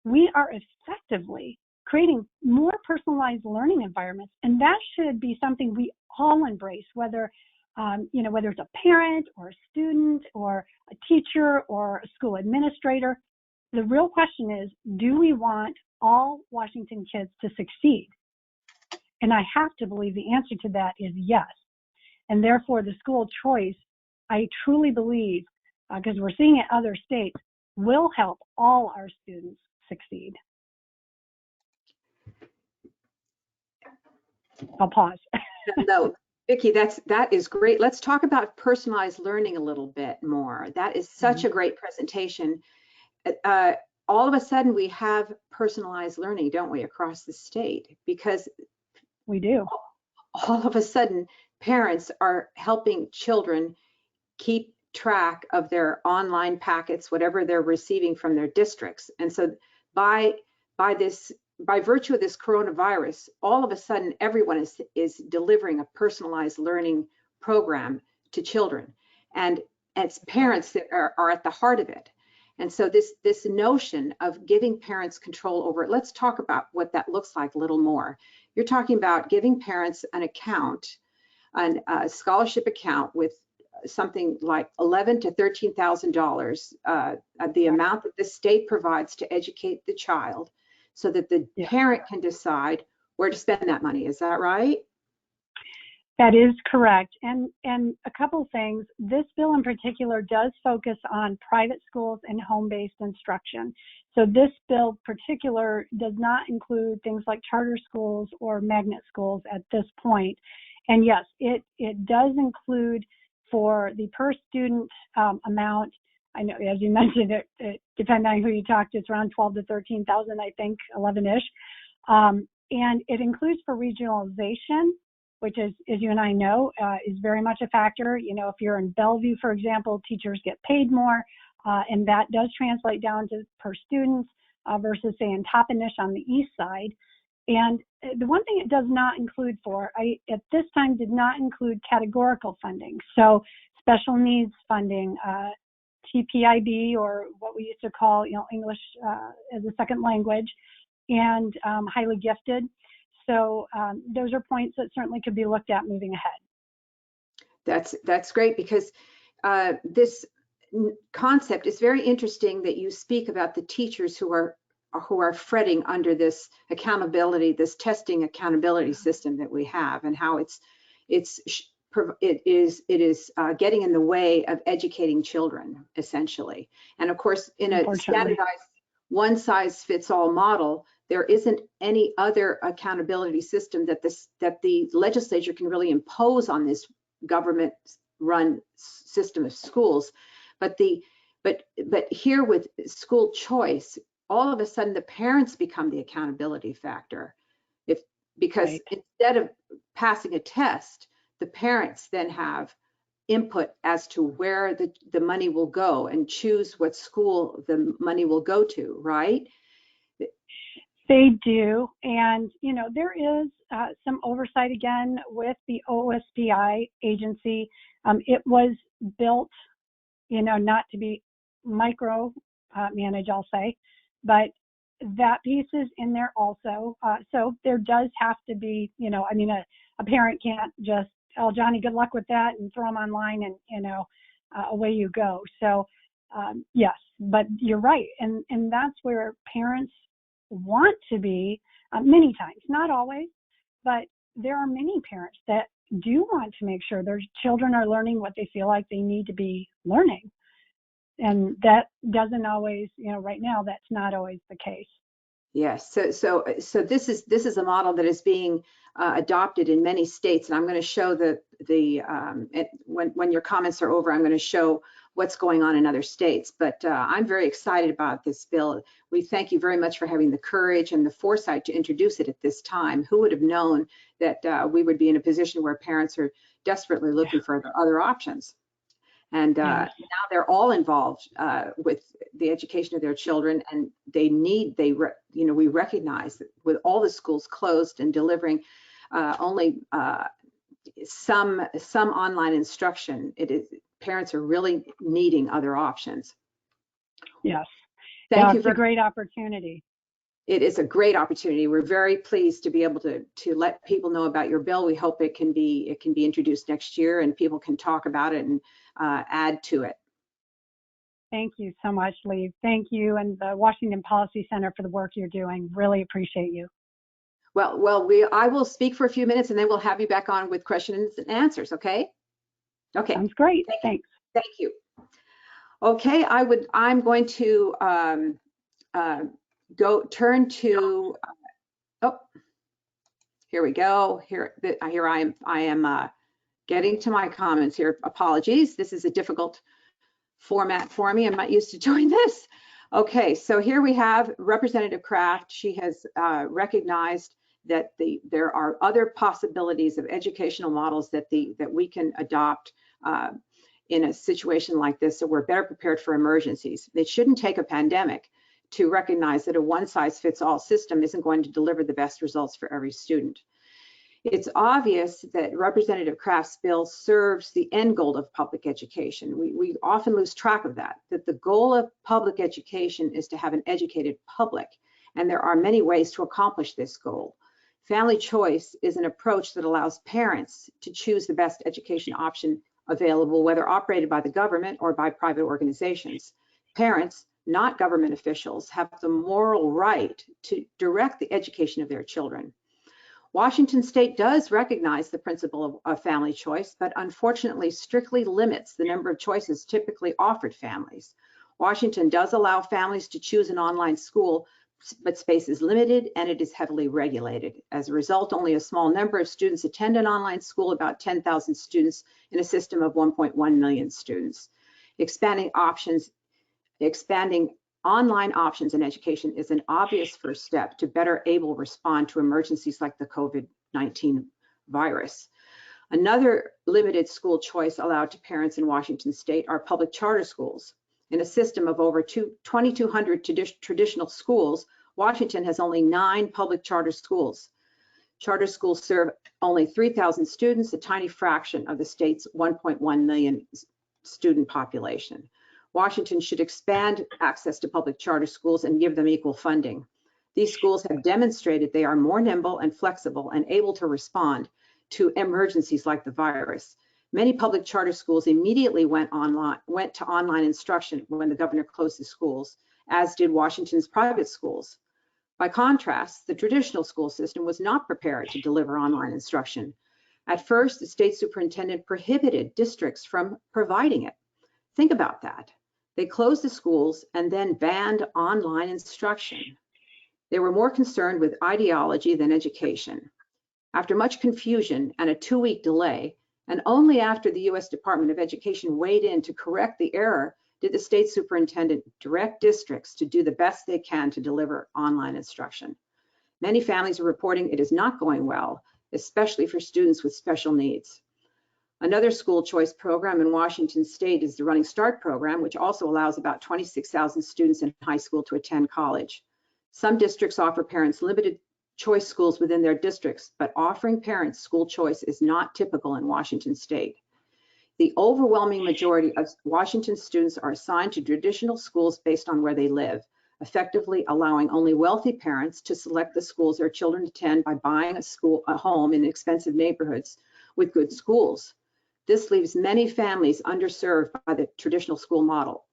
we are effectively creating more personalized learning environments. And that should be something we all embrace, whether whether it's a parent or a student or a teacher or a school administrator. The real question is, do we want all Washington kids to succeed? And I have to believe the answer to that is yes. And therefore, the school choice, I truly believe, because we're seeing it in other states, will help all our students succeed. I'll pause. No, Vicki, that is great. Let's talk about personalized learning a little bit more. That is such a great presentation. All of a sudden, we have personalized learning, don't we, across the state? Because we do. All of a sudden, parents are helping children keep track of their online packets, whatever they're receiving from their districts. And so by virtue of this coronavirus, all of a sudden everyone is delivering a personalized learning program to children, and it's parents that are at the heart of it. And so this notion of giving parents control over it, let's talk about what that looks like a little more. You're talking about giving parents an account, a scholarship account with something like $11,000 to $13,000, the amount that the state provides to educate the child, so that the parent can decide where to spend that money. Is that right? That is correct. And a couple of things. This bill in particular does focus on private schools and home-based instruction. So this bill particular does not include things like charter schools or magnet schools at this point. And yes, it does include, for the per student amount, I know, as you mentioned, it depending on who you talk to, it's around 12 to 13,000, I think, 11-ish. And it includes for regionalization, which is, as you and I know, is very much a factor. If you're in Bellevue, for example, teachers get paid more, and that does translate down to per students versus, say, in Toppenish on the east side. And the one thing it does not include at this time did not include categorical funding. So special needs funding, TPIB, or what we used to call, English as a second language, and highly gifted. So those are points that certainly could be looked at moving ahead. That's great, because this concept is very interesting that you speak about the teachers who are fretting under this accountability, this testing accountability system that we have, and how it is getting in the way of educating children, essentially. And of course, in a standardized one-size-fits-all model, there isn't any other accountability system that the legislature can really impose on this government-run system of schools. But here with school choice, all of a sudden the parents become the accountability factor. because Right. instead of passing a test, the parents then have input as to where the money will go and choose what school the money will go to, right? They do. And, you know, there is some oversight again with the OSPI agency. It was built, you know, not to be micro managed, I'll say, but that piece is in there also. So there does have to be, you know, I mean, a parent can't just, oh, Johnny, good luck with that, and throw them online and, you know, away you go. So yes, but you're right. And that's where parents want to be many times, not always, but there are many parents that do want to make sure their children are learning what they feel like they need to be learning. And that doesn't always, you know, right now, that's not always the case. Yes. So this is a model that is being adopted in many states, and I'm going to show when your comments are over, I'm going to show what's going on in other states. But I'm very excited about this bill. We thank you very much for having the courage and the foresight to introduce it at this time. Who would have known that we would be in a position where parents are desperately looking for other options? And now they're all involved with the education of their children, and we recognize that with all the schools closed and delivering only some online instruction, parents are really needing other options. Yes. Thank you. It's a great opportunity. It is a great opportunity. We're very pleased to be able to let people know about your bill. We hope it can be introduced next year and people can talk about it and add to it. Thank you so much, Lee. Thank you and the Washington Policy Center for the work you're doing. Really appreciate you. Well, I will speak for a few minutes and then we'll have you back on with questions and answers, okay? Okay. Sounds great. Thanks. Thank you. Okay, I'm going to turn to, here we go. Here I am getting to my comments here. Apologies. This is a difficult format for me. I'm not used to doing this. Okay, so here we have Representative Kraft. She has recognized that there are other possibilities of educational models that we can adopt in a situation like this, so we're better prepared for emergencies. It shouldn't take a pandemic to recognize that a one-size-fits-all system isn't going to deliver the best results for every student. It's obvious that Representative Kraft's bill serves the end goal of public education. We often lose track of that the goal of public education is to have an educated public, and there are many ways to accomplish this goal. Family choice is an approach that allows parents to choose the best education option available, whether operated by the government or by private organizations. Parents, not government officials, have the moral right to direct the education of their children. Washington State does recognize the principle of family choice, but unfortunately strictly limits the number of choices typically offered families. Washington does allow families to choose an online school, but space is limited and it is heavily regulated. As a result, only a small number of students attend an online school, about 10,000 students in a system of 1.1 million students. Expanding online options in education is an obvious first step to better able respond to emergencies like the COVID-19 virus. Another limited school choice allowed to parents in Washington State are public charter schools. In a system of over 2,200 traditional schools, Washington has only 9 public charter schools. Charter schools serve only 3,000 students, a tiny fraction of the state's 1.1 million student population. Washington should expand access to public charter schools and give them equal funding. These schools have demonstrated they are more nimble and flexible and able to respond to emergencies like the virus. Many public charter schools immediately went to online instruction when the governor closed the schools, as did Washington's private schools. By contrast, the traditional school system was not prepared to deliver online instruction. At first, the state superintendent prohibited districts from providing it. Think about that. They closed the schools and then banned online instruction. They were more concerned with ideology than education. After much confusion and a 2-week delay, and only after the U.S. Department of Education weighed in to correct the error, did the state superintendent direct districts to do the best they can to deliver online instruction. Many families are reporting it is not going well, especially for students with special needs. Another school choice program in Washington State is the Running Start program, which also allows about 26,000 students in high school to attend college. Some districts offer parents limited choice schools within their districts, but offering parents school choice is not typical in Washington State. The overwhelming majority of Washington students are assigned to traditional schools based on where they live, effectively allowing only wealthy parents to select the schools their children attend by buying a home in expensive neighborhoods with good schools. This leaves many families underserved by the traditional school model,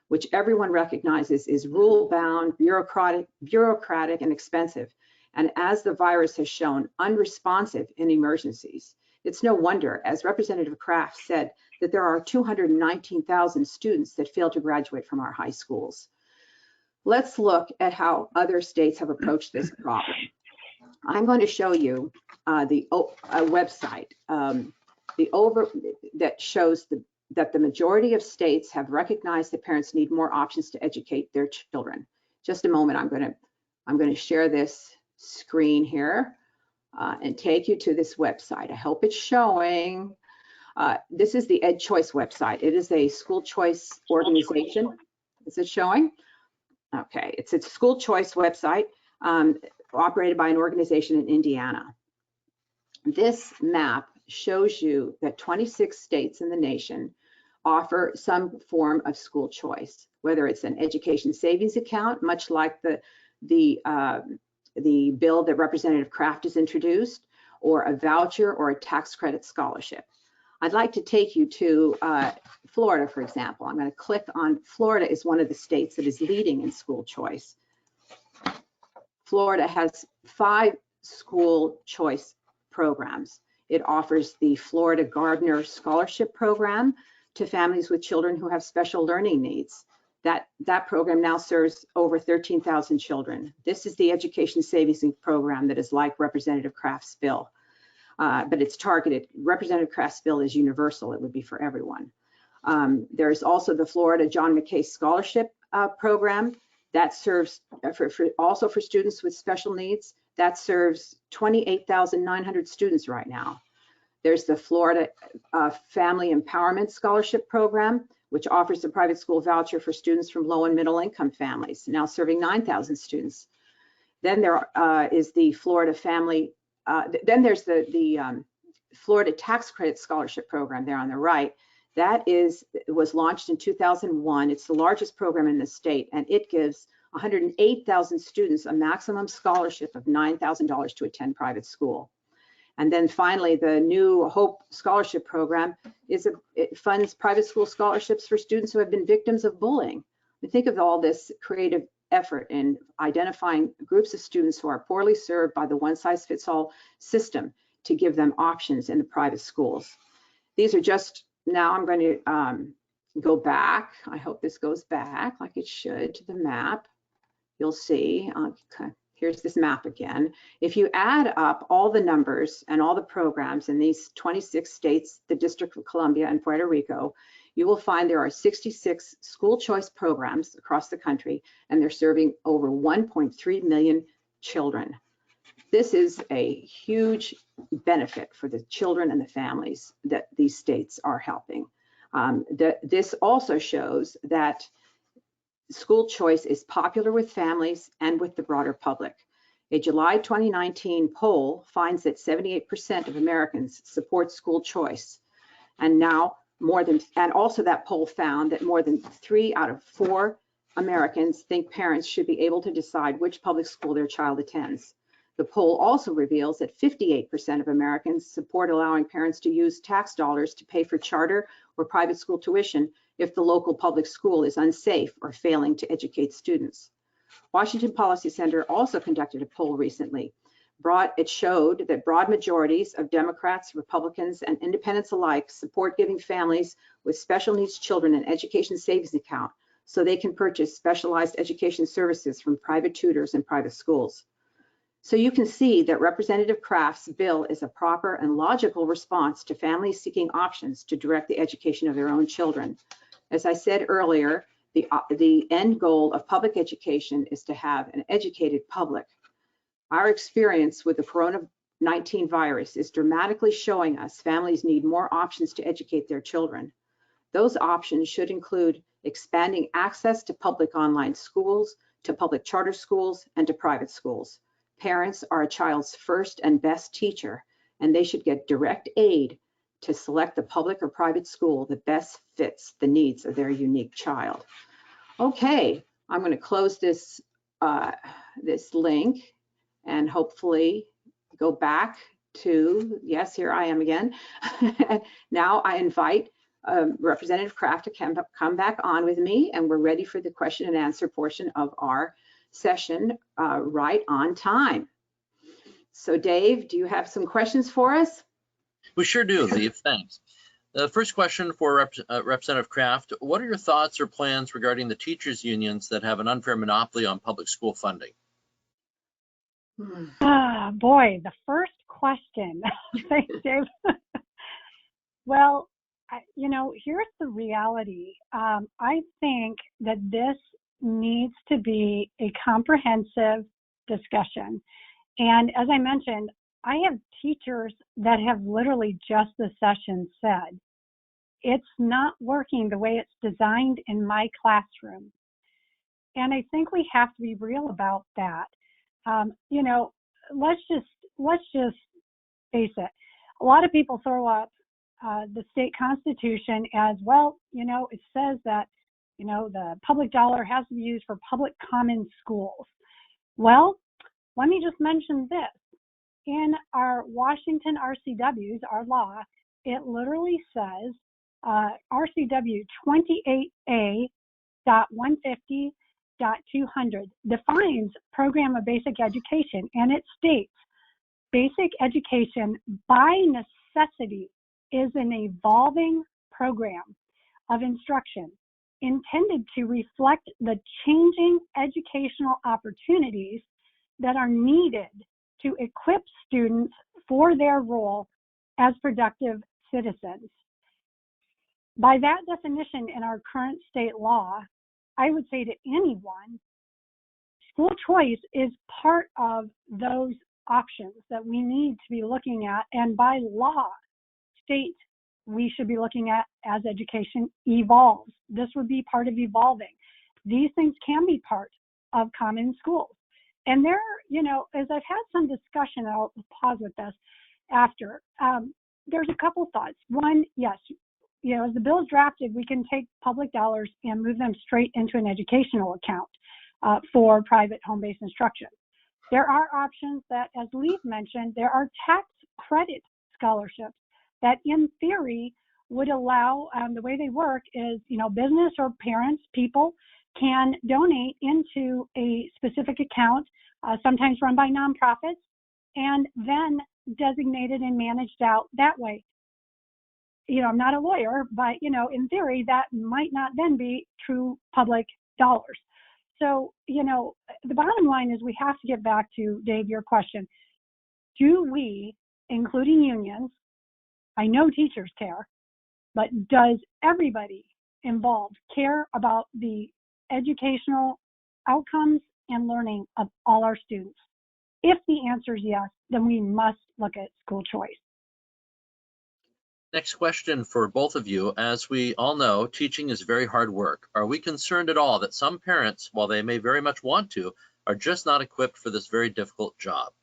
which everyone recognizes is rule-bound, bureaucratic, and expensive, and as the virus has shown, unresponsive in emergencies. It's no wonder, as Representative Kraft said, that there are 219,000 students that fail to graduate from our high schools. Let's look at how other states have approached this problem. I'm going to show you the website that shows that the majority of states have recognized that parents need more options to educate their children. Just a moment, I'm going to share this screen here and take you to this website. I hope it's showing. This is the EdChoice website. It is a school choice organization. Is it showing? Okay, it's a school choice website operated by an organization in Indiana. This map shows you that 26 states in the nation offer some form of school choice, whether it's an education savings account, much like the bill that Representative Kraft has introduced, or a voucher or a tax credit scholarship. I'd like to take you to Florida, for example. I'm going to click on Florida is one of the states that is leading in school choice. Florida has 5 school choice programs. It offers the Florida Gardner Scholarship Program to families with children who have special learning needs. That program now serves over 13,000 children. This is the Education Savings Program that is like Representative Kraft's bill, but it's targeted. Representative Kraft's bill is universal. It would be for everyone. There's also the Florida John McKay Scholarship Program that serves also for students with special needs. That serves 28,900 students right now. There's the Florida Family Empowerment Scholarship Program, which offers a private school voucher for students from low and middle income families, now serving 9,000 students. Then there is the Florida Family, then there's the Florida Tax Credit Scholarship Program there on the right. That was launched in 2001. It's the largest program in the state, and it gives 108,000 students a maximum scholarship of $9,000 to attend private school. And then finally, the new Hope Scholarship Program it funds private school scholarships for students who have been victims of bullying. Think of all this creative effort in identifying groups of students who are poorly served by the one-size-fits-all system to give them options in the private schools. These are just, now I'm going to go back. I hope this goes back like it should to the map. You'll see, here's this map again. If you add up all the numbers and all the programs in these 26 states, the District of Columbia and Puerto Rico, you will find there are 66 school choice programs across the country, and they're serving over 1.3 million children. This is a huge benefit for the children and the families that these states are helping. This also shows that school choice is popular with families and with the broader public. A July 2019 poll finds that 78% of Americans support school choice. And also that poll found that more than 3 out of 4 Americans think parents should be able to decide which public school their child attends. The poll also reveals that 58% of Americans support allowing parents to use tax dollars to pay for charter or private school tuition if the local public school is unsafe or failing to educate students. Washington Policy Center also conducted a poll recently. It showed that broad majorities of Democrats, Republicans, and independents alike support giving families with special needs children an education savings account so they can purchase specialized education services from private tutors and private schools. So you can see that Representative Kraft's bill is a proper and logical response to families seeking options to direct the education of their own children. As I said earlier, the end goal of public education is to have an educated public. Our experience with the COVID-19 virus is dramatically showing us families need more options to educate their children. Those options should include expanding access to public online schools, to public charter schools, and to private schools. Parents are a child's first and best teacher, and they should get direct aid to select the public or private school that best fits the needs of their unique child. Okay, I'm going to close this this link and hopefully go back to, yes, here I am again. Now I invite Representative Kraft to come back on with me, and we're ready for the question and answer portion of our session right on time. So Dave, do you have some questions for us? We sure do, Lieve, thanks. The first question for Representative Kraft, what are your thoughts or plans regarding the teachers' unions that have an unfair monopoly on public school funding? Boy, the first question. Thanks, Dave. Well, you know, here's the reality. I think that this needs to be a comprehensive discussion. And as I mentioned, I have teachers that have literally just this session said, it's not working the way it's designed in my classroom. And I think we have to be real about that. You know, let's just face it. A lot of people throw up the state constitution as, well, you know, it says that, you know, the public dollar has to be used for public common schools. Well, let me just mention this. In our Washington RCWs, our law, it literally says RCW 28A.150.200 defines program of basic education, and it states basic education by necessity is an evolving program of instruction intended to reflect the changing educational opportunities that are needed to equip students for their role as productive citizens. By that definition in our current state law, I would say to anyone, school choice is part of those options that we need to be looking at, and by law, state we should be looking at as education evolves. This would be part of evolving. These things can be part of common schools. And there, you know, as I've had some discussion, I'll pause with this after, there's a couple thoughts. One, yes, you know, as the bill is drafted, we can take public dollars and move them straight into an educational account for private home-based instruction. There are options that, as Lieve mentioned, there are tax credit scholarships that in theory would allow, the way they work is, you know, business or parents, people can donate into a specific account, sometimes run by nonprofits, and then designated and managed out that way. You know, I'm not a lawyer, but, you know, in theory, that might not then be true public dollars. So, you know, the bottom line is we have to get back to, Dave, your question. Do we, including unions, I know teachers care, but does everybody involved care about the educational outcomes and learning of all our students? If the answer is yes, then we must look at school choice. Next question for both of you. As we all know, teaching is very hard work. Are we concerned at all that some parents, while they may very much want to, are just not equipped for this very difficult job?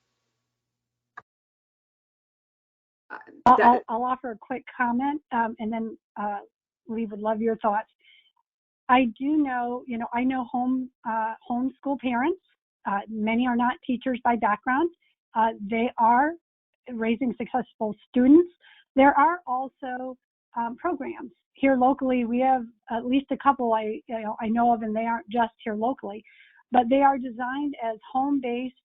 I'll offer a quick comment, and then we would love your thoughts. I do know, you know, I know homeschool parents. Many are not teachers by background. They are raising successful students. There are also programs here locally. We have at least a couple I know of, and they aren't just here locally, but they are designed as home-based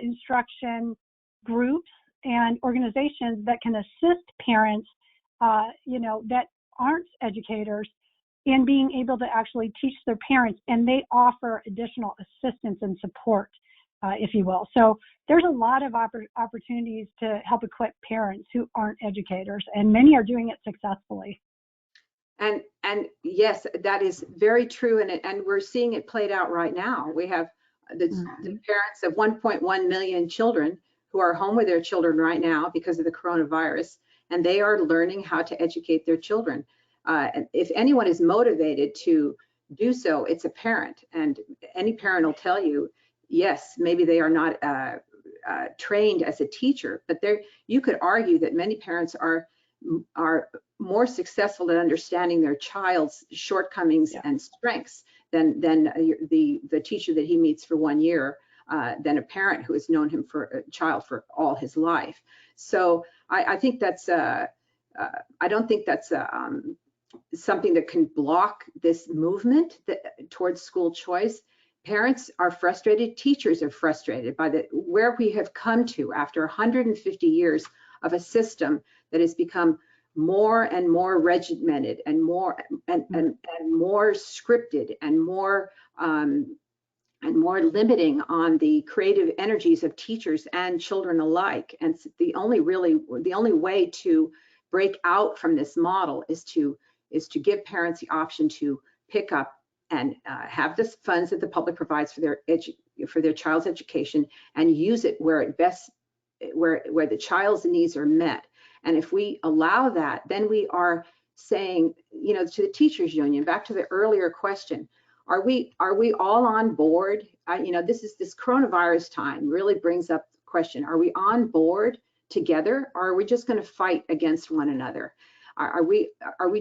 instruction groups and organizations that can assist parents, you know, that aren't educators in being able to actually teach their parents, and they offer additional assistance and support, if you will. So there's a lot of opportunities to help equip parents who aren't educators, and many are doing it successfully. And yes, that is very true, and we're seeing it played out right now. We have the parents of 1.1 million children who are home with their children right now because of the coronavirus, and they are learning how to educate their children. If anyone is motivated to do so, it's a parent, and any parent will tell you, yes, maybe they are not trained as a teacher, but you could argue that many parents are more successful at understanding their child's shortcomings and strengths than the teacher that he meets for 1 year, than a parent who has known him for a child for all his life. So I think that's I don't think that's something that can block this movement towards school choice. Parents are frustrated, teachers are frustrated by where we have come to after 150 years of a system that has become more and more regimented and more more scripted and more limiting on the creative energies of teachers and children alike. And the only way to break out from this model is to give parents the option to pick up and have the funds that the public provides for their child's education and use it where the child's needs are met. And if we allow that, then we are saying, to the teachers union, back to the earlier question, are we all on board? This coronavirus time really brings up the question, are we on board together, or are we just going to fight against one another? Are we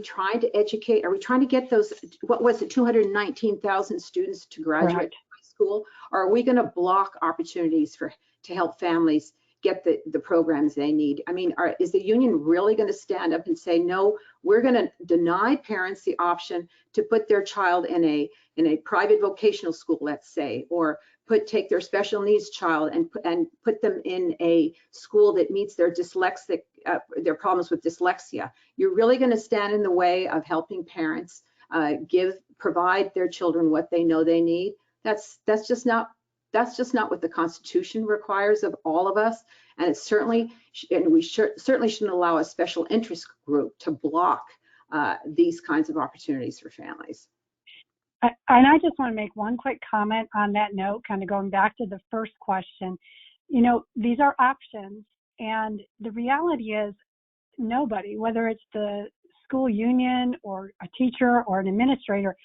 trying to educate? Are we trying to get those, 219,000 students to graduate high school? Or are we going to block opportunities to help families get the programs they need? I mean, is the union really going to stand up and say, no, we're going to deny parents the option to put their child in a private vocational school, let's say, or take their special needs child and put them in a school that meets their their problems with dyslexia? You're really going to stand in the way of helping parents provide their children what they know they need? That's just not what the Constitution requires of all of us, and we certainly shouldn't allow a special interest group to block these kinds of opportunities for families. And I just want to make one quick comment on that note, kind of going back to the first question. These are options, and the reality is nobody, whether it's the school union or a teacher or an administrator,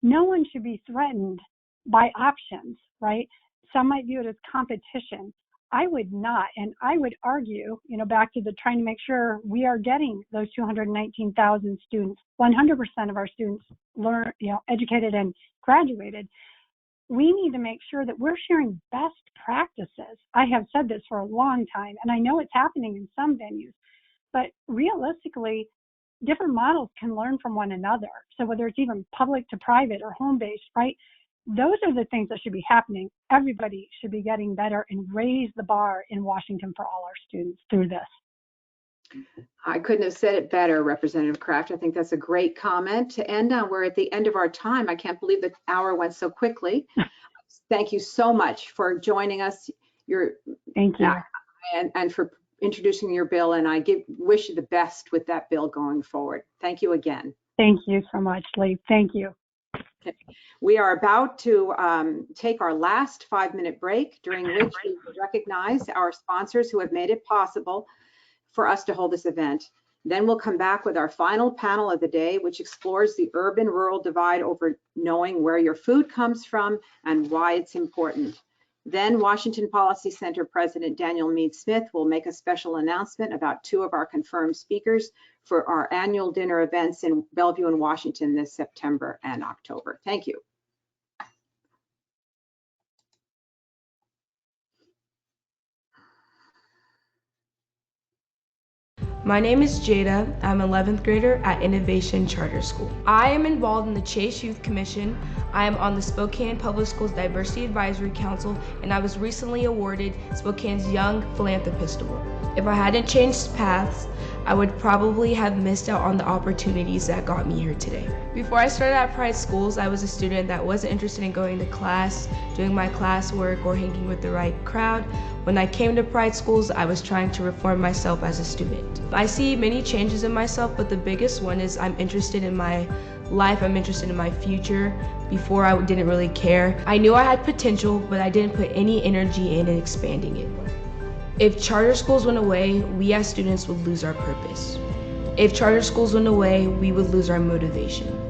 no one should be threatened by options, right? Some might view it as competition. I would not, and I would argue, back to the trying to make sure we are getting those 219,000 students, 100% of our students educated and graduated. We need to make sure that we're sharing best practices. I have said this for a long time, and I know it's happening in some venues, but realistically, different models can learn from one another. So whether it's even public to private or home-based, right? Those are the things that should be happening. Everybody should be getting better and raise the bar in Washington for all our students through this. I couldn't have said it better, Representative Kraft. I think that's a great comment to end on. We're at the end of our time. I can't believe the hour went so quickly. Thank you so much for joining us. Thank you. And for introducing your bill, and I wish you the best with that bill going forward. Thank you again. Thank you so much, Lee. Thank you. Okay. We are about to take our last 5-minute break, during which we will recognize our sponsors who have made it possible for us to hold this event. Then we'll come back with our final panel of the day, which explores the urban-rural divide over knowing where your food comes from and why it's important. Then Washington Policy Center President Daniel Meade Smith will make a special announcement about 2 of our confirmed speakers for our annual dinner events in Bellevue and Washington this September and October. Thank you. My name is Jada. I'm an 11th grader at Innovation Charter School. I am involved in the Chase Youth Commission. I am on the Spokane Public Schools Diversity Advisory Council, and I was recently awarded Spokane's Young Philanthropist Award. If I hadn't changed paths, I would probably have missed out on the opportunities that got me here today. Before I started at Pride Schools, I was a student that wasn't interested in going to class, doing my classwork, or hanging with the right crowd. When I came to Pride Schools, I was trying to reform myself as a student. I see many changes in myself, but the biggest one is I'm interested in my life. I'm interested in my future. Before, I didn't really care. I knew I had potential, but I didn't put any energy in expanding it. If charter schools went away, we as students would lose our purpose. If charter schools went away, we would lose our motivation.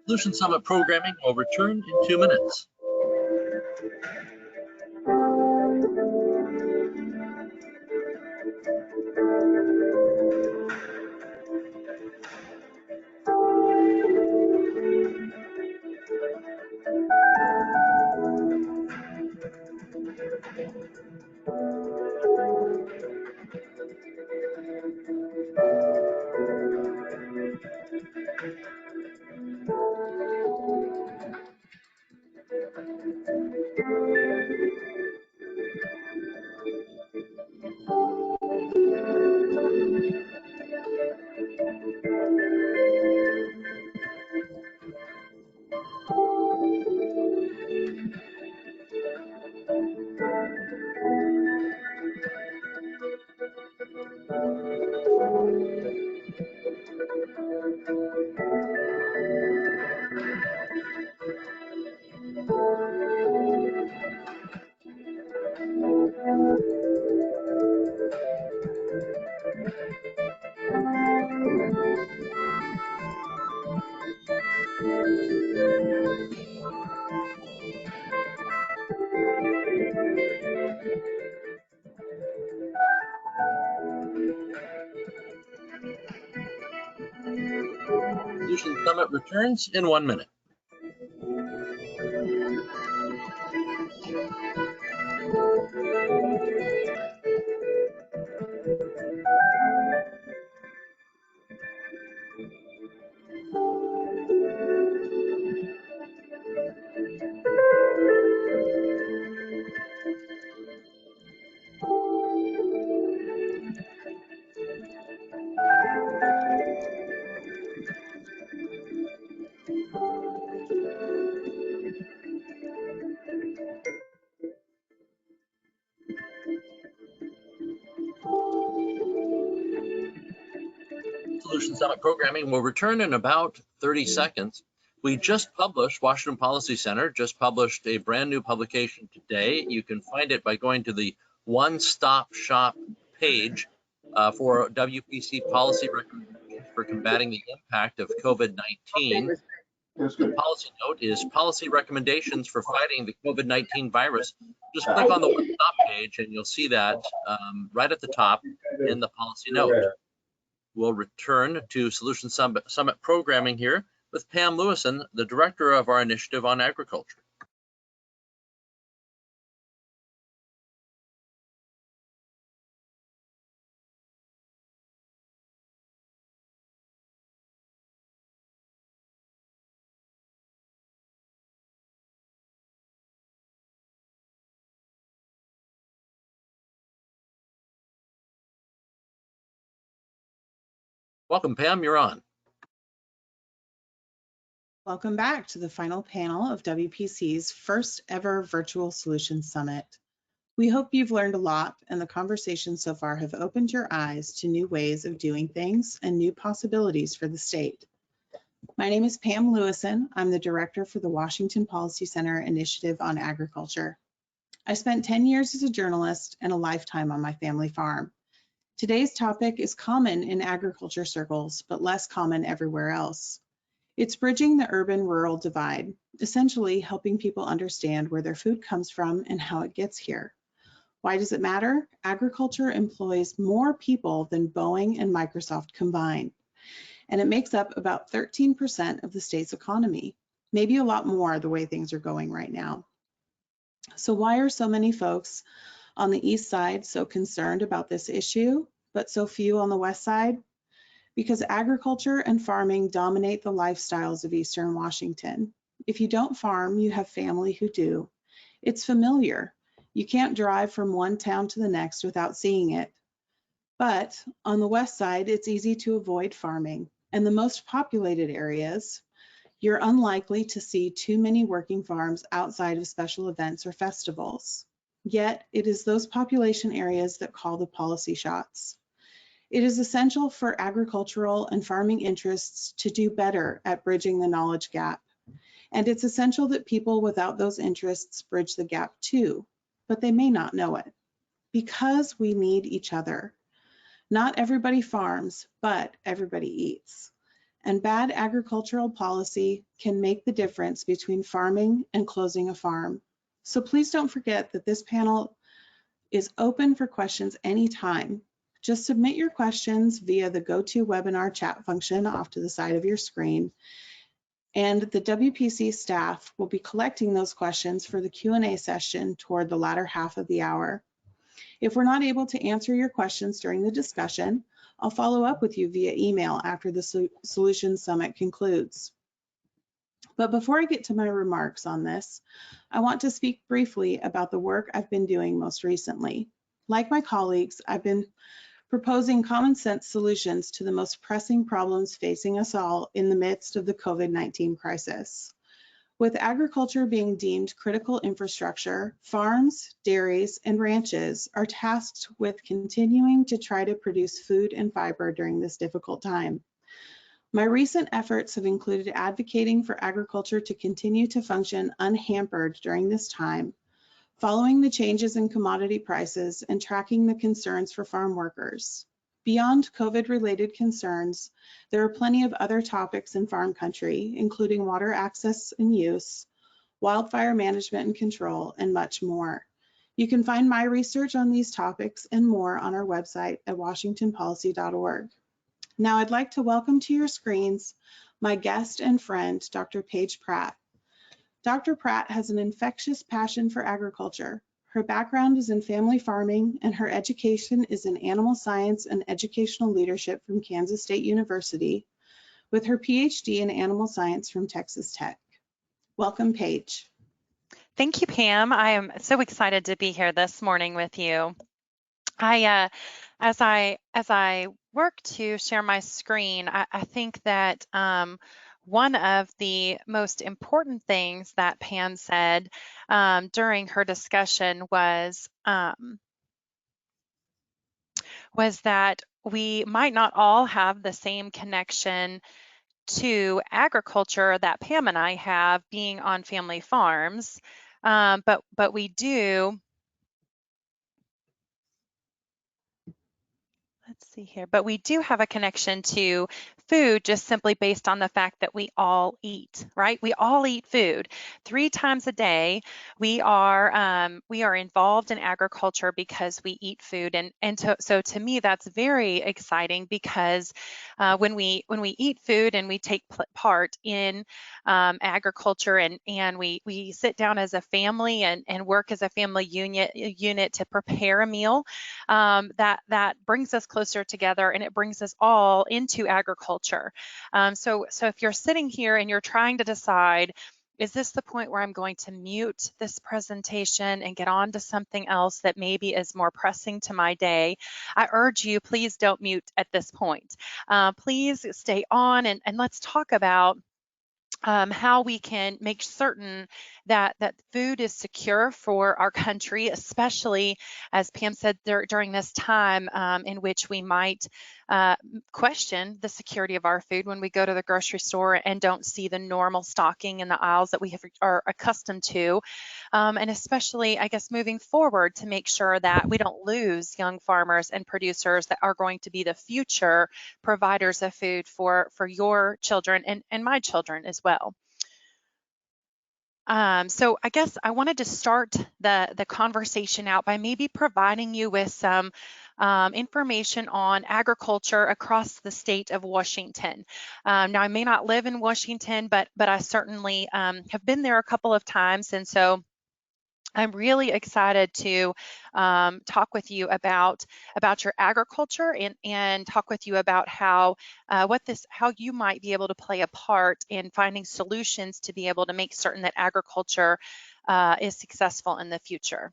Solution Summit programming will return in 2 minutes. Solution Summit returns in 1 minute. Solution Summit programming will return in about 30 seconds. We just published, Washington Policy Center just published a brand new publication today. You can find it by going to the one-stop shop page for WPC policy recommendations for combating the impact of COVID-19. The policy note is policy recommendations for fighting the COVID-19 virus. Just click on the one-stop page and you'll see that right at the top in the policy note. We'll return to Solution Summit programming here with Pam Lewison, the director of our initiative on agriculture. Welcome, Pam, you're on. Welcome back to the final panel of WPC's first ever virtual solutions summit. We hope you've learned a lot and the conversations so far have opened your eyes to new ways of doing things and new possibilities for the state. My name is Pam Lewison. I'm the director for the Washington Policy Center Initiative on Agriculture. I spent 10 years as a journalist and a lifetime on my family farm. Today's topic is common in agriculture circles, but less common everywhere else. It's bridging the urban-rural divide, essentially helping people understand where their food comes from and how it gets here. Why does it matter? Agriculture employs more people than Boeing and Microsoft combined, and it makes up about 13% of the state's economy, maybe a lot more the way things are going right now. So why are so many folks on the east side so concerned about this issue, but so few on the west side? because agriculture and farming dominate the lifestyles of Eastern Washington. If you don't farm, you have family who do. It's familiar. You can't drive from one town to the next without seeing it. But on the west side, it's easy to avoid farming. And the most populated areas, you're unlikely to see too many working farms outside of special events or festivals. Yet, it is those population areas that call the policy shots. It is essential for agricultural and farming interests to do better at bridging the knowledge gap. And it's essential that people without those interests bridge the gap too, but they may not know it. Because we need each other. Not everybody farms, but everybody eats. And bad agricultural policy can make the difference between farming and closing a farm. So please don't forget that this panel is open for questions anytime. Just submit your questions via the GoToWebinar chat function off to the side of your screen. And the WPC staff will be collecting those questions for the Q&A session toward the latter half of the hour. If we're not able to answer your questions during the discussion, I'll follow up with you via email after the Solutions Summit concludes. But before I get to my remarks on this, I want to speak briefly about the work I've been doing most recently. Like my colleagues, I've been proposing common sense solutions to the most pressing problems facing us all in the midst of the COVID-19 crisis. With agriculture being deemed critical infrastructure, farms, dairies, and ranches are tasked with continuing to try to produce food and fiber during this difficult time. My recent efforts have included advocating for agriculture to continue to function unhampered during this time, following the changes in commodity prices and tracking the concerns for farm workers. Beyond COVID-related concerns, there are plenty of other topics in farm country, including water access and use, wildfire management and control, and much more. You can find my research on these topics and more on our website at washingtonpolicy.org. Now I'd like to welcome to your screens my guest and friend, Dr. Paige Pratt. Dr. Pratt has an infectious passion for agriculture. Her background is in family farming, and her education is in animal science and educational leadership from Kansas State University, with her PhD in animal science from Texas Tech. Welcome, Paige. Thank you, Pam. I am so excited to be here this morning with you. As I work to share my screen, I think that one of the most important things that Pam said during her discussion was that we might not all have the same connection to agriculture that Pam and I have, being on family farms, but we do. Let's see here, but we do have a connection to food just simply based on the fact that we all eat, right? We all eat food 3 times a day. We are involved in agriculture because we eat food, so to me that's very exciting, because when we eat food and we take part in agriculture and we sit down as a family and work as a family unit to prepare a meal, that brings us closer together, and it brings us all into agriculture. So if you're sitting here and you're trying to decide, is this the point where I'm going to mute this presentation and get on to something else that maybe is more pressing to my day, I urge you, please don't mute at this point. Please stay on and let's talk about how we can make certain that food is secure for our country, especially, as Pam said, during this time in which we might question the security of our food when we go to the grocery store and don't see the normal stocking in the aisles that we are accustomed to, and especially, I guess, moving forward, to make sure that we don't lose young farmers and producers that are going to be the future providers of food for your children and my children as well. So I guess I wanted to start the conversation out by maybe providing you with some information on agriculture across the state of Washington. Now, I may not live in Washington, but I certainly have been there a couple of times, and so I'm really excited to talk with you about your agriculture and talk with you about how how you might be able to play a part in finding solutions to be able to make certain that agriculture is successful in the future.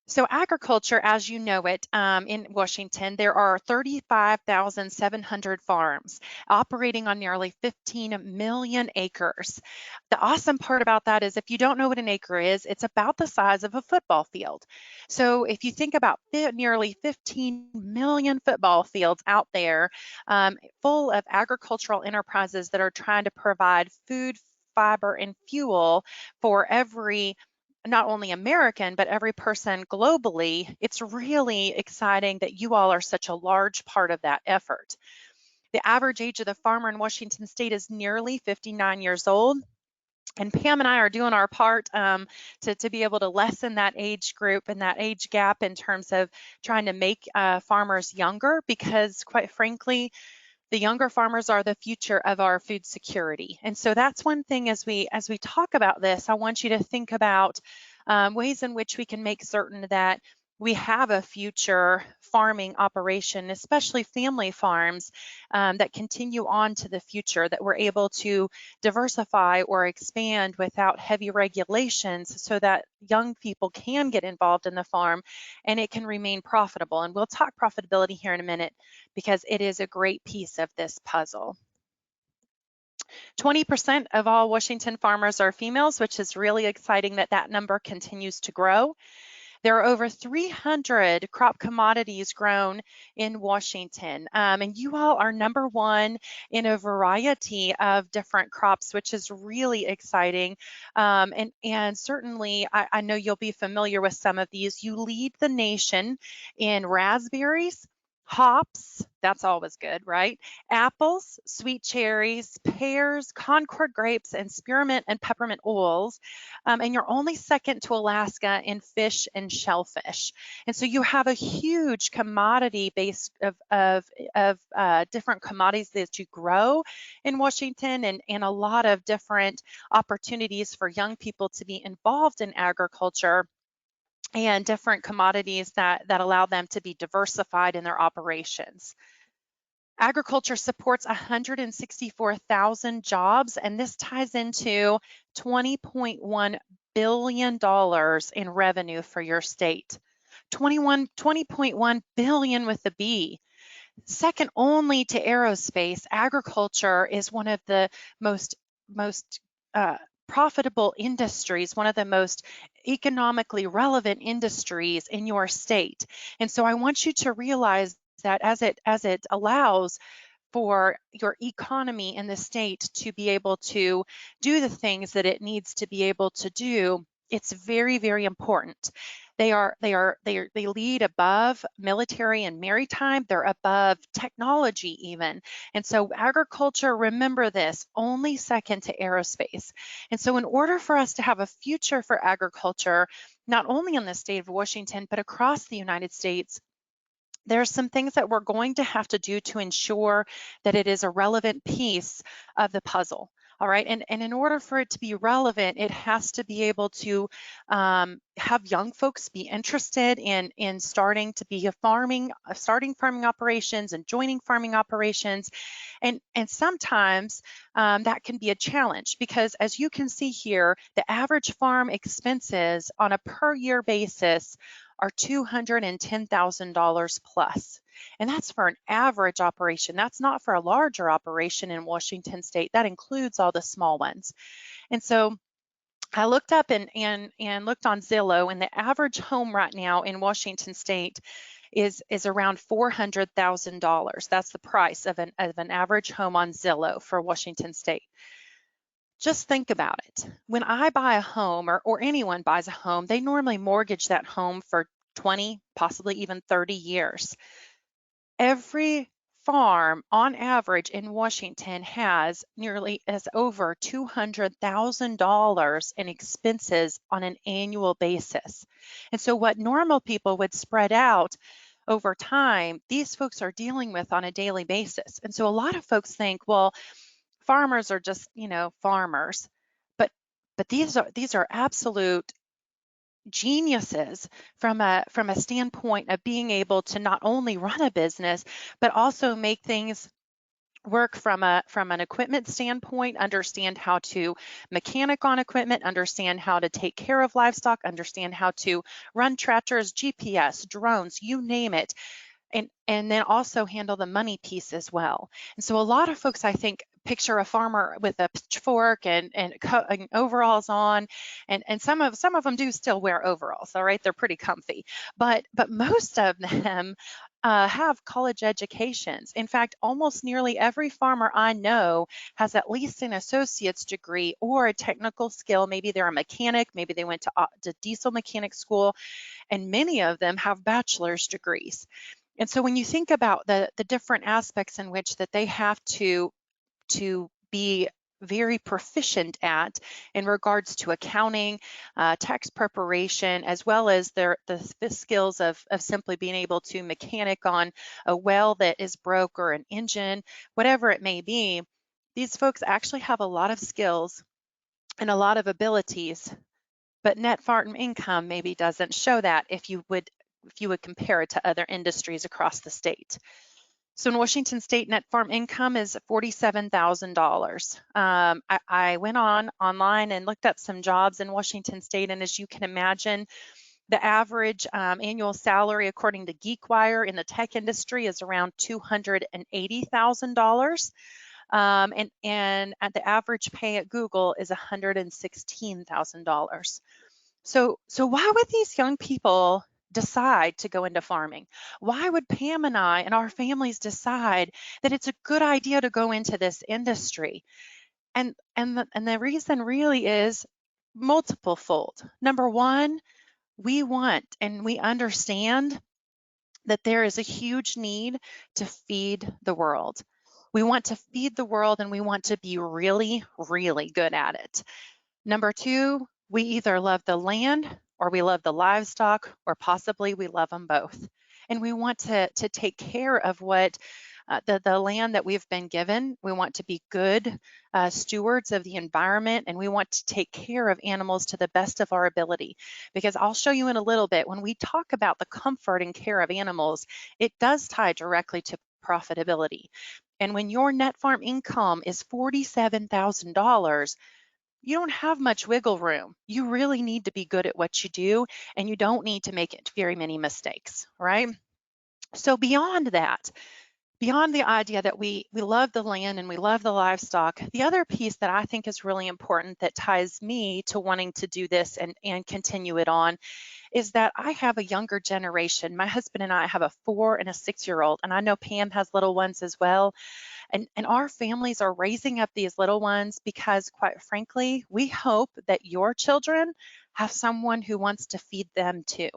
So agriculture, as you know it, in Washington, there are 35,700 farms operating on nearly 15 million acres. The awesome part about that is if you don't know what an acre is, it's about the size of a football field. So if you think about nearly 15 million football fields out there full of agricultural enterprises that are trying to provide food, fiber, and fuel for every not only American, but every person globally, it's really exciting that you all are such a large part of that effort. The average age of the farmer in Washington state is nearly 59 years old. And Pam and I are doing our part to be able to lessen that age group and that age gap in terms of trying to make farmers younger, because quite frankly, the younger farmers are the future of our food security. And so that's one thing as we talk about this, I want you to think about ways in which we can make certain that we have a future farming operation, especially family farms that continue on to the future, that we're able to diversify or expand without heavy regulations so that young people can get involved in the farm and it can remain profitable. And we'll talk profitability here in a minute because it is a great piece of this puzzle. 20% of all Washington farmers are females, which is really exciting that that number continues to grow. There are over 300 crop commodities grown in Washington, and you all are #1 in a variety of different crops, which is really exciting. And certainly, I know you'll be familiar with some of these. You lead the nation in raspberries, hops, that's always good, right? Apples, sweet cherries, pears, Concord grapes, and spearmint and peppermint oils. And you're only second to Alaska in fish and shellfish. And so you have a huge commodity base of different commodities that you grow in Washington, and a lot of different opportunities for young people to be involved in agriculture and different commodities that allow them to be diversified in their operations. Agriculture supports 164,000 jobs, and this ties into $20.1 billion in revenue for your state. 20.1 billion with the B. Second only to aerospace, agriculture is one of the most profitable industries, one of the most economically relevant industries in your state. And so I want you to realize that as it allows for your economy in the state to be able to do the things that it needs to be able to do, it's very, very important. They lead above military and maritime. They're above technology even. And so agriculture, remember this, only second to aerospace. And so in order for us to have a future for agriculture, not only in the state of Washington, but across the United States, there are some things that we're going to have to do to ensure that it is a relevant piece of the puzzle. All right, and in order for it to be relevant, it has to be able to have young folks be interested in starting to be starting farming operations and joining farming operations, and sometimes that can be a challenge because, as you can see here, the average farm expenses on a per year basis are $210,000 plus. And that's for an average operation. That's not for a larger operation in Washington state. That includes all the small ones. And so I looked up and looked on Zillow, and the average home right now in Washington state is around $400,000. That's the price of an average home on Zillow for Washington state. Just think about it. When I buy a home, or anyone buys a home, they normally mortgage that home for 20, possibly even 30 years. Every farm on average in Washington has over $200,000 in expenses on an annual basis. And so what normal people would spread out over time, these folks are dealing with on a daily basis. And so a lot of folks think, well, farmers are just, farmers. But but these are absolute geniuses from a standpoint of being able to not only run a business, but also make things work from an equipment standpoint, understand how to mechanic on equipment, understand how to take care of livestock, understand how to run tractors, GPS, drones, you name it. And then also handle the money piece as well. And so a lot of folks, I think, picture a farmer with a pitchfork and overalls on, and some of them do still wear overalls. All right, they're pretty comfy, but most of them have college educations. In fact, almost nearly every farmer I know has at least an associate's degree or a technical skill. Maybe they're a mechanic, maybe they went to diesel mechanic school, and many of them have bachelor's degrees. And so when you think about the different aspects in which that they have to be very proficient at in regards to accounting, tax preparation, as well as the skills of simply being able to mechanic on a well that is broke or an engine, whatever it may be, these folks actually have a lot of skills and a lot of abilities, but net farm income maybe doesn't show that if you would compare it to other industries across the state. So in Washington State, net farm income is $47,000. I went online and looked up some jobs in Washington State, and as you can imagine, the average annual salary, according to GeekWire, in the tech industry is around $280,000. And at the average pay at Google is $116,000. So why would these young people decide to go into farming? Why would Pam and I and our families decide that it's a good idea to go into this industry? And the reason really is multiple fold. Number one, we want and we understand that there is a huge need to feed the world. We want to feed the world, and we want to be really, really good at it. Number two, we either love the land or we love the livestock, or possibly we love them both. And we want to take care of what the land that we've been given. We want to be good stewards of the environment, and we want to take care of animals to the best of our ability. Because I'll show you in a little bit, when we talk about the comfort and care of animals, it does tie directly to profitability. And when your net farm income is $47,000, you don't have much wiggle room. You really need to be good at what you do, and you don't need to make very many mistakes, right? So beyond that, beyond the idea that we love the land and we love the livestock, the other piece that I think is really important that ties me to wanting to do this and continue it on is that I have a younger generation. My husband and I have a 4- and 6-year-old, and I know Pam has little ones as well. And our families are raising up these little ones because, quite frankly, we hope that your children have someone who wants to feed them too,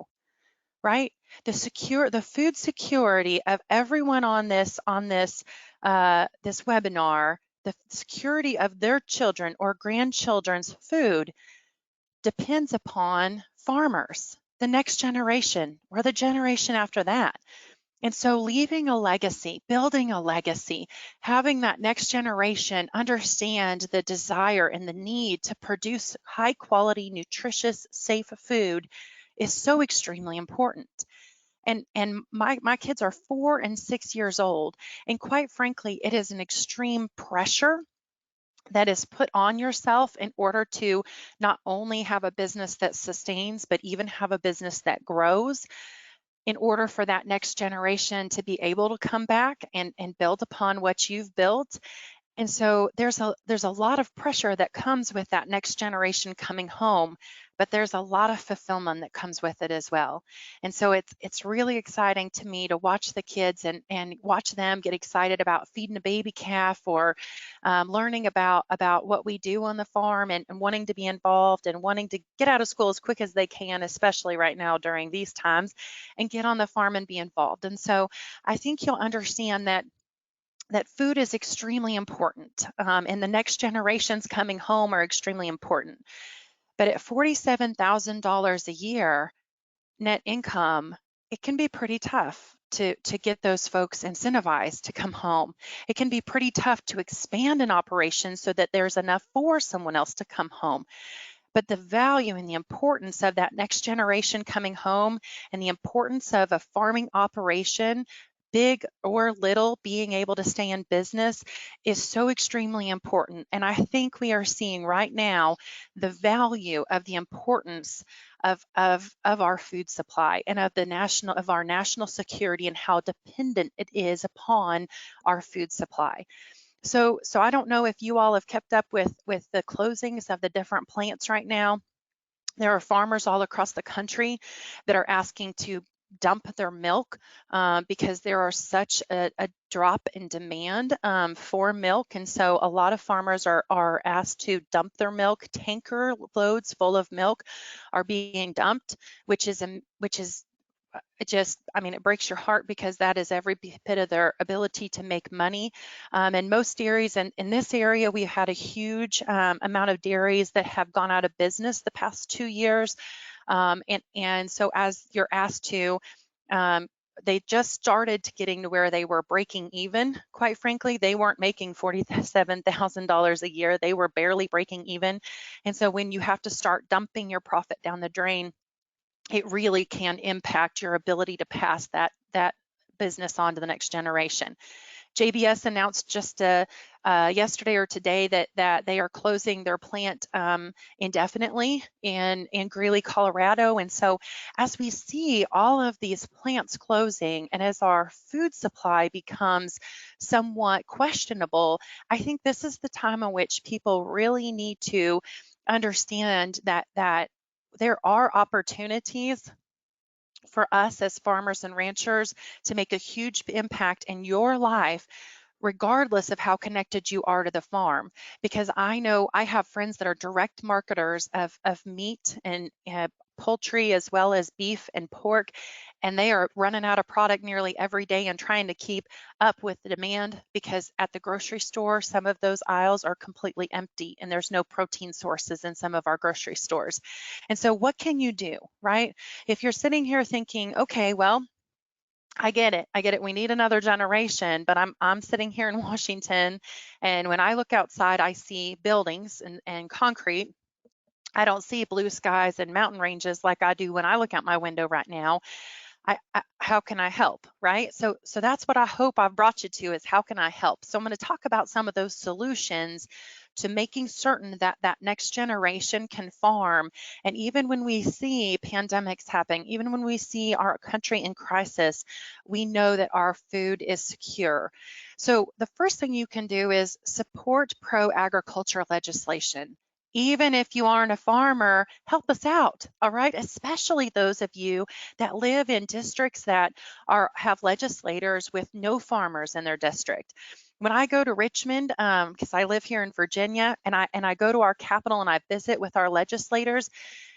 right? The food security of everyone on this webinar, the security of their children or grandchildren's food depends upon farmers, the next generation or the generation after that. And so leaving a legacy, building a legacy, having that next generation understand the desire and the need to produce high quality, nutritious, safe food is so extremely important. And my kids are 4 and 6 years old. And quite frankly, it is an extreme pressure that is put on yourself in order to not only have a business that sustains, but even have a business that grows, in order for that next generation to be able to come back and build upon what you've built. And so there's a lot of pressure that comes with that next generation coming home, but there's a lot of fulfillment that comes with it as well. And so it's really exciting to me to watch the kids and watch them get excited about feeding a baby calf, or learning about what we do on the farm, and wanting to be involved and wanting to get out of school as quick as they can, especially right now during these times, and get on the farm and be involved. And so I think you'll understand that food is extremely important, and the next generations coming home are extremely important. But at $47,000 a year net income, it can be pretty tough to get those folks incentivized to come home. It can be pretty tough to expand an operation so that there's enough for someone else to come home. but the value and the importance of that next generation coming home and the importance of a farming operation, big or little, being able to stay in business is so extremely important. And I think we are seeing right now the value of the importance of our food supply and of our national security and how dependent it is upon our food supply. So I don't know if you all have kept up with the closings of the different plants right now. There are farmers all across the country that are asking to dump their milk because there are such a drop in demand for milk. And so a lot of farmers are asked to dump their milk. Tanker loads full of milk are being dumped, which is it breaks your heart, because that is every bit of their ability to make money. And most dairies, and in this area, we had a huge amount of dairies that have gone out of business the past 2 years. And so as you're asked to, they just started getting to where they were breaking even. Quite frankly, they weren't making $47,000 a year. They were barely breaking even. And so when you have to start dumping your profit down the drain, it really can impact your ability to pass that business on to the next generation. JBS announced just yesterday or today that they are closing their plant indefinitely in Greeley, Colorado. And so as we see all of these plants closing and as our food supply becomes somewhat questionable, I think this is the time in which people really need to understand that there are opportunities for us as farmers and ranchers to make a huge impact in your life, regardless of how connected you are to the farm. Because I know I have friends that are direct marketers of meat and poultry, as well as beef and pork, and they are running out of product nearly every day and trying to keep up with the demand, because at the grocery store, some of those aisles are completely empty and there's no protein sources in some of our grocery stores. And so what can you do, right? If you're sitting here thinking, okay, well, I get it. We need another generation, but I'm sitting here in Washington, and when I look outside, I see buildings and concrete. I don't see blue skies and mountain ranges like I do when I look out my window right now. How can I help, right? So that's what I hope I've brought you to, is how can I help? So I'm going to talk about some of those solutions to making certain that that next generation can farm. And even when we see pandemics happening, even when we see our country in crisis, we know that our food is secure. So the first thing you can do is support pro-agriculture legislation. Even if you aren't a farmer, help us out, all right? Especially those of you that live in districts that have legislators with no farmers in their district. When I go to Richmond, because I live here in Virginia, and I go to our Capitol and I visit with our legislators,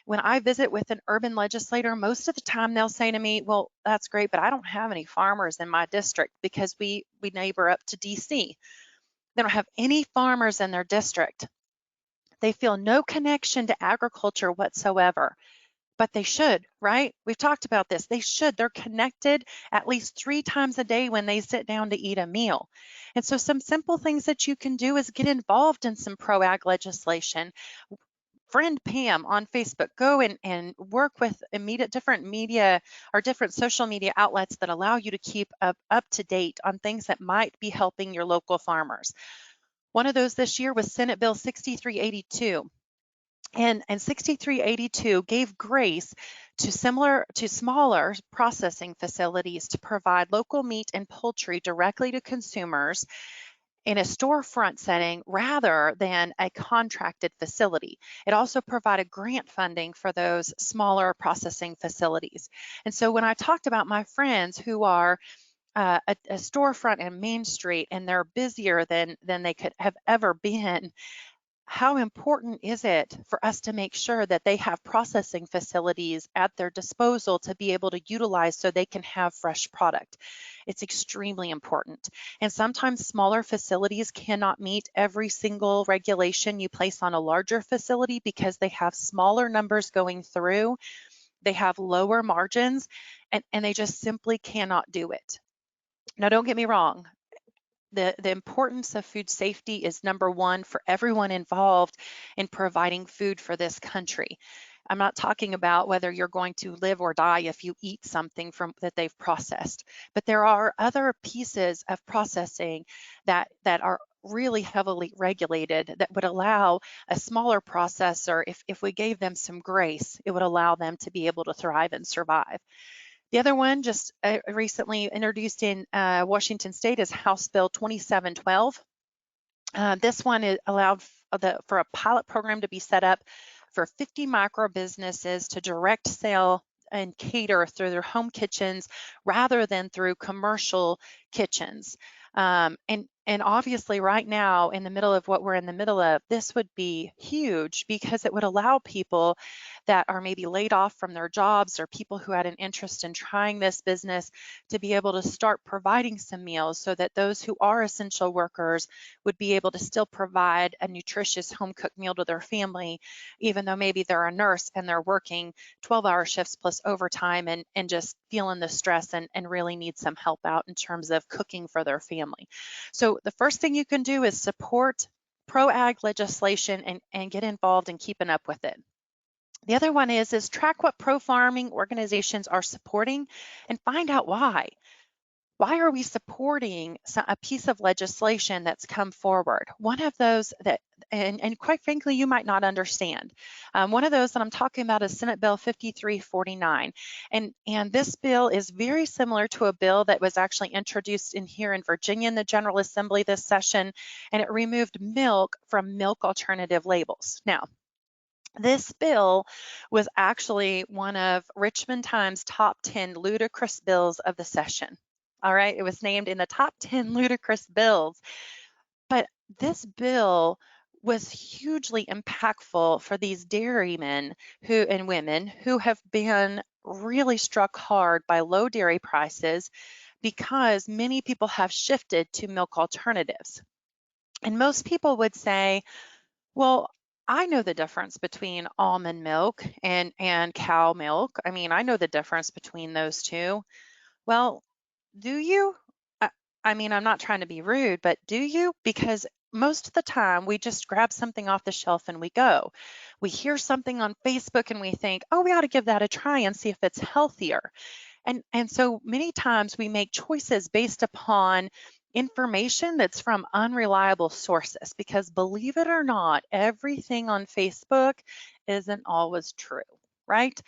when I visit with an urban legislator, most of the time they'll say to me, well, that's great, but I don't have any farmers in my district because we neighbor up to DC. They don't have any farmers in their district. They feel no connection to agriculture whatsoever, but they should, right? We've talked about this. They should. They're connected at least 3 times a day when they sit down to eat a meal. And so some simple things that you can do is get involved in some pro-ag legislation. Friend Pam on Facebook, go and work with different media or different social media outlets that allow you to keep up to date on things that might be helping your local farmers. One of those this year was Senate Bill 6382. And 6382 gave grace to smaller processing facilities to provide local meat and poultry directly to consumers in a storefront setting rather than a contracted facility. It also provided grant funding for those smaller processing facilities. And so when I talked about my friends who are a storefront in Main Street, and they're busier than they could have ever been, how important is it for us to make sure that they have processing facilities at their disposal to be able to utilize so they can have fresh product? It's extremely important. And sometimes smaller facilities cannot meet every single regulation you place on a larger facility because they have smaller numbers going through, they have lower margins, and they just simply cannot do it. Now, don't get me wrong. The importance of food safety is number one for everyone involved in providing food for this country. I'm not talking about whether you're going to live or die if you eat something that they've processed, but there are other pieces of processing that are really heavily regulated that would allow a smaller processor, if we gave them some grace, it would allow them to be able to thrive and survive. The other one just recently introduced in Washington State is House Bill 2712. This one allowed for a pilot program to be set up for 50 micro businesses to direct sale and cater through their home kitchens rather than through commercial kitchens. And obviously right now, in the middle of what we're in the middle of, this would be huge because it would allow people that are maybe laid off from their jobs or people who had an interest in trying this business to be able to start providing some meals so that those who are essential workers would be able to still provide a nutritious home-cooked meal to their family, even though maybe they're a nurse and they're working 12-hour shifts plus overtime and just feeling the stress and really need some help out in terms of cooking for their family. So the first thing you can do is support pro-ag legislation and get involved in keeping up with it. The other one is track what pro-farming organizations are supporting and find out why. Why are we supporting a piece of legislation that's come forward? One of those that, and quite frankly, you might not understand. One of those that I'm talking about is Senate Bill 5349. And this bill is very similar to a bill that was actually introduced here in Virginia in the General Assembly this session, and it removed milk from milk alternative labels. Now, this bill was actually one of Richmond Times' top 10 ludicrous bills of the session. All right, it was named in the top 10 ludicrous bills. But this bill was hugely impactful for these dairymen and women who have been really struck hard by low dairy prices because many people have shifted to milk alternatives. And most people would say, well, I know the difference between almond milk and cow milk. I mean, I know the difference between those two. Well, do you? I mean, I'm not trying to be rude, but do you? Because most of the time we just grab something off the shelf and we go. We hear something on Facebook and we think, oh, we ought to give that a try and see if it's healthier. And so many times we make choices based upon information that's from unreliable sources, because believe it or not, everything on Facebook isn't always true, right?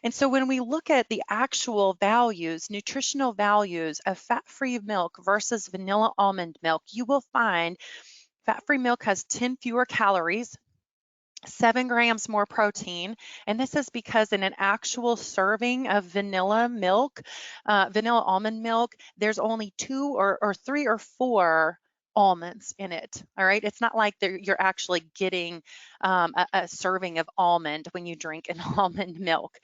And so when we look at the actual values, nutritional values of fat-free milk versus vanilla almond milk, you will find fat-free milk has 10 fewer calories, 7 grams more protein, and this is because in an actual serving of vanilla milk, vanilla almond milk, there's only 2 or 3 or 4 almonds in it. All right, it's not like you're actually getting a serving of almond when you drink an almond milk.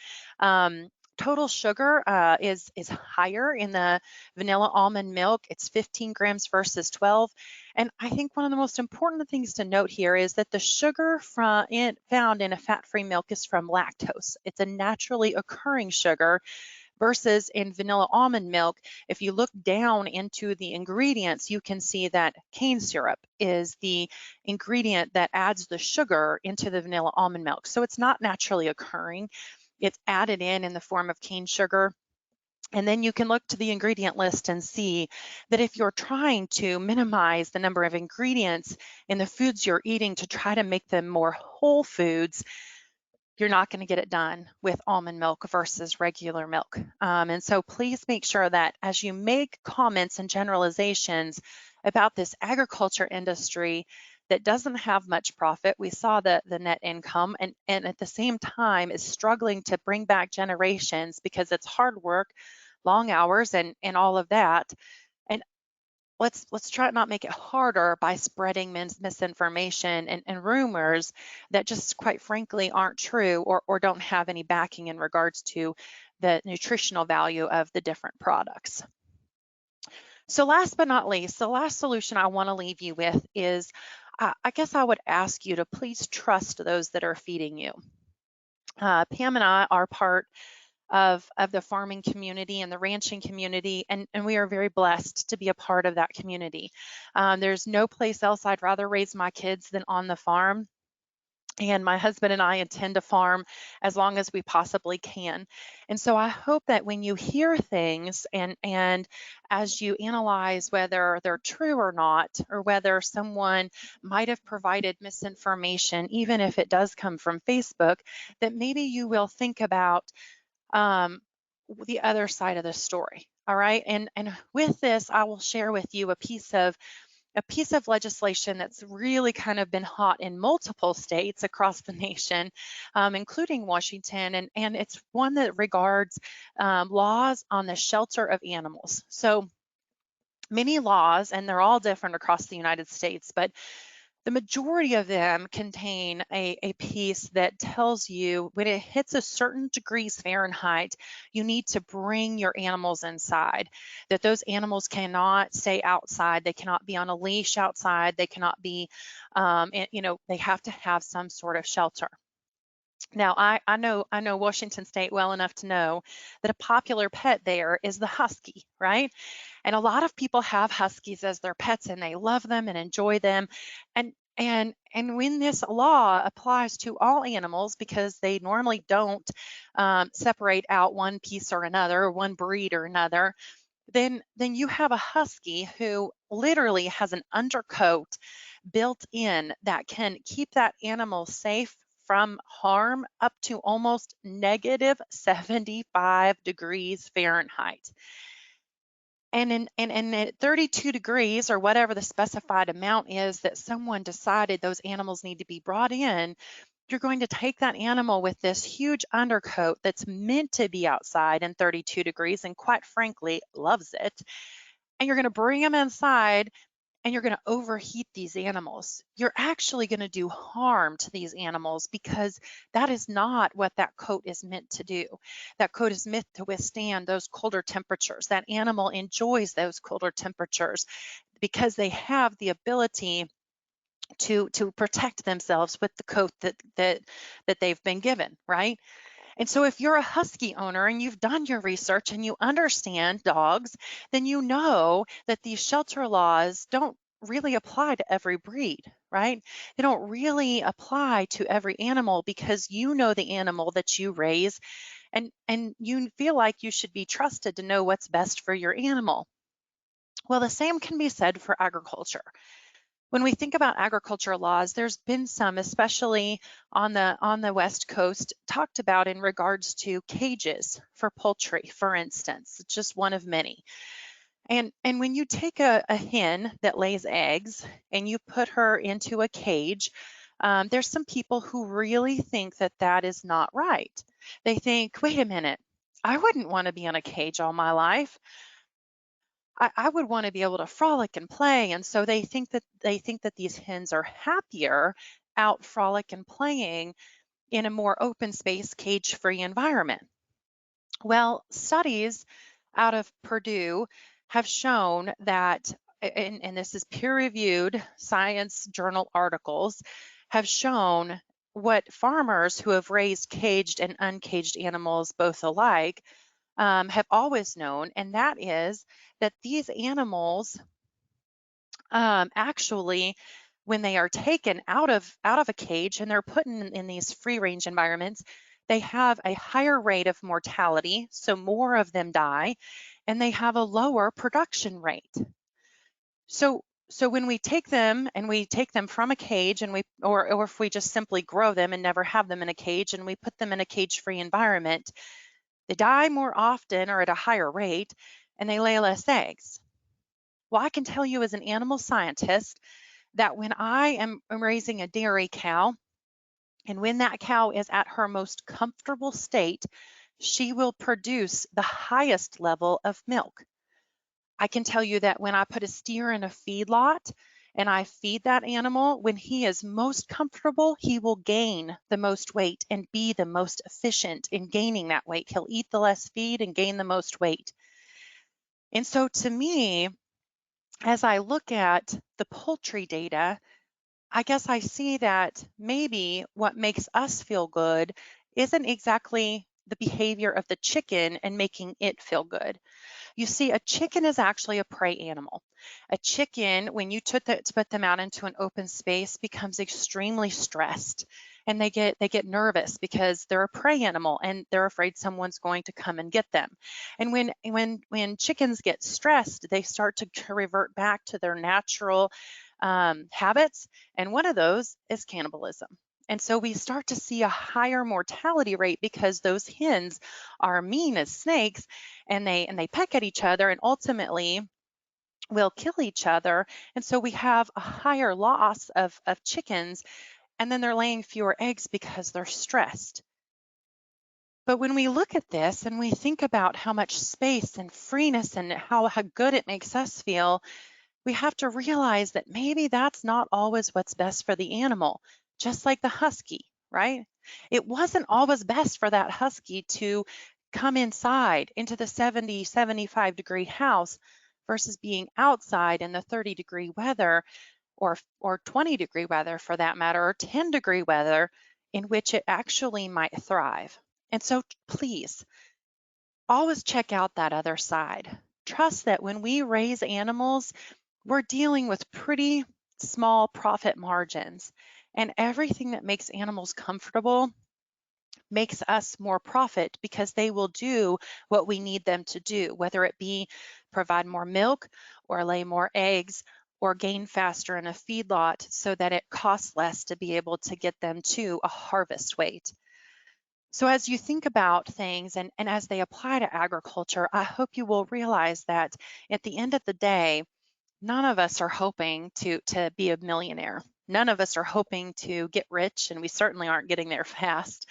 Total sugar is higher in the vanilla almond milk. It's 15 grams versus 12. And I think one of the most important things to note here is that the sugar found in a fat-free milk is from lactose. It's a naturally occurring sugar versus in vanilla almond milk. If you look down into the ingredients, you can see that cane syrup is the ingredient that adds the sugar into the vanilla almond milk. So it's not naturally occurring. It's added in the form of cane sugar. And then you can look to the ingredient list and see that if you're trying to minimize the number of ingredients in the foods you're eating to try to make them more whole foods, you're not going to get it done with almond milk versus regular milk. And so please make sure that as you make comments and generalizations about this agriculture industry that doesn't have much profit, we saw the net income, and at the same time is struggling to bring back generations because it's hard work, long hours, and all of that. And let's try to not make it harder by spreading misinformation and rumors that just quite frankly aren't true or don't have any backing in regards to the nutritional value of the different products. So last but not least, the last solution I want to leave you with is, I guess I would ask you to please trust those that are feeding you. Pam and I are part of the farming community and the ranching community, and we are very blessed to be a part of that community. There's no place else I'd rather raise my kids than on the farm. And my husband and I intend to farm as long as we possibly can. And so I hope that when you hear things and as you analyze whether they're true or not, or whether someone might have provided misinformation, even if it does come from Facebook, that maybe you will think about the other side of the story. All right. And with this, I will share with you a piece of legislation that's really kind of been hot in multiple states across the nation, including Washington, and it's one that regards laws on the shelter of animals. So many laws, and they're all different across the United States, but the majority of them contain a piece that tells you when it hits a certain degrees Fahrenheit, you need to bring your animals inside, that those animals cannot stay outside. They cannot be on a leash outside. They cannot be, they have to have some sort of shelter. Now, I know Washington State well enough to know that a popular pet there is the husky, right? And a lot of people have huskies as their pets and they love them and enjoy them. And when this law applies to all animals, because they normally don't separate out one piece or another, or one breed or another, then you have a husky who literally has an undercoat built in that can keep that animal safe from harm up to almost negative 75 degrees Fahrenheit. And at 32 degrees, or whatever the specified amount is that someone decided those animals need to be brought in, you're going to take that animal with this huge undercoat that's meant to be outside in 32 degrees and quite frankly loves it, and you're going to bring them inside and you're going to overheat these animals. You're actually going to do harm to these animals because that is not what that coat is meant to do. That coat is meant to withstand those colder temperatures. That animal enjoys those colder temperatures because they have the ability to protect themselves with the coat that they've been given, right? And so if you're a husky owner and you've done your research and you understand dogs, then you know that these shelter laws don't really apply to every breed, right? They don't really apply to every animal because you know the animal that you raise and you feel like you should be trusted to know what's best for your animal. Well, the same can be said for agriculture. When we think about agriculture laws, there's been some, especially on the West Coast, talked about in regards to cages for poultry, for instance, just one of many. And when you take a hen that lays eggs and you put her into a cage, there's some people who really think that that is not right. They think, wait a minute, I wouldn't want to be in a cage all my life. I would want to be able to frolic and play. And so they think that these hens are happier out frolic and playing in a more open space, cage-free environment. Well, studies out of Purdue have shown that, and this is peer-reviewed science journal articles, have shown what farmers who have raised caged and uncaged animals both alike have always known, and that is that these animals actually, when they are taken out of a cage and they're put in these free range environments, they have a higher rate of mortality, so more of them die, and they have a lower production rate. So when we take them from a cage and or if we just simply grow them and never have them in a cage and we put them in a cage-free environment, they die more often or at a higher rate, and they lay less eggs. Well, I can tell you as an animal scientist that when I am raising a dairy cow, and when that cow is at her most comfortable state, she will produce the highest level of milk. I can tell you that when I put a steer in a feedlot and I feed that animal, when he is most comfortable, he will gain the most weight and be the most efficient in gaining that weight. He'll eat the less feed and gain the most weight. And so to me, as I look at the poultry data, I guess I see that maybe what makes us feel good isn't exactly the behavior of the chicken and making it feel good. You see, a chicken is actually a prey animal. A chicken, when you put them out into an open space, becomes extremely stressed, and they get nervous because they're a prey animal and they're afraid someone's going to come and get them. And when chickens get stressed, they start to revert back to their natural habits, and one of those is cannibalism. And so we start to see a higher mortality rate because those hens are mean as snakes, and they peck at each other and ultimately will kill each other. And so we have a higher loss of chickens, and then they're laying fewer eggs because they're stressed. But when we look at this and we think about how much space and freeness and how good it makes us feel, we have to realize that maybe that's not always what's best for the animal, just like the husky, right? It wasn't always best for that husky to come inside into the 70, 75 degree house versus being outside in the 30-degree weather or 20-degree weather for that matter, or 10-degree weather in which it actually might thrive. And so please, always check out that other side. Trust that when we raise animals, we're dealing with pretty small profit margins, and everything that makes animals comfortable makes us more profit because they will do what we need them to do, whether it be provide more milk or lay more eggs or gain faster in a feedlot so that it costs less to be able to get them to a harvest weight. So as you think about things and as they apply to agriculture, I hope you will realize that at the end of the day, none of us are hoping to be a millionaire. None of us are hoping to get rich, and we certainly aren't getting there fast.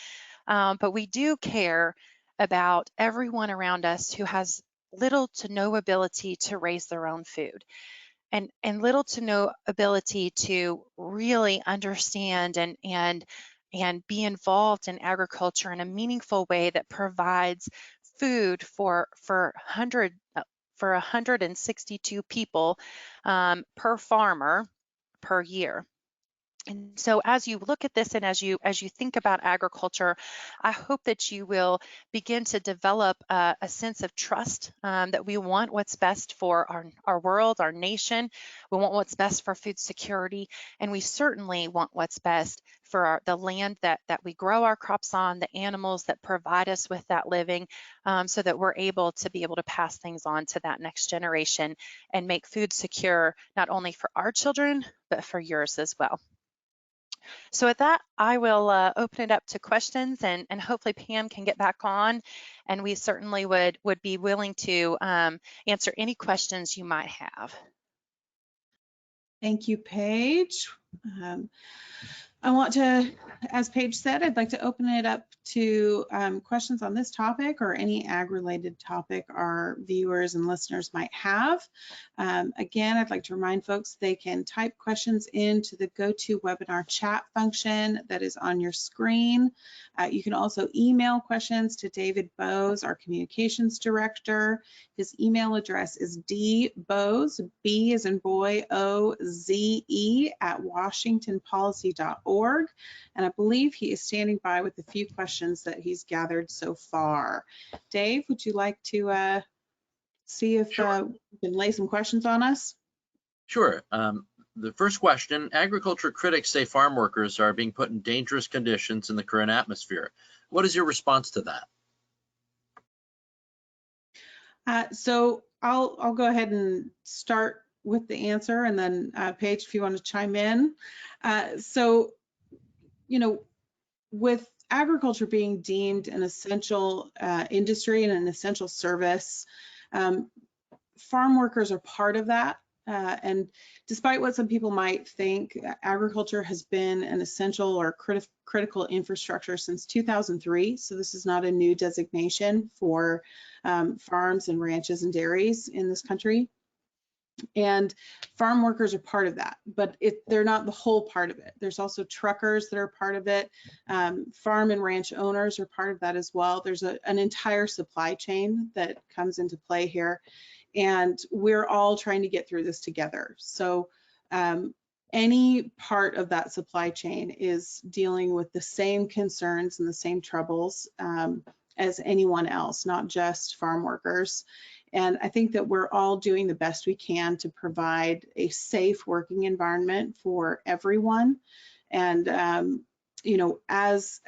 But we do care about everyone around us who has little to no ability to raise their own food, and little to no ability to really understand and be involved in agriculture in a meaningful way that provides food for 162 people per farmer per year. And so as you look at this and as you think about agriculture, I hope that you will begin to develop a sense of trust that we want what's best for our world, our nation. We want what's best for food security, and we certainly want what's best for the land that we grow our crops on, the animals that provide us with that living, so that we're able to pass things on to that next generation and make food secure, not only for our children, but for yours as well. So with that, I will open it up to questions, and hopefully Pam can get back on, and we certainly would be willing to answer any questions you might have. Thank you, Paige. I want to, as Paige said, I'd like to open it up to questions on this topic or any ag-related topic our viewers and listeners might have. Again, I'd like to remind folks they can type questions into the GoToWebinar chat function that is on your screen. You can also email questions to David Bowes, our communications director. His email address is dbowes, B as in boy, O-Z-E @washingtonpolicy.org. And I believe he is standing by with a few questions that he's gathered so far. Dave, would you like to see if you can lay some questions on us? Sure. The first question, agriculture critics say farm workers are being put in dangerous conditions in the current atmosphere. What is your response to that? So I'll go ahead and start with the answer, and then Paige, if you want to chime in. So, you know, with agriculture being deemed an essential industry and an essential service, farm workers are part of that. And despite what some people might think, agriculture has been an essential or critical infrastructure since 2003. So this is not a new designation for farms and ranches and dairies in this country. And farm workers are part of that, but they're not the whole part of it. There's also truckers that are part of it. Farm and ranch owners are part of that as well. There's an entire supply chain that comes into play here, and we're all trying to get through this together. So any part of that supply chain is dealing with the same concerns and the same troubles as anyone else, not just farm workers. And I think that we're all doing the best we can to provide a safe working environment for everyone. And you know, as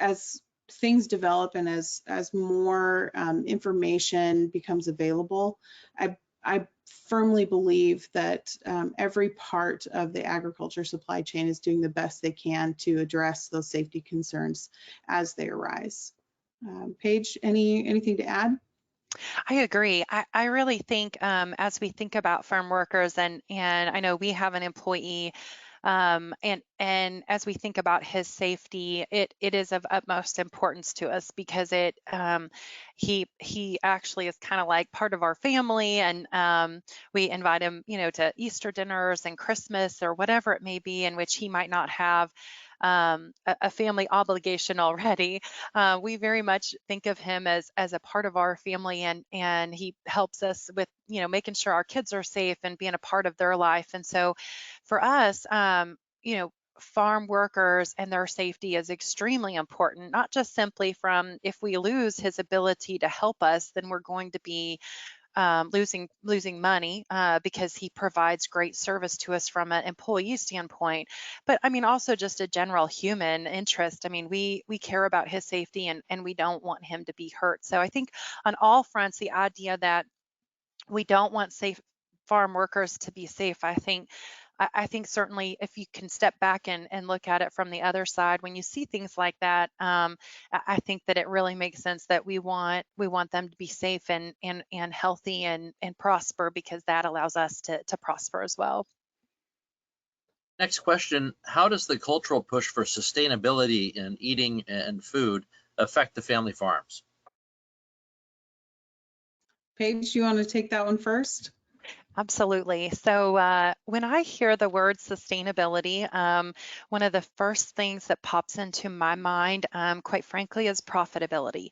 things develop and as more information becomes available, I firmly believe that every part of the agriculture supply chain is doing the best they can to address those safety concerns as they arise. Paige, anything to add? I agree. I really think as we think about farm workers, and I know we have an employee, and as we think about his safety, it is of utmost importance to us because he actually is kind of like part of our family, and we invite him, you know, to Easter dinners and Christmas or whatever it may be, in which he might not have a family obligation already. We very much think of him as a part of our family, and he helps us with, you know, making sure our kids are safe and being a part of their life. And so for us, you know, farm workers and their safety is extremely important, not just simply from if we lose his ability to help us, then we're going to be losing money because he provides great service to us from an employee standpoint. But I mean, also just a general human interest. I mean, we care about his safety, and we don't want him to be hurt. So I think on all fronts, the idea that we don't want safe farm workers to be safe, I think certainly if you can step back and look at it from the other side, when you see things like that, I think that it really makes sense that we want them to be safe and healthy and prosper, because that allows us to prosper as well. Next question, how does the cultural push for sustainability in eating and food affect the family farms? Paige, you want to take that one first? Absolutely. So when I hear the word sustainability, one of the first things that pops into my mind, quite frankly, is profitability.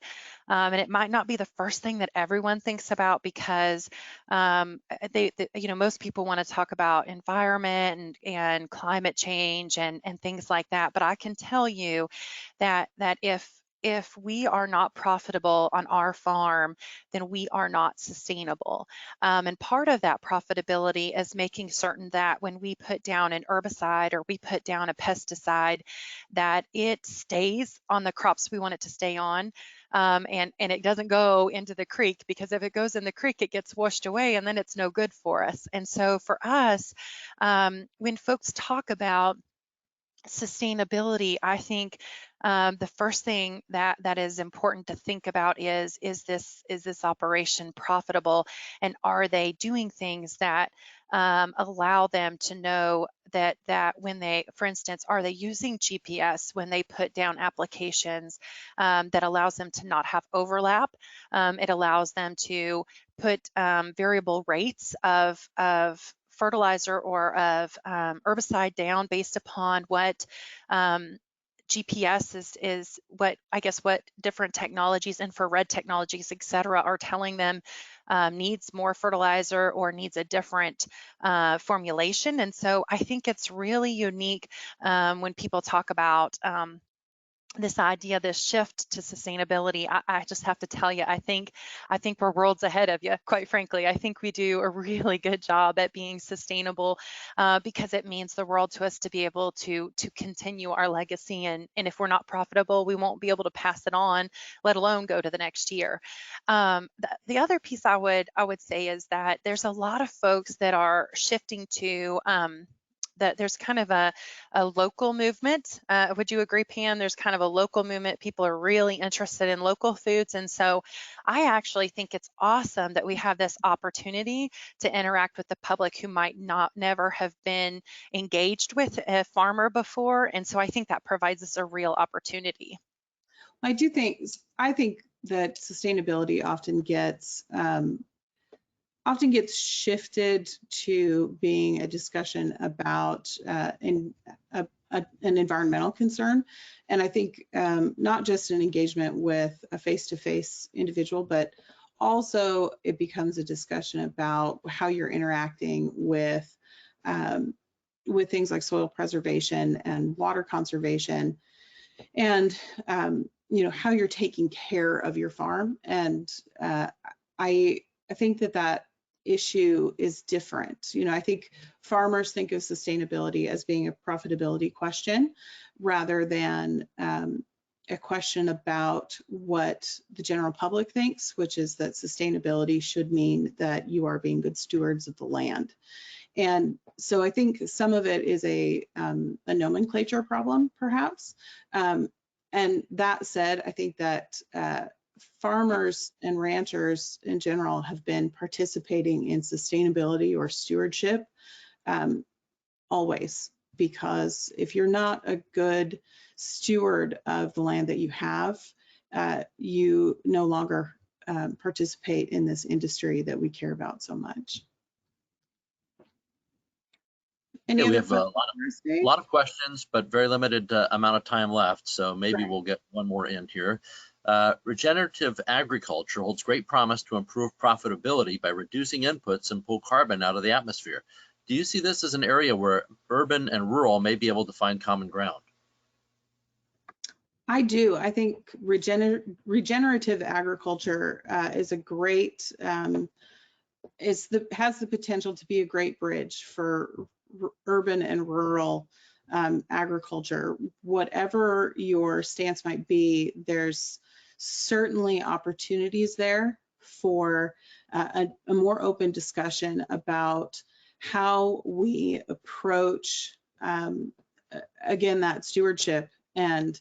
And it might not be the first thing that everyone thinks about, because you know, most people want to talk about environment and climate change and things like that. But I can tell you that if we are not profitable on our farm, then we are not sustainable. And part of that profitability is making certain that when we put down an herbicide or we put down a pesticide, that it stays on the crops we want it to stay on. And it doesn't go into the creek, because if it goes in the creek, it gets washed away and then it's no good for us. And so for us, when folks talk about sustainability, I think the first thing that is important to think about is this operation profitable, and are they doing things that allow them to know that when they, for instance, are they using GPS when they put down applications that allows them to not have overlap? It allows them to put variable rates of fertilizer or of herbicide down based upon what GPS is what different technologies, infrared technologies, et cetera, are telling them needs more fertilizer or needs a different formulation. And so I think it's really unique when people talk about this idea, this shift to sustainability. I just have to tell you, I think we're worlds ahead of you, quite frankly. I think we do a really good job at being sustainable because it means the world to us to be able to continue our legacy. And if we're not profitable, we won't be able to pass it on, let alone go to the next year. The other piece I would say is that there's a lot of folks that are shifting to that there's kind of a local movement. Would you agree, Pam? There's kind of a local movement. People are really interested in local foods. And so I actually think it's awesome that we have this opportunity to interact with the public who might never have been engaged with a farmer before. And so I think that provides us a real opportunity. I think that sustainability often gets shifted to being a discussion about an environmental concern. And I think not just an engagement with a face-to-face individual, but also it becomes a discussion about how you're interacting with things like soil preservation and water conservation. And how you're taking care of your farm. And I think that issue is different. I think farmers think of sustainability as being a profitability question rather than a question about what the general public thinks, which is that sustainability should mean that you are being good stewards of the land. And so I think some of it is a nomenclature problem, perhaps. And that said, I think that farmers and ranchers in general have been participating in sustainability or stewardship always, because if you're not a good steward of the land that you have, you no longer participate in this industry that we care about so much. Okay, we have a lot of questions, but very limited amount of time left, so maybe we'll get one more in here. Regenerative agriculture holds great promise to improve profitability by reducing inputs and pull carbon out of the atmosphere. Do you see this as an area where urban and rural may be able to find common ground? I do. I think regenerative agriculture is a great, has the potential to be a great bridge for urban and rural agriculture. Whatever your stance might be, there's certainly opportunities there for a more open discussion about how we approach, again, that stewardship and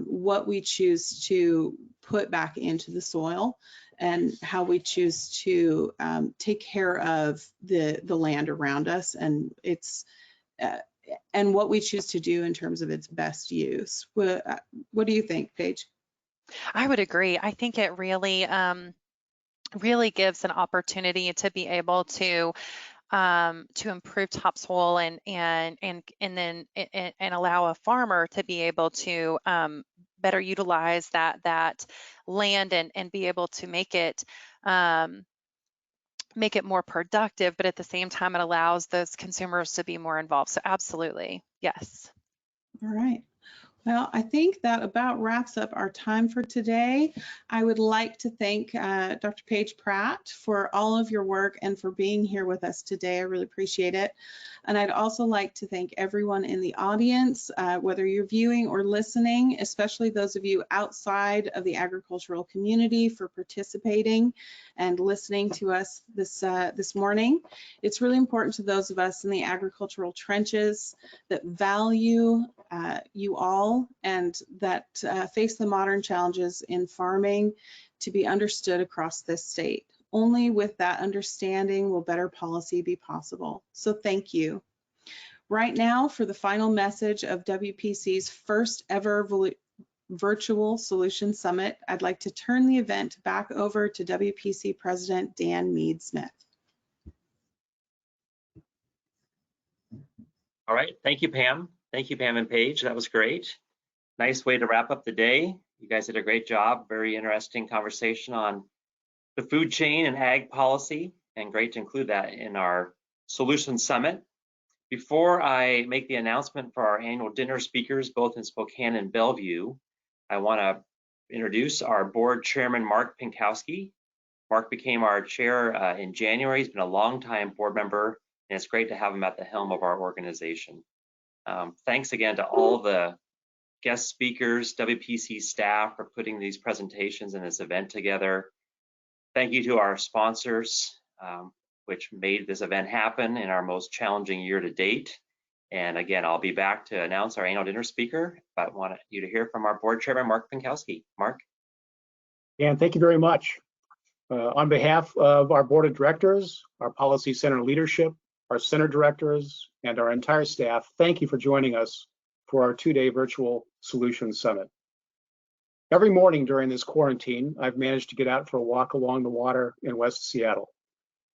what we choose to put back into the soil and how we choose to take care of the land around us and and what we choose to do in terms of its best use. What do you think, Paige? I would agree. I think it really, really gives an opportunity to be able to improve topsoil and then allow a farmer to be able to better utilize that land and be able to make it more productive, but at the same time, it allows those consumers to be more involved. So absolutely, yes. All right. Well, I think that about wraps up our time for today. I would like to thank Dr. Paige Pratt for all of your work and for being here with us today. I really appreciate it. And I'd also like to thank everyone in the audience, whether you're viewing or listening, especially those of you outside of the agricultural community, for participating and listening to us this morning. It's really important to those of us in the agricultural trenches that value you all and that face the modern challenges in farming to be understood across this state. Only with that understanding will better policy be possible. So thank you. Right now, for the final message of WPC's first ever Virtual Solution Summit, I'd like to turn the event back over to WPC President Dan Mead-Smith. All right, thank you, Pam. Thank you, Pam and Paige. That was great. Nice way to wrap up the day. You guys did a great job. Very interesting conversation on the food chain and ag policy, and great to include that in our Solution Summit. Before I make the announcement for our annual dinner speakers, both in Spokane and Bellevue, I want to introduce our board chairman, Mark Pinkowski. Mark became our chair in January. He's been a longtime board member, and it's great to have him at the helm of our organization. Thanks again to all the guest speakers, WPC staff for putting these presentations and this event together. Thank you to our sponsors, which made this event happen in our most challenging year to date. And again, I'll be back to announce our annual dinner speaker, but I want you to hear from our board chairman, Mark Pinkowski. Mark. Dan, thank you very much. On behalf of our board of directors, our policy center leadership, our center directors, and our entire staff, thank you for joining us for our two-day virtual Solutions Summit. Every morning during this quarantine, I've managed to get out for a walk along the water in West Seattle.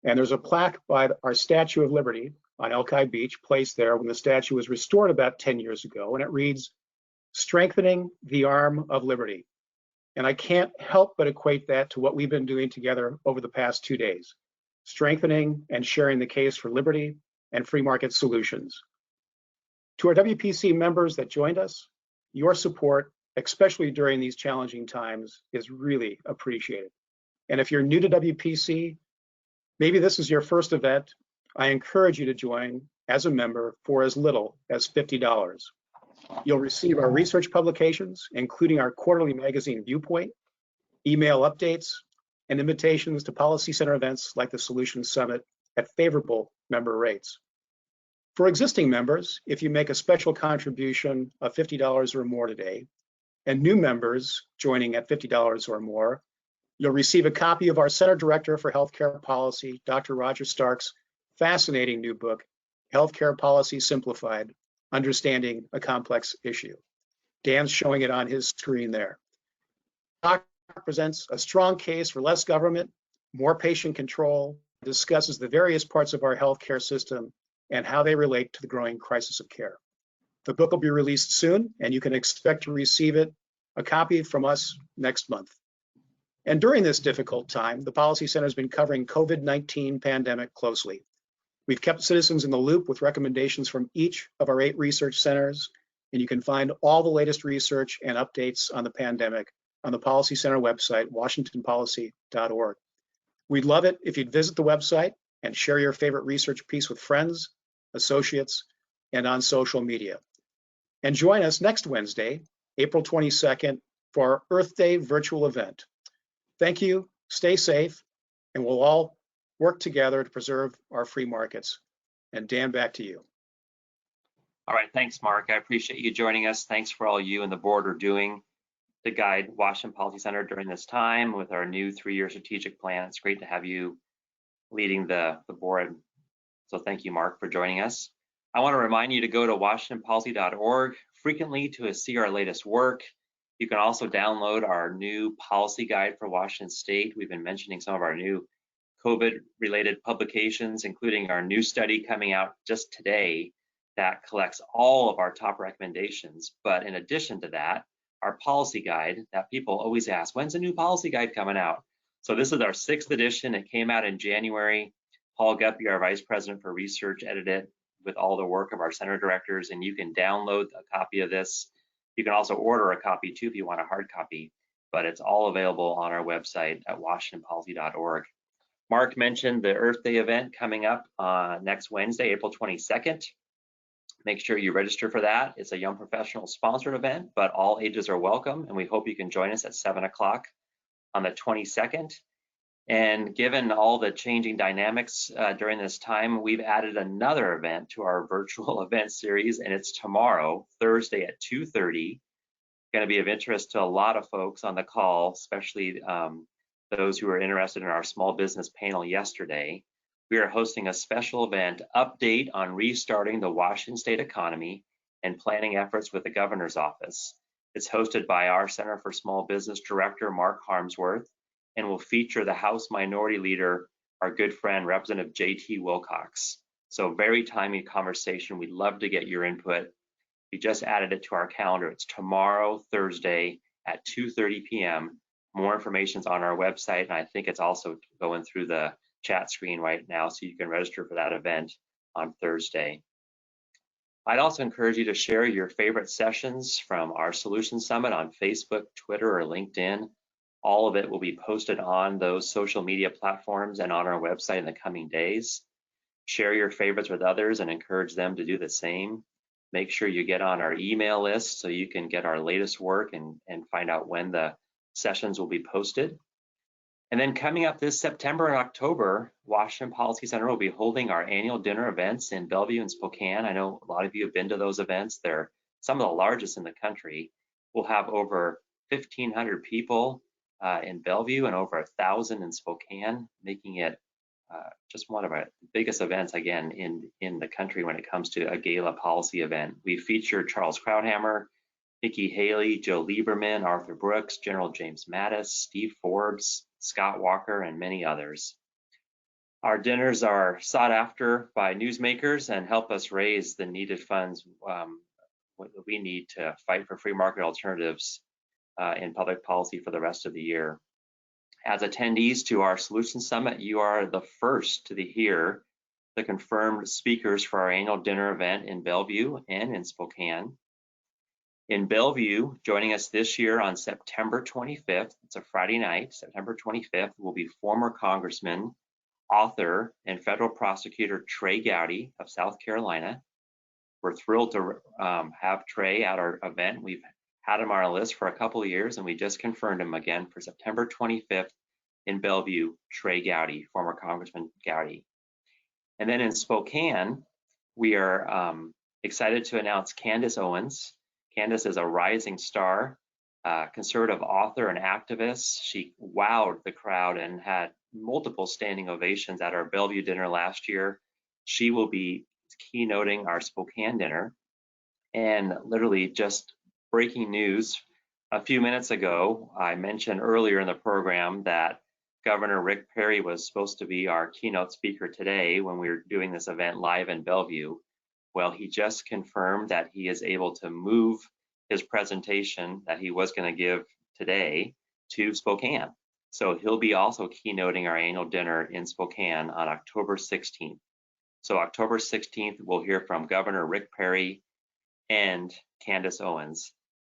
And there's a plaque by our Statue of Liberty on Elki Beach, placed there when the statue was restored about 10 years ago, and it reads, "Strengthening the Arm of Liberty." And I can't help but equate that to what we've been doing together over the past 2 days, strengthening and sharing the case for liberty and free market solutions. To our WPC members that joined us, your support especially during these challenging times, is really appreciated. And if you're new to WPC, maybe this is your first event, I encourage you to join as a member for as little as $50. You'll receive our research publications, including our quarterly magazine Viewpoint, email updates, and invitations to Policy Center events like the Solutions Summit at favorable member rates. For existing members, if you make a special contribution of $50 or more today, and new members joining at $50 or more, you'll receive a copy of our Center Director for Healthcare Policy, Dr. Roger Stark's fascinating new book, Healthcare Policy Simplified, Understanding a Complex Issue. Dan's showing it on his screen there. Dr. presents a strong case for less government, more patient control, discusses the various parts of our healthcare system and how they relate to the growing crisis of care. The book will be released soon, and you can expect to receive a copy from us next month. And during this difficult time, the Policy Center has been covering COVID-19 pandemic closely. We've kept citizens in the loop with recommendations from each of our 8 research centers, and you can find all the latest research and updates on the pandemic on the Policy Center website, washingtonpolicy.org. We'd love it if you'd visit the website and share your favorite research piece with friends, associates, and on social media. And join us next Wednesday, April 22nd, for our Earth Day virtual event. Thank you, stay safe, and we'll all work together to preserve our free markets. And Dan, back to you. All right, thanks, Mark. I appreciate you joining us. Thanks for all you and the board are doing to guide Washington Policy Center during this time with our new 3-year strategic plan. It's great to have you leading the board. So thank you, Mark, for joining us. I want to remind you to go to washingtonpolicy.org frequently to see our latest work. You can also download our new policy guide for Washington State. We've been mentioning some of our new COVID-related publications, including our new study coming out just today that collects all of our top recommendations. But in addition to that, our policy guide that people always ask, when's a new policy guide coming out? So this is our 6th edition. It came out in January. Paul Guppy, our Vice President for Research, edited it with all the work of our center directors, and you can download a copy of this. You can also order a copy too if you want a hard copy, but it's all available on our website at washingtonpolicy.org. Mark mentioned the Earth Day event coming up next Wednesday, April 22nd. Make sure you register for that. It's a Young Professional sponsored event, but all ages are welcome, and we hope you can join us at 7 o'clock on the 22nd. And given all the changing dynamics during this time, we've added another event to our virtual event series, and it's tomorrow, Thursday at 2:30. Going to be of interest to a lot of folks on the call, especially those who were interested in our small business panel yesterday. We are hosting a special event update on restarting the Washington State economy and planning efforts with the governor's office. It's hosted by our Center for Small Business Director, Mark Harmsworth, and will feature the House Minority Leader, our good friend, Representative J.T. Wilcox. So very timely conversation. We'd love to get your input. We just added it to our calendar. It's tomorrow, Thursday at 2:30 p.m. More information's on our website, and I think it's also going through the chat screen right now, so you can register for that event on Thursday. I'd also encourage you to share your favorite sessions from our Solution Summit on Facebook, Twitter, or LinkedIn. All of it will be posted on those social media platforms and on our website in the coming days. Share your favorites with others and encourage them to do the same. Make sure you get on our email list so you can get our latest work and find out when the sessions will be posted. And then coming up this September and October, Washington Policy Center will be holding our annual dinner events in Bellevue and Spokane. I know a lot of you have been to those events. They're some of the largest in the country. We'll have over 1,500 people in Bellevue and over 1,000 in Spokane, making it just one of our biggest events, again, in the country when it comes to a gala policy event. We feature Charles Krauthammer, Nikki Haley, Joe Lieberman, Arthur Brooks, General James Mattis, Steve Forbes, Scott Walker, and many others. Our dinners are sought after by newsmakers and help us raise the needed funds we need to fight for free market alternatives in public policy for the rest of the year. As attendees to our Solution Summit, you are the first to hear the confirmed speakers for our annual dinner event in Bellevue and in Spokane. In Bellevue, joining us this year on September 25th, it's a Friday night, September 25th, will be former Congressman, author, and federal prosecutor Trey Gowdy of South Carolina. We're thrilled to have Trey at our event. We've had him on our list for a couple of years, and we just confirmed him again for September 25th in Bellevue, Trey Gowdy, former Congressman Gowdy. And then in Spokane, we are excited to announce Candace Owens. Candace is a rising star, conservative author and activist. She wowed the crowd and had multiple standing ovations at our Bellevue dinner last year. She will be keynoting our Spokane dinner. And literally just breaking news, a few minutes ago, I mentioned earlier in the program that Governor Rick Perry was supposed to be our keynote speaker today when we were doing this event live in Bellevue. Well, he just confirmed that he is able to move his presentation that he was going to give today to Spokane. So he'll be also keynoting our annual dinner in Spokane on October 16th. So October 16th, we'll hear from Governor Rick Perry and Candace Owens.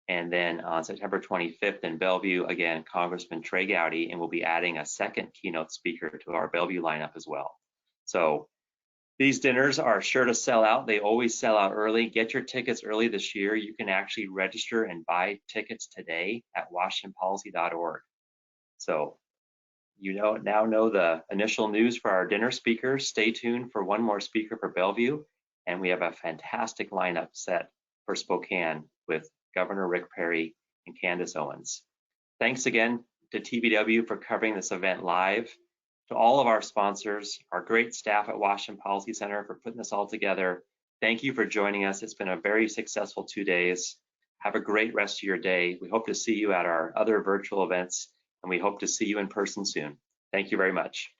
And then on September 25th in Bellevue, again, Congressman Trey Gowdy, and we'll be adding a second keynote speaker to our Bellevue lineup as well. So these dinners are sure to sell out. They always sell out early. Get your tickets early this year. You can actually register and buy tickets today at washingtonpolicy.org. So you now know the initial news for our dinner speakers. Stay tuned for one more speaker for Bellevue. And we have a fantastic lineup set for Spokane with Governor Rick Perry and Candace Owens. Thanks again to TBW for covering this event live. To all of our sponsors, our great staff at Washington Policy Center for putting this all together. Thank you for joining us. It's been a very successful 2 days. Have a great rest of your day. We hope to see you at our other virtual events, and we hope to see you in person soon. Thank you very much.